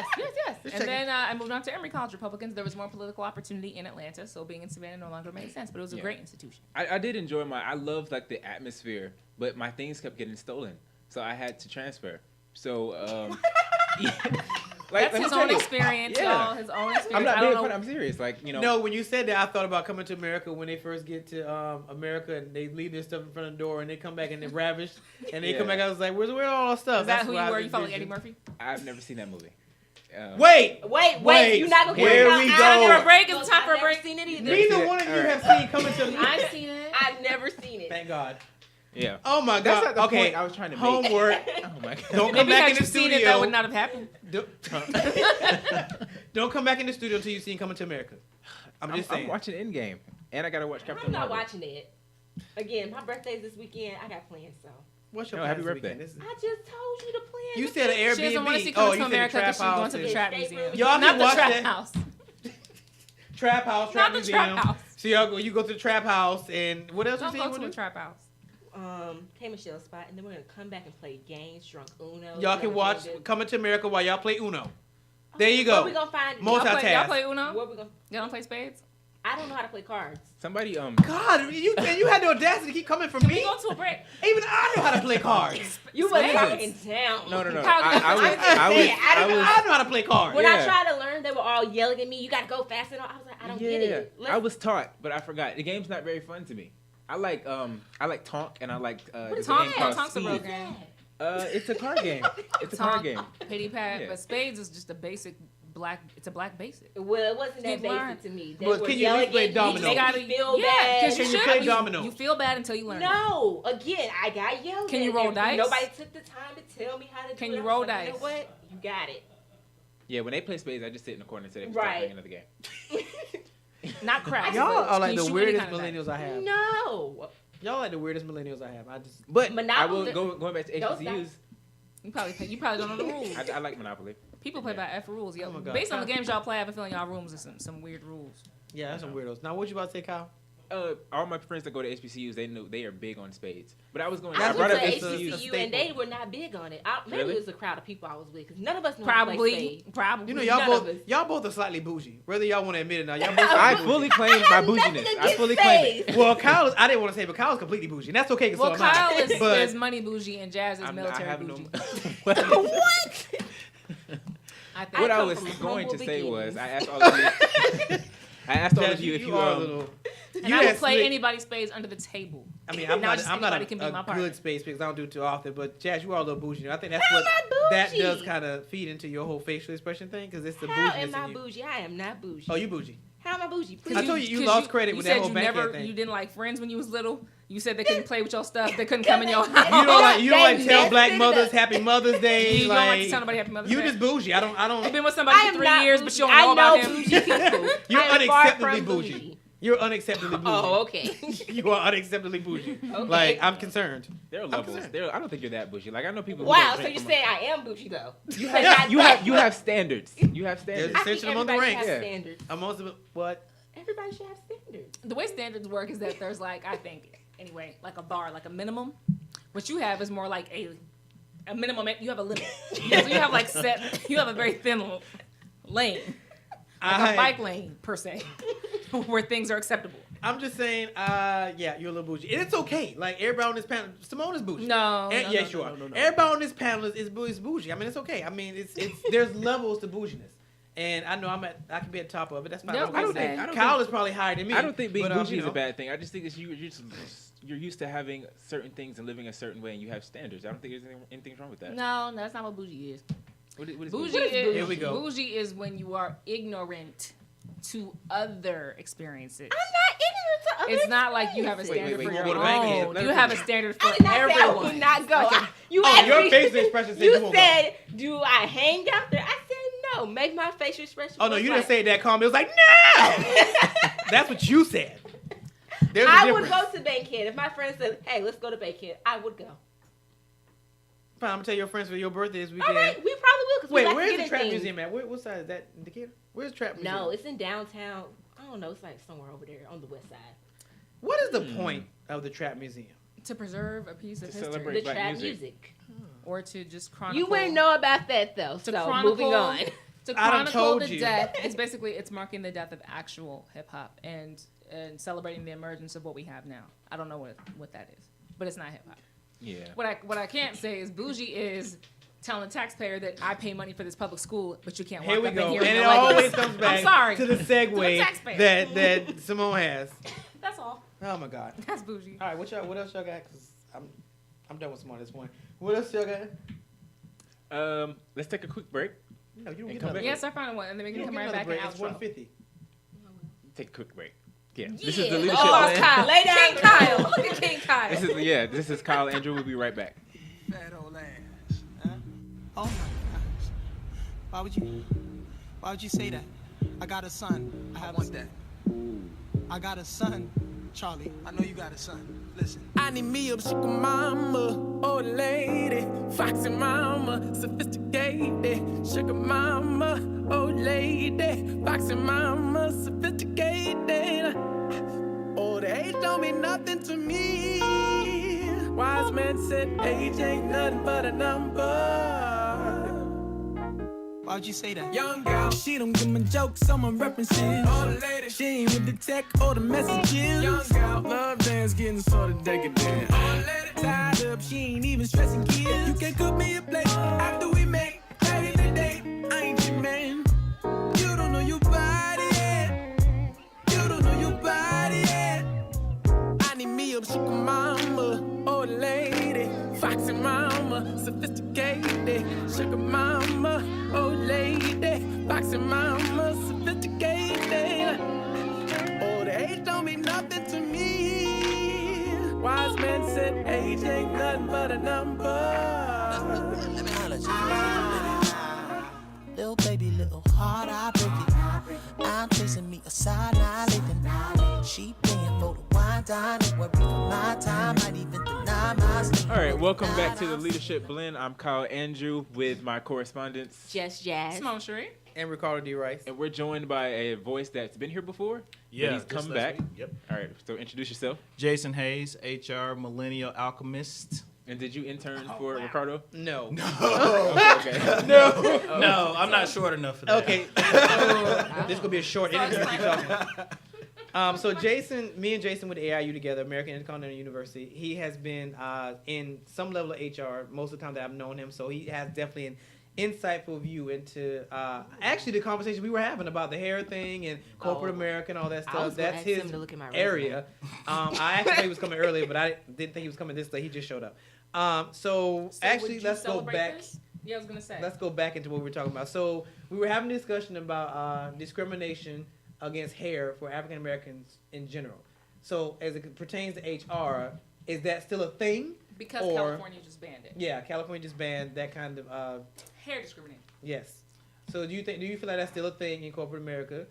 And checking. then I moved on to Emory College Republicans. There was more political opportunity in Atlanta, so being in Savannah no longer made sense. But it was a Yeah. great institution. I did enjoy I loved like the atmosphere, but my things kept getting stolen, so I had to transfer. So yeah. Like, That's let me his tell own you, experience, yeah. y'all. His own experience. I'm not I being don't funny. know. I'm serious. Like No, when you said that, I thought about coming to America when they first get to America and they leave their stuff in front of the door and they come back and they're ravished and they come Yeah. back. I was like, where all our stuff? Is that That's who what you I were? You felt like Eddie envisioned. Murphy? I've never seen that movie. Wait, Wait, you're not gonna Here get we it out. go. Time for a break. It's Look, time for a I've never break. seen it either. Neither one of you All right. have seen Coming to America. I've seen it. I've never seen it. Thank God. Yeah. Oh my That's God. not the Okay. point I was trying to make. Homework. Oh my god. Don't come Maybe back had in you the seen studio. it, that would not have happened. Don't come back in the studio until you've seen Coming to America. I'm just saying. I'm watching Endgame, and I gotta watch Captain I'm not Marvel. watching it. Again, my birthday's this weekend. I got plans, so. What's your No, plans happy this birthday. weekend? This is- I just told you the plan. You said an Airbnb. She doesn't want to see Oh, Coming you to said America the because Trap she's going House. to the and- Trap Escape Museum. room. Y'all Not can the watch Trap that. House. Trap House, Trap Not the Museum. Trap House. So you go to the Trap House and what else Don't you go say to you a want to do? Trap House. K Michelle's spot, and then we're gonna come back and play games, drunk Uno. Y'all can watch Drunk Coming to America while y'all play Uno. Oh There you Where go. we gonna find it? Multitask. Y'all play Uno? Where we gonna? Y'all don't play spades? I don't know how to play cards. Somebody God, you had the audacity to keep coming from Can me. we go to a break? Even I know how to play cards. You was Spades. talking down. No. Kyle, I I know how to play cards. When Yeah. I tried to learn, they were all yelling at me. You gotta go fast and all. I was like, I don't get it. I was taught, but I forgot. The game's not very fun to me. I like Tonk and I like What is there's a game Tonk? called Tonk's a real Speed. game. It's a card game. It's a card game. Pity pat, Yeah. but spades is just a basic black. It's a black basic. Well, it wasn't that You've learned. basic to me. They But were can you at least yelling play at me, dominoes? making me feel yeah, bad. because you Can you should. play dominoes? You feel bad until you learn. No, again, I got yelled Can at. you roll and dice? Nobody took the time to tell me how to do Can it. you I was roll like, dice? You know what? You got it. Yeah, when they play spades, I just sit in the corner and say they can Right. start playing another game. Not craps. Y'all but are like can you the shoot any weirdest kind of dice? millennials I have. No. Y'all like the weirdest millennials I have. I just. But Monopoly- I will going back to Those HBCUs. You probably don't know the rules. I like Monopoly. People play by F rules. Yo, Oh my God. based on the games y'all play, I have a feeling y'all rooms are some weird rules. Yeah, that's some weirdos. Now, what you about to say, Kyle? All my friends that go to HBCUs, they are big on spades. But I was going. I I brought went up to HBCUs. HBCU and they were not big on it. Maybe Really? it was a crowd of people I was with because none of us knew how to play Probably. You know, None y'all of both are slightly bougie. Whether y'all want to admit it or not, y'all both. I are fully claim my bouginess. I fully claim it. Well, Kyle, I didn't want to say, but Kyle's completely bougie. And that's okay. Well, so am I. Kyle is But money bougie and Jazz is I military have no. bougie. What? I think. What I come was from going to humble say was, beginnings. I asked all of you. I asked all Jazz, of you if you are a little. and you I will had play slick- anybody's spades under the table. I mean, I'm Now not, just I'm not anybody can be my a partner. good space because I don't do it too often. But Jazz, you are a little bougie. I think that's How what am I that bougie? does kind of feed into your whole facial expression thing because it's the How bouginess am I in you. bougie? I am not bougie. Oh, you bougie. How am I bougie? Please. I told you 'Cause lost credit with that said whole you backhand thing. You didn't like friends when you was little. You said they couldn't play with your stuff. They couldn't come in your You house. You don't like They tell messed black it mothers up. Happy Mother's Day. You don't like to tell nobody Happy Mother's You Day. just bougie. I You've don't. been with somebody I for am 3 not years, but bougie. you don't know about I know him. bougie people. You're I am far unacceptably from bougie. You're unacceptably bougie. Oh, okay. You are unacceptably bougie. Okay. Like I'm concerned. There are levels. I don't think you're that bougie. Like I know people. Who Wow, don't so drink you're from saying I am bougie though? you have standards. You have standards. I think Essentially among the everybody ranks. has Yeah. standards. Amongst the what? Everybody should have standards. The way standards work is that there's like, I think, anyway, like a bar, like a minimum. What you have is more like a minimum. You have a limit. So you have like you have a very thin lane, like a bike lane per se, where things are acceptable. I'm just saying, yeah, you're a little bougie. And it's okay. Like, everybody on this panel, Simone is bougie. No. Yes, you are. Everybody on this panel is bougie. I mean, it's okay. I mean, it's there's levels to bouginess. And I know I can be at the top of it. That's fine. Nope, I don't I think don't Kyle is probably higher than me. I don't think being but, bougie you is a know. bad thing. I just think it's you're used to having certain things and living a certain way, and you have standards. I don't think there's anything wrong with that. No, that's not what bougie is. What is Bougie bougie? is, Here we go. Bougie is when you are ignorant to other experiences. I'm not ignorant to other It's not like you have a experiences. standard wait, for wait, your go to bank own. end. Let You her have a finish. standard I for did not say I everyone. would not go. You Oh, asked your me- facial expression said You you won't go. said, "Do I hang out there?" I said, "No." Make my facial expression. Oh, no, was you like, didn't say it that calm. It was like, no! That's what you said. There's a I would difference. go to Bankhead if my friend said, "Hey, let's go to Bankhead." I would go. Fine, I'm going to tell your friends for your birthday this All weekend. right, we probably will. Cause we Wait, like to where's get the in trap things. museum at? What side is that in Decatur? Where's the trap museum? No, it's in downtown. I don't know. It's like somewhere over there on the west side. What is the point of the trap museum? To preserve a piece of To history. celebrate The black trap music. music. Or to just chronicle. You wouldn't know about that though. To So chronicle, moving on. To I done chronicle told the you. death. It's basically, it's marking the death of actual hip hop and celebrating the emergence of what we have now. I don't know what that is, but it's not hip hop. Yeah. What I can't say is bougie is telling the taxpayer that I pay money for this public school, but you can't walk Here we up go. in here And and it go like always this. comes back I'm sorry. to the To the segue taxpayer. that Simone has. That's all. Oh, my God. That's bougie. All right, what else y'all got? Because I'm done with Simone at this point. What else y'all got? Let's take a quick break. No, you don't And get come another back. Yes, I found one, and then we You can don't come get right another back break. and It's outro. 150. Take a quick break. Yeah. Yeah. This is the leadership. Oh, Land. Kyle. Lay down. King Kyle. Look at King Kyle. This is Kyle Andrew. We'll be right back. Fat old ass. Huh? Oh my gosh. Why would you say that? I got a son. I want that. I got a son, Charlie. I know you got a son. Listen. I need me a sugar mama, old lady, foxy mama, sophisticated. Sugar mama, old lady, foxy mama, sophisticated. Old age don't mean nothing to me. Wise man said age ain't nothing but a number. Why'd you say that? Young girl, she don't give me jokes, I'm on references. Old lady, she ain't with the tech or the messages. Young girl, love dance getting sort of decadent. Old lady, tied up, she ain't even stressing kids. You can cook me a plate after we make back in the day. I ain't your man. You don't know your body yet. You don't know your body yet. I need me a sugar mama, old lady, foxy mama, sophisticated. Sugar mama, old lady, foxy mama, sophisticated. Old age don't mean nothing to me. Wise man said age ain't nothing but a number. Let me holler at you. Little baby, little heart, I break it. I'm chasing me a side, not living. She paying for the wine, dine, and worry for my time, might even deny my sleep. All right, welcome back to the Leadership Blend. I'm Kyle Andrew with my correspondents, Just Jazz. Simone Sheree. And Ricardo D. Rice. and we're joined by a voice that's been here before. Yeah, but he's just come last back. week. Yep. All right, so introduce yourself. Jason Hayes, HR Millennial Alchemist. And did you intern for Ricardo? No. Okay. No, I'm not short enough for that. Okay. This could be a short interview. Keep talking. So me and Jason went to AIU together, American Intercontinental University. He has been in some level of HR most of the time that I've known him. So he has definitely an insightful view into actually the conversation we were having about the hair thing and corporate America and all that I stuff. was gonna That's ask his him to look at my area. I actually thought he was coming earlier, but I didn't think he was coming this day. He just showed up. So actually, would you let's go celebrate back. this? Yeah, I was gonna say. Let's go back into what we were talking about. So we were having a discussion about discrimination against hair for African Americans in general. So as it pertains to HR, is that still a thing? Because or- California just banned it. Yeah, California just banned that kind of. Hair discrimination. Yes. So do you feel like that's still a thing in corporate America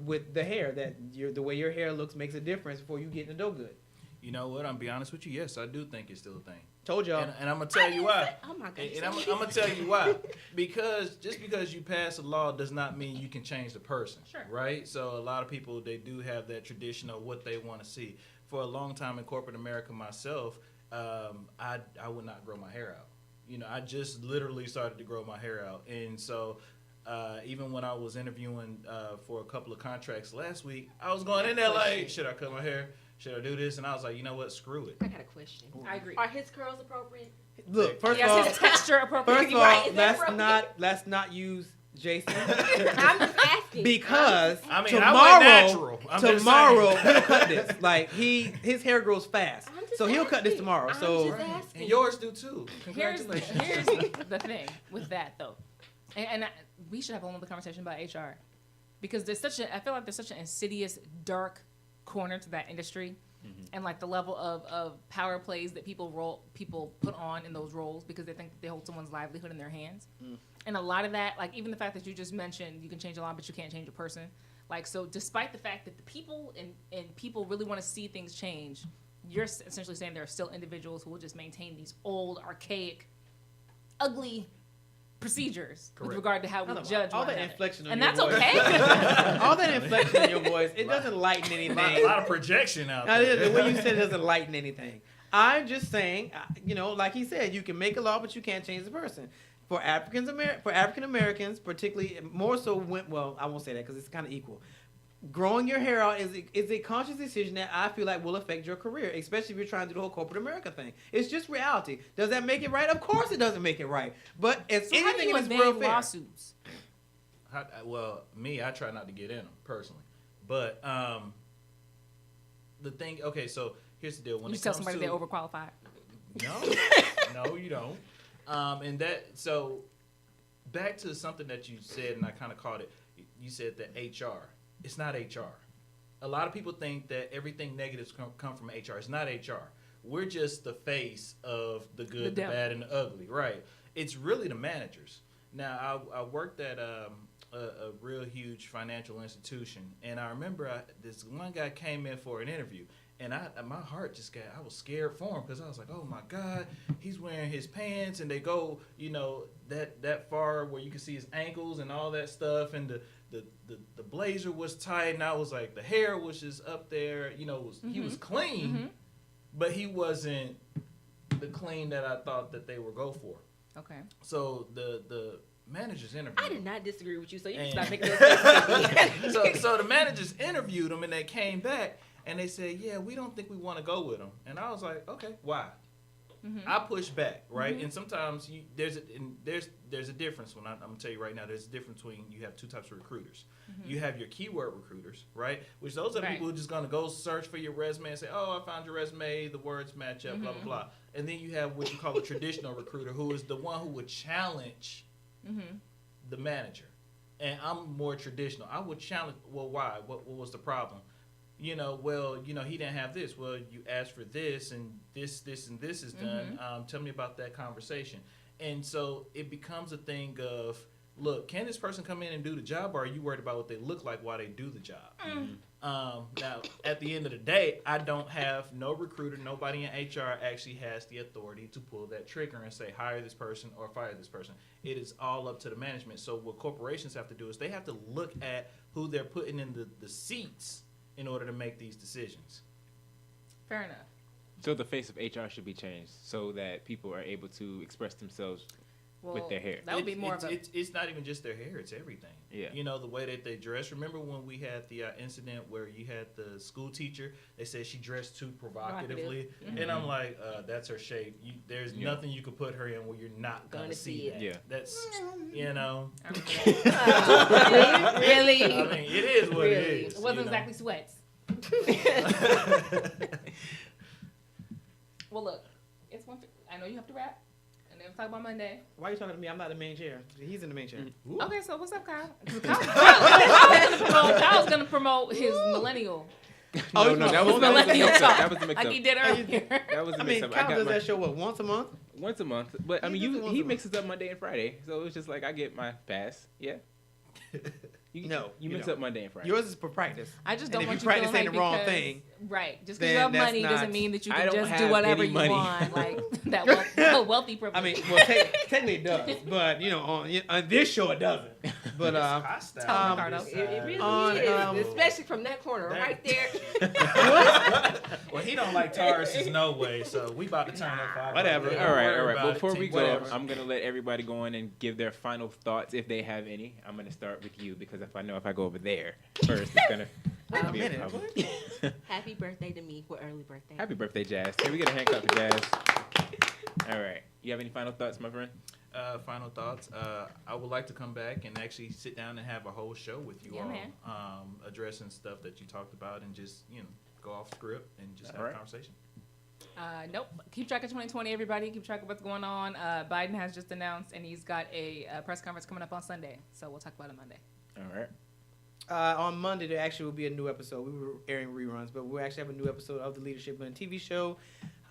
with the hair, that the way your hair looks makes a difference before you get in the dough good? You know what? I'm gonna be honest with you. Yes, I do think it's still a thing. Told y'all. And I'm gonna tell you why. Oh my God. And I'm gonna tell you why. Because just because you pass a law does not mean you can change the person. Sure. Right? So a lot of people, they do have that tradition of what they want to see. For a long time in corporate America myself, I would not grow my hair out. You know, I just literally started to grow my hair out. And so even when I was interviewing for a couple of contracts last week, I was going in there like, should I cut my hair? Should I do this? And I was like, you know what? Screw it. I got a question. I agree. Are his curls appropriate? Look, first Yes, of all, his texture appropriate. first of all, Right, is that let's not use Jason I'm just asking. because I mean, I went tomorrow, natural. I'm just he'll cut this. Like his hair grows fast, I'm just so he'll cut this asking. tomorrow. I'm so just asking. And yours do too. Here's Congratulations. the thing with that though, and we should have a whole other conversation about HR, because I feel like there's such an insidious, dark corner to that industry, and like the level of power plays that people put on in those roles because they think that they hold someone's livelihood in their hands, and a lot of that, like even the fact that you just mentioned you can change a law but you can't change a person, like so despite the fact that the people and people really want to see things change, you're essentially saying there are still individuals who will just maintain these old, archaic, ugly procedures with regard to how we judge all one that another. inflection on And your that's voice. okay. all that inflection in your voice, it doesn't lighten anything. A lot of projection out Now, there. the way you said it doesn't lighten anything. I'm just saying, like he said, you can make a law, but you can't change the person. For African Americans, particularly more so, well, I won't say that because it's kind of equal. Growing your hair out is a conscious decision that I feel like will affect your career, especially if you're trying to do the whole corporate America thing. It's just reality. Does that make it right? Of course it doesn't make it right. But as So how do anything you in this world evade fair. lawsuits? Well, I try not to get in them personally. But the thing, okay, so here's the deal. When You it tell comes somebody to, they're overqualified. No, you don't. And that, so back to something that you said, and I kind of caught it. You said that HR. It's not HR. A lot of people think that everything negative come from HR. It's not HR. We're just the face of the good, the bad, and the ugly, right? It's really the managers. Now, I worked at a real huge financial institution, and I remember this one guy came in for an interview, and my heart I was scared for him because I was like, oh my God, he's wearing his pants, and they go, that far where you can see his ankles and all that stuff, and the blazer was tight, and I was like, the hair was just up there, he was clean, but he wasn't the clean that I thought that they would go for. Okay. So the managers interviewed I him. did not disagree with you, so you can And- stop making those statements. So the managers interviewed him, and they came back, and they said, yeah, we don't think we want to go with him. And I was like, okay, why? I pushed back, right? And sometimes there's a difference. When I'm gonna tell you right now, there's a difference between you have two types of recruiters. You have your keyword recruiters, right? Which those are the people who are just gonna go search for your resume and say, oh, I found your resume, the words match up, blah blah blah. And then you have what you call a traditional recruiter, who is the one who would challenge the manager. And I'm more traditional. I would challenge. Well, why? What was the problem? He didn't have this. Well, you asked for this, and this, and this is done. Tell me about that conversation. And so it becomes a thing of, look, can this person come in and do the job, or are you worried about what they look like while they do the job? Now, at the end of the day, I don't have no recruiter, nobody in HR actually has the authority to pull that trigger and say, hire this person or fire this person. It is all up to the management. So what corporations have to do is they have to look at who they're putting in the seats in order to make these decisions. Fair enough. So the face of HR should be changed so that people are able to express themselves with their hair. That would be more of a... It's not even just their hair, it's everything. Yeah. The way that they dress. Remember when we had the incident where you had the school teacher, they said she dressed too provocatively, and I'm like, that's her shape. There's nothing you could put her in where you're not going to see that. Yeah. That's, Really? I mean, it is what it is. It wasn't exactly sweats. Well, look, it's one. I know you have to wrap, and then we'll talk about Monday. Why are you talking to me? I'm not the main chair. He's in the main chair. Okay, so what's up, Kyle? Kyle's gonna promote his millennial. No, that was the mix-up. That was the Like mix-up. he did earlier. That was the I mean, mix-up. Kyle does that show, once a month? Once a month. But, I He mean, does it once he a month. mixes up Monday and Friday. So it's just like I get my pass. Yeah. No, You you mix don't. up Monday and Friday. Yours is for practice. I just And don't if want you you practice feeling ain't like the wrong because, thing, right? Just because then you have that's money not- doesn't mean that you I can don't just have do whatever any you money. want. Like that wealthy privilege. I mean, well, technically it does, but on this show it doesn't. But Tell Ricardo. It really On, is, especially from that corner right there. Well, he don't like Taurus, no way. So we about to turn up. Whatever. Don't All worry right. about it. Before we Take go, whatever. I'm going to let everybody go in and give their final thoughts if they have any. I'm going to start with you because if I go over there first, it's going to be a problem. Happy birthday to me for early birthday. Happy birthday, Jazz. Can we get a hand clap for Jazz? All right. You have any final thoughts, my friend? Final thoughts. I would like to come back and actually sit down and have a whole show with you all, man. addressing stuff that you talked about and just go off script and just have All a right. conversation. Nope. Keep track of 2020, everybody. Keep track of what's going on. Biden has just announced, and he's got a press conference coming up on Sunday. So we'll talk about it Monday. All right. On Monday, there actually will be a new episode. We were airing reruns, but we'll actually have a new episode of the Leadership Blend TV show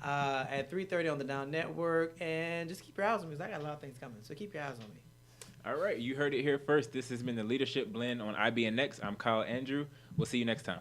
at 3:30 on the Down Network. And just keep your eyes on me because I got a lot of things coming. So keep your eyes on me. All right. You heard it here first. This has been the Leadership Blend on IBNX. I'm Kyle Andrew. We'll see you next time.